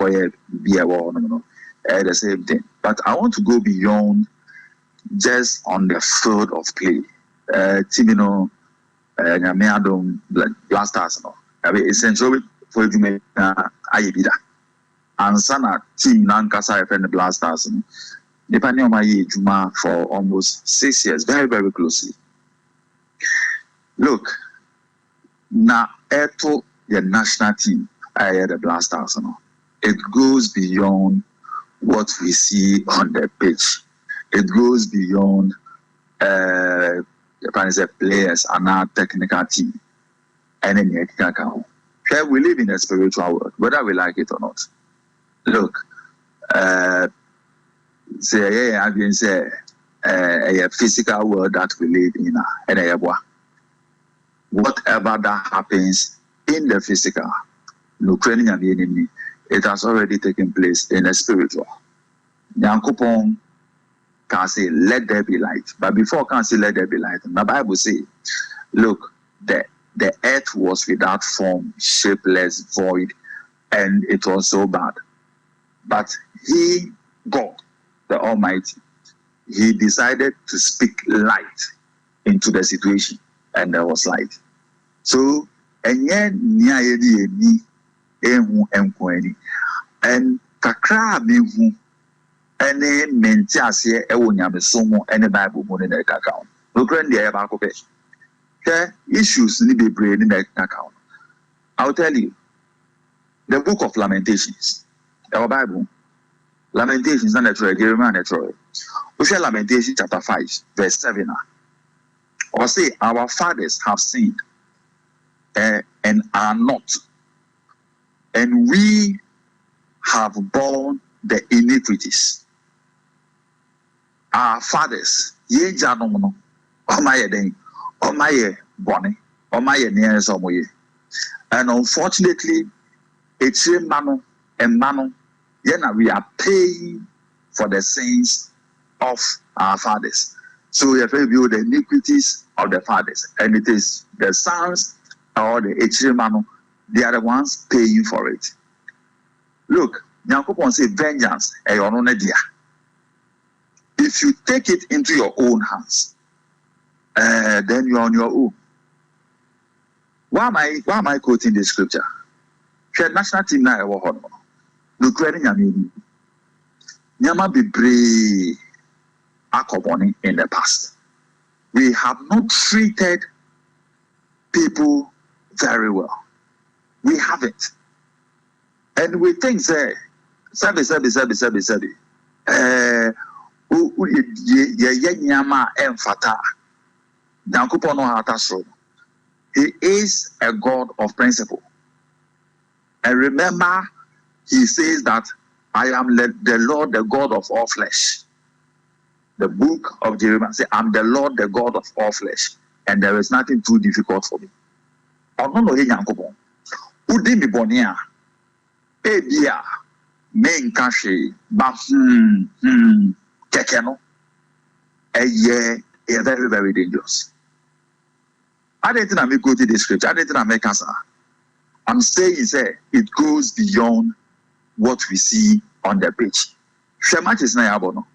the same thing. But I want to go beyond just on the field of play. Timino, Nyamiadom, Blasters, no. I mean, essentially for you, Ayibida. And Sana team Nankasa and the Blasters, depending on my age, for almost 6 years, very, very closely. Look, now, Eto, the national team, the Blasters, no. It goes beyond what we see on the pitch. It goes beyond players and our technical team. And then we live in a spiritual world, whether we like it or not. Look, a physical world that we live in, and whatever that happens in the physical, no training and the enemy, it has already taken place in the spiritual. Yankupon can say, let there be light. But before can say, let there be light, the Bible says, look, the earth was without form, shapeless, void, and it was so bad. But he, God, the Almighty, he decided to speak light into the situation, and there was light. So, and yet, and kakra mehu ene menti ase e wo nyame so mo ene Bible mo ne na kakao no grand dey ba ko pe issues ni bebre ni na kakao. I'll tell you, the book of Lamentations, our Bible, Lamentations and the Jeremiah and the Troy. We share Lamentations chapter 5 verse 7. Or say, our fathers have sinned and are not, and we have borne the iniquities. Our fathers, ye janono, omaye den, omaye bone, omaye near somoye. And unfortunately, it's a mano and mano, yena we are paying for the sins of our fathers. So we have to view the iniquities of the fathers, and it is the sons or the Echimano, they are the ones paying for it. Look, Nyankopon say vengeance, if you take it into your own hands, then you're on your own. Why am I quoting this scripture? The national team now no credit Nyama be brave akoboni in the past. We have not treated people very well. We haven't. And we think say sabi nyama emfata. Nyankopon no hataso. He is a God of principle. And remember, he says that I am the Lord, the God of all flesh. The book of Jeremiah says, I'm the Lord, the God of all flesh, and there is nothing too difficult for me. Ono he Nyankopon. Udi mi bonia. Ebia main kashi ba kekeno. Eye very, very dangerous. I didn't think I may go to the scripture. I didn't think I may answer. I'm saying it goes beyond what we see on the page. She match is na yabono.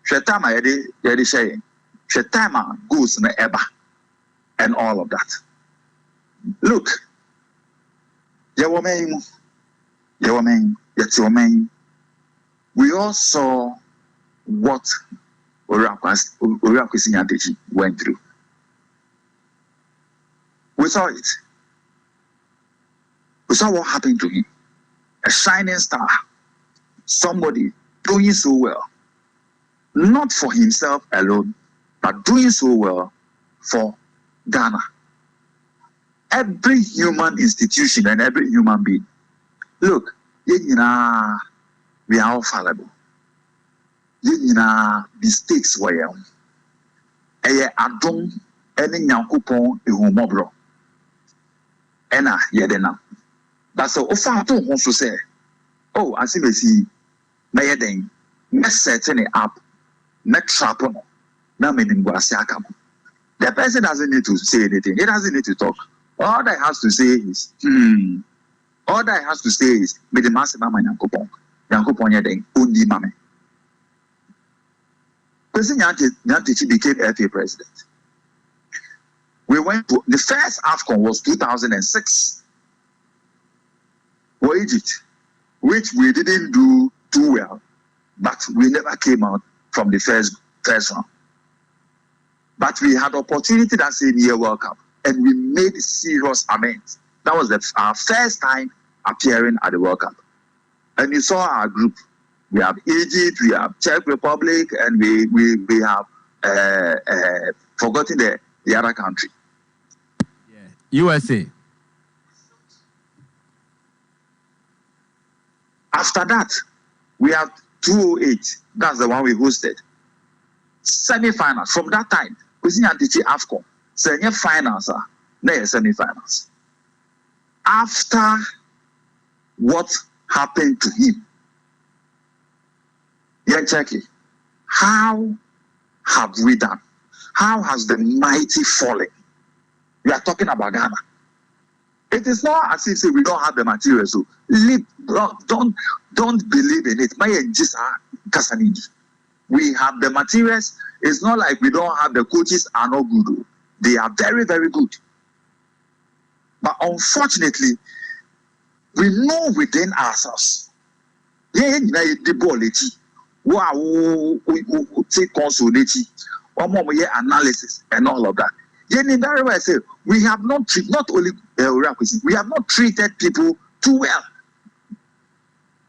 She time I yedi sharing. She time goes na eba and all of that. Look, we all saw what Urakwesi Nyantechi went through. We saw it. We saw what happened to him. A shining star. Somebody doing so well. Not for himself alone, but doing so well for Ghana. Every human institution and every human being. Look, we are all fallible. Mistakes were. Adom any Nyankopon ehumobro. Ena yedena. That's so often to also say, oh, as if we see Mayeden, let's setting it up, not trap on. Now meaning Guasiakam. The person doesn't need to say anything, he doesn't need to talk. All that has to say is, all that has to say is, may the master mama Yankopon Yaden, Undi Mame. Kwesi Nyantichi became FA president. We went to the first AFCON was 2006 for Egypt, which we didn't do too well, but we never came out from the first round. But we had opportunity that same year World Cup, and we made serious amends. That was our first time appearing at the World Cup. And you saw our group. We have Egypt, we have Czech Republic, and we have forgotten the other country. USA. After that, we have 208. That's the one we hosted. Semi-finals. From that time, we see Nyantichi AFCON. Semi-finals, semi-finals. After what happened to him, how have we done? How has the mighty fallen? We are talking about Ghana. It is not as if we don't have the material. So don't believe in it. We have the materials. It's not like we don't have the coaches are not good. They are very, very good. But unfortunately, we know within ourselves. Take consolation, analysis, and all of that. I say we have not treated we have not treated people too well,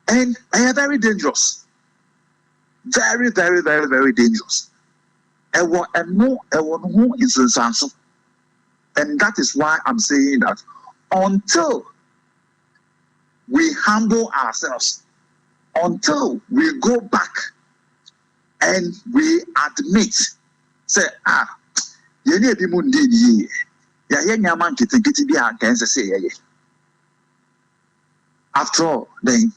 and they are very dangerous, very, very, very, very dangerous. And that is why I'm saying that until we humble ourselves, until we go back and we admit, say, after all, then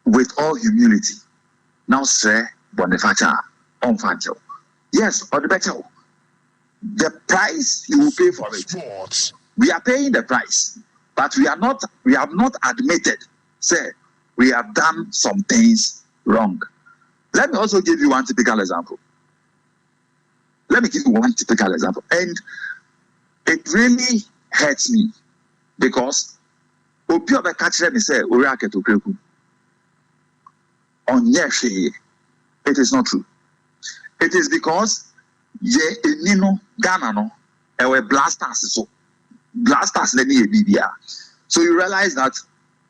with all humility, now say Bonifacia on Fancho. Yes, or the better. The price you will pay for it. We are paying the price, but we have not admitted, say, we have done some things wrong. Let me also give you one typical example. And it really hurts me because it is not true. It is because Ghana no blasters so you realize that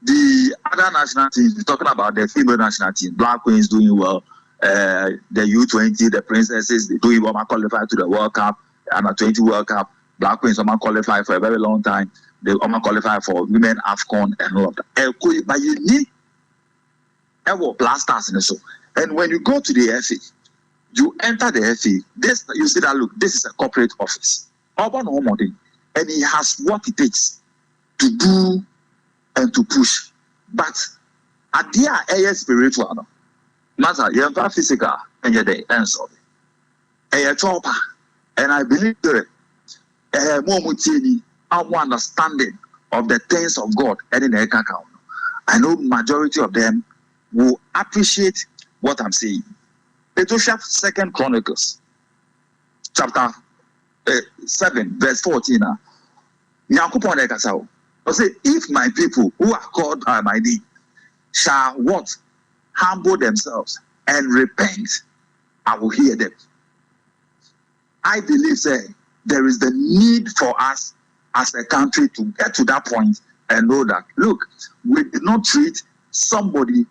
the other national teams, we're talking about the female national team, Black Queens doing well, the U20, the Princesses, they doing well, qualify to the World Cup, Under 20 World Cup, Black Queens qualify for a very long time, they qualify for Women AFCON and all of that. But you need blasters in the show. And when you go to the FA, you enter the FA, this you see that look, this is a corporate office. And he has what it takes to do and to push. But at the air spiritual, no matter you have physical and you're the answer. And I believe that more understanding of the things of God and in the account. I know majority of them will appreciate what I'm saying. It will have 2 Chronicles, chapter 7, verse 14. I say, if my people who are called by my name shall what? Humble themselves and repent, I will hear them. I believe, there is the need for us as a country to get to that point and know that, look, we did not treat somebody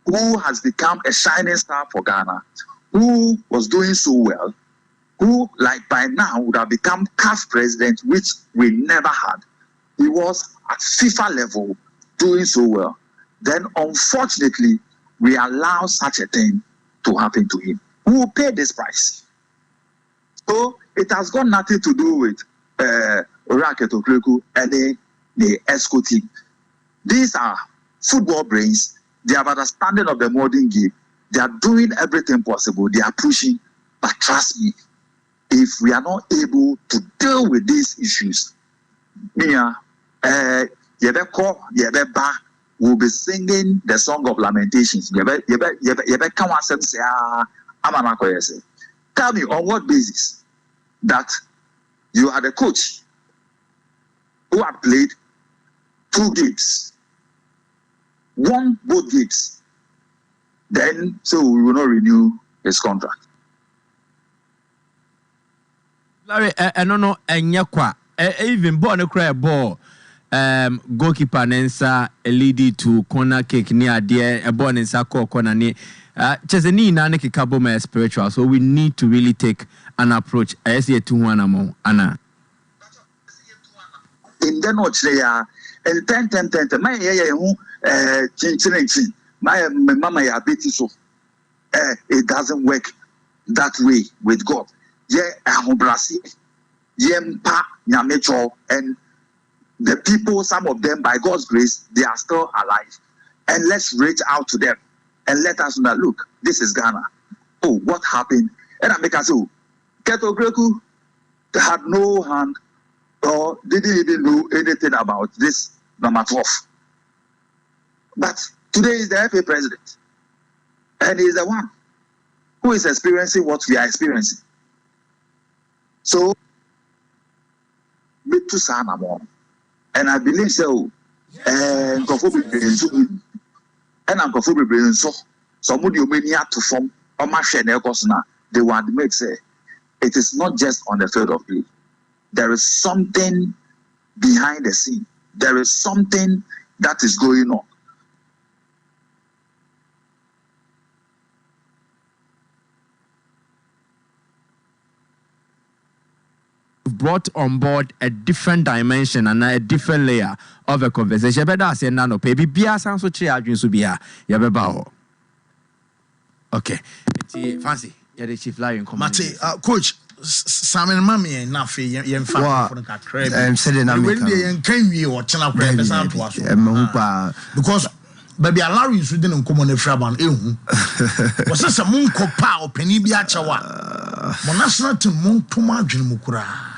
who has become a shining star for Ghana, who was doing so well, who, like by now, would have become CAF president, which we never had. He was at FIFA level doing so well. Then, unfortunately, we allow such a thing to happen to him. Who will pay this price? So, it has got nothing to do with Oraket Okreku and the ESCO team. These are football brains. They have understanding of the modern game. They are doing everything possible. They are pushing. But trust me, if we are not able to deal with these issues, will be singing the song of lamentations. Tell me on what basis that you are the coach who had played 2 games, won both games, then so we will not renew his contract. Larry, no, even born a cry ball. Goalkeeper Nensa lead to corner kick near dear a born in Sako corner near Chesney Nanaki Kaboma spiritual. So we need to really take an approach as a 2-1 among Anna. In the notes they are and 10 my chin my mama ya beti so it doesn't work that way with God. Yeah, Brasi, Yempa, Nyamecho, and the people, some of them, by God's grace, they are still alive. And let's reach out to them and let us know, look, this is Ghana. Oh, what happened? And I make us say, Keto Greku had no hand or didn't even know anything about this number 12. But today is the FA president. And he is the one who is experiencing what we are experiencing. So, to Sana more. And I believe so. And I'm comfortable so somebody who may to form a machine they will admit say it is not just on the field of play. There is something behind the scene. There is something that is going on. Brought on board a different dimension and a different layer of a conversation. But that's no baby. Bia sounds so cheap. Bia. Okay. Fancy. You're the chief lion. Mate, coach. Simon Mammy and Nafi, young family. I'm saying I'm can you or China because baby allow you to didn't come on the Fraban. Was this a moon copa or penny biachawa? Monasna to Mont Tomagin Mukura.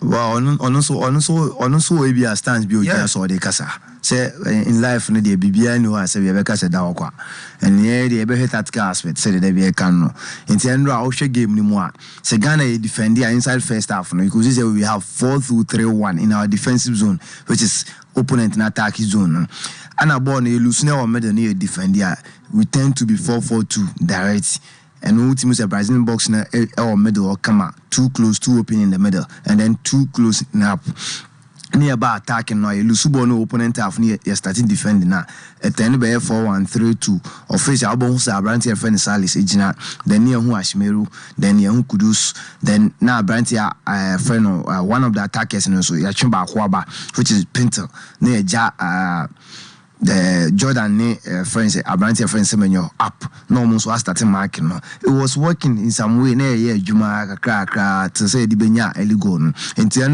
Wow, also we be a stance be so de kasa. Say in life no dey bibia no say we be kasa da okwa. And here dey be tactical aspect say dey be can no. Enti enro a wo hwe game ni mu a. Say Ghana e defend inside first half no. You could say we have 4-3-1 in our defensive zone, which is opponent in attack zone. And a ball no lose na o middle no defend here. We tend to be 4-4-2 direct. And we team is a Brazilian box na or middle or come out 2 close, 2 open in the middle, and then 2 close nap. Nearby attacking now, you lose no opponent half near you're starting defending now. At the end by 4-1-3-2. Or face our bones are Branty friend Salis Ejina, then near who Ashmeru, then near who Kudus, then now Branty friend one of the attackers and also Yachimba Huaba, which is Pinter, near the Jordan friends, Abrantia friends, Semenyo up. No almost was starting marking. It was working in some way. Juma crack to say the Benya Eligon. Until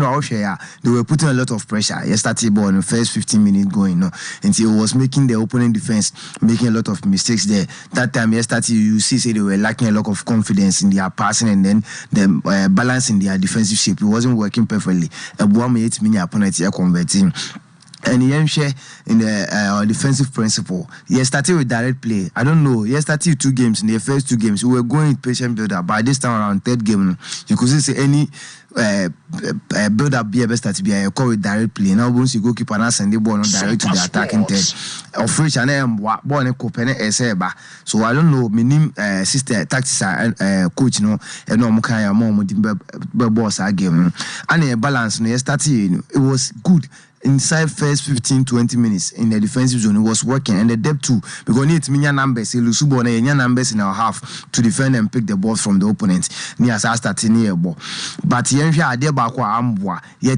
they were putting a lot of pressure. Yesterday, ball in the first 15 minutes going. Until it was making the opening defense making a lot of mistakes there. That time, yesterday, you see, say they were lacking a lot of confidence in their passing and then the balance in their defensive shape. It wasn't working perfectly. A 1 minute mini opponent here converting. And he share in the defensive principle. He started with direct play. I don't know. He started 2 games. In the first 2 games, we were going with patient builder. By this time around 3rd game, you could see any build up be best to be a call with direct play. Now once you go keep an ass and the ball not direct to the attacking third. Of which I am born a copen eseba. So I don't know. Minim sister tactics coach no and no mukaya mom boss game. And a balance no started. It was good. Inside first 15-20 minutes in the defensive zone, it was working, and the depth too, because need many numbers, numbers in our half to defend and pick the ball from the opponent. Near starting near ball, but your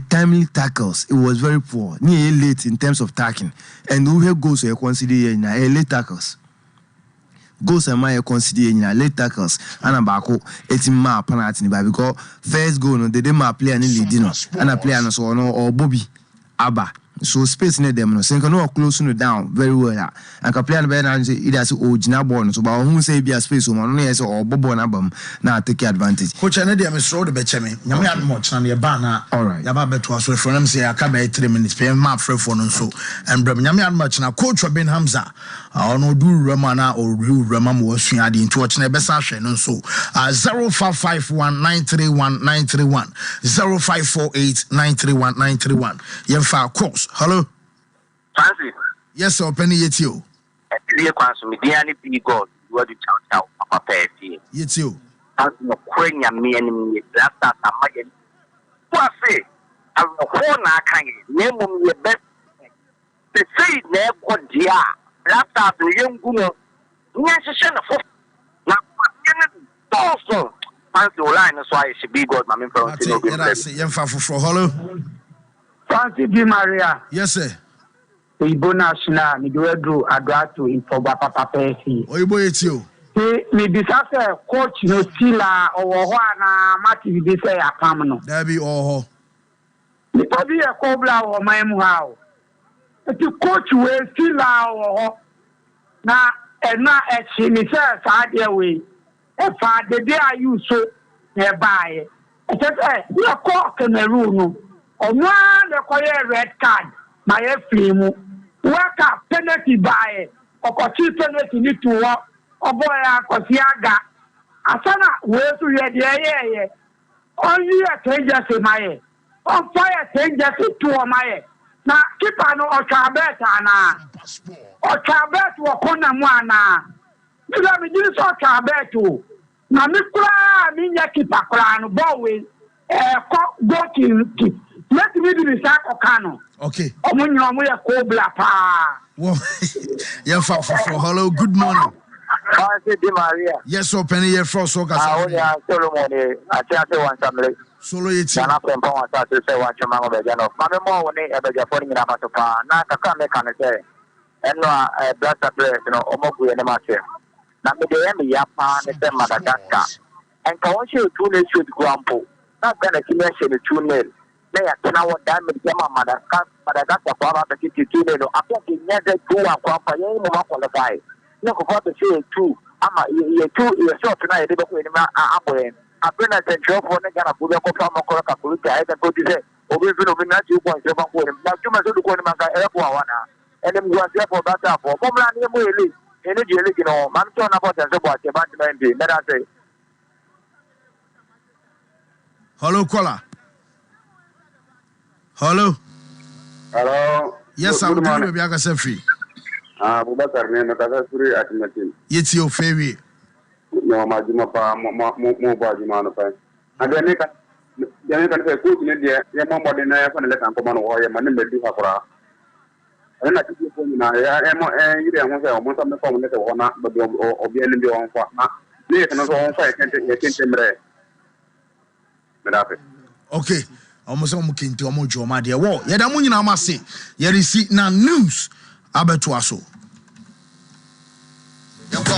timely tackles, it was very poor, near late in terms of tackling, and who goes to consider late tackles. Goals and my consider late tackles and about 18 map penalty because first goal no they didn't play any lead and a player no so or Bobby. Abba, So space near them no. So you can no close no down very well. And can play and be na either say original ball so but who say be a space so no yes or bobo na bam na take advantage. Coach na dey me so de be cheme. Nyame ad much na ba na. All right. Ya ba beto aso for them say aka be 3 minutes pay ma free for no so. And bram nyame ad much na coach Ben Hamza. Ono do rema na or do rema mo asua ade into watch na be sa hwe no so. 0551931931 0548931931. Yemfa course. Hello. Fancy. Yes sir, Penny Yetio. Clear kwaso me dia ni bi God. You do chow papa pay. Yetio. As no kwenya me enemy last time amaye. What say? I will na kan name me best. The say na ko dia. Last time the young guno. Nya hye na fo. Na also fancy line so I should be God my main friend. Yes, yemfa foforo. Hello. Fancy Di Maria. Yes sir. Ibo national mi do edu adrato infoba papa pesi. Oyibo etio. Mi bisa se coach no tila owo ho na mati bi se akam no. Da bi oho. Mi to bi e ko bla wo man mu ha o. Eti coach we tila owo na ena e chi mi se sa de we. E fa de dey ayu so e baaye. E se e ko Cameroon no. Ono le ko red card. My flame work up penalty by okochi penalty ni to wo oboya kosiaga asana we to ye de only a changes in my on fire changes to my na keeper no okabeta na okabet wo kona mu ana bila mi diri so okabet na mi kura mi nya keeper kura no ball we goalkeeping let me do this akokano. Okay. Well, yeah, hello, good morning. Di Maria. Yes, so Penny here for so yeah, Solomon. I tell you one family. Solo it. Na na pempo wa sa se wa chama ngo be jano. Mame mo woni e be jafo ni na masopa. Na kaka me kan se. Eno blood pressure no omogu ye ne ma se. Na me de me ya pa ne se Madagascar. En ka won she 2 ne shoot grampo. Na gana ki me she ne 2 ne. Na ya tena wo da me jama Madagascar kwa ba ke ti ne no. Apo ke nya de 2 akwa pa ye mo ma qualify. No ko fa se 2 ama ye 2 ye shot na ye de ko ni ma aboyen. Apena central for ne gana buga ko fa mo ko ka ku ta e ko ti se obi fi no mi na ti ko se ba ko ni na tuma so du ko ni ma ka e ko awana ene mi wa se for that for mo mla ni mo ele ene di ele kino man to na ko se bo ate ba ti ndi me da say hello caller. Hello. Hello. Yes, I'm going to be aka se free. Abubakar ne na ka suri atinatin. Yeti o fewi. No majuma pa mo ba juma no pa. Ade ne ka se ko ni de ya mo mo de na ya fa ne le kan ko ma no ho ya ma ne me du ha kora. Ade na ti ko ni na ya e mo yire ho se o mo sa me ko mo ne se ho na ba bi obi ene bi on fa. Na ne ka no so on fa e kente mre. Me da fe. Okay. Almost all kinti omo joma de wo ye da mu nyina ma se ye resi na news abeto aso yanko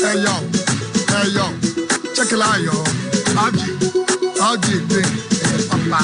hey yo check it out yo aji thing papa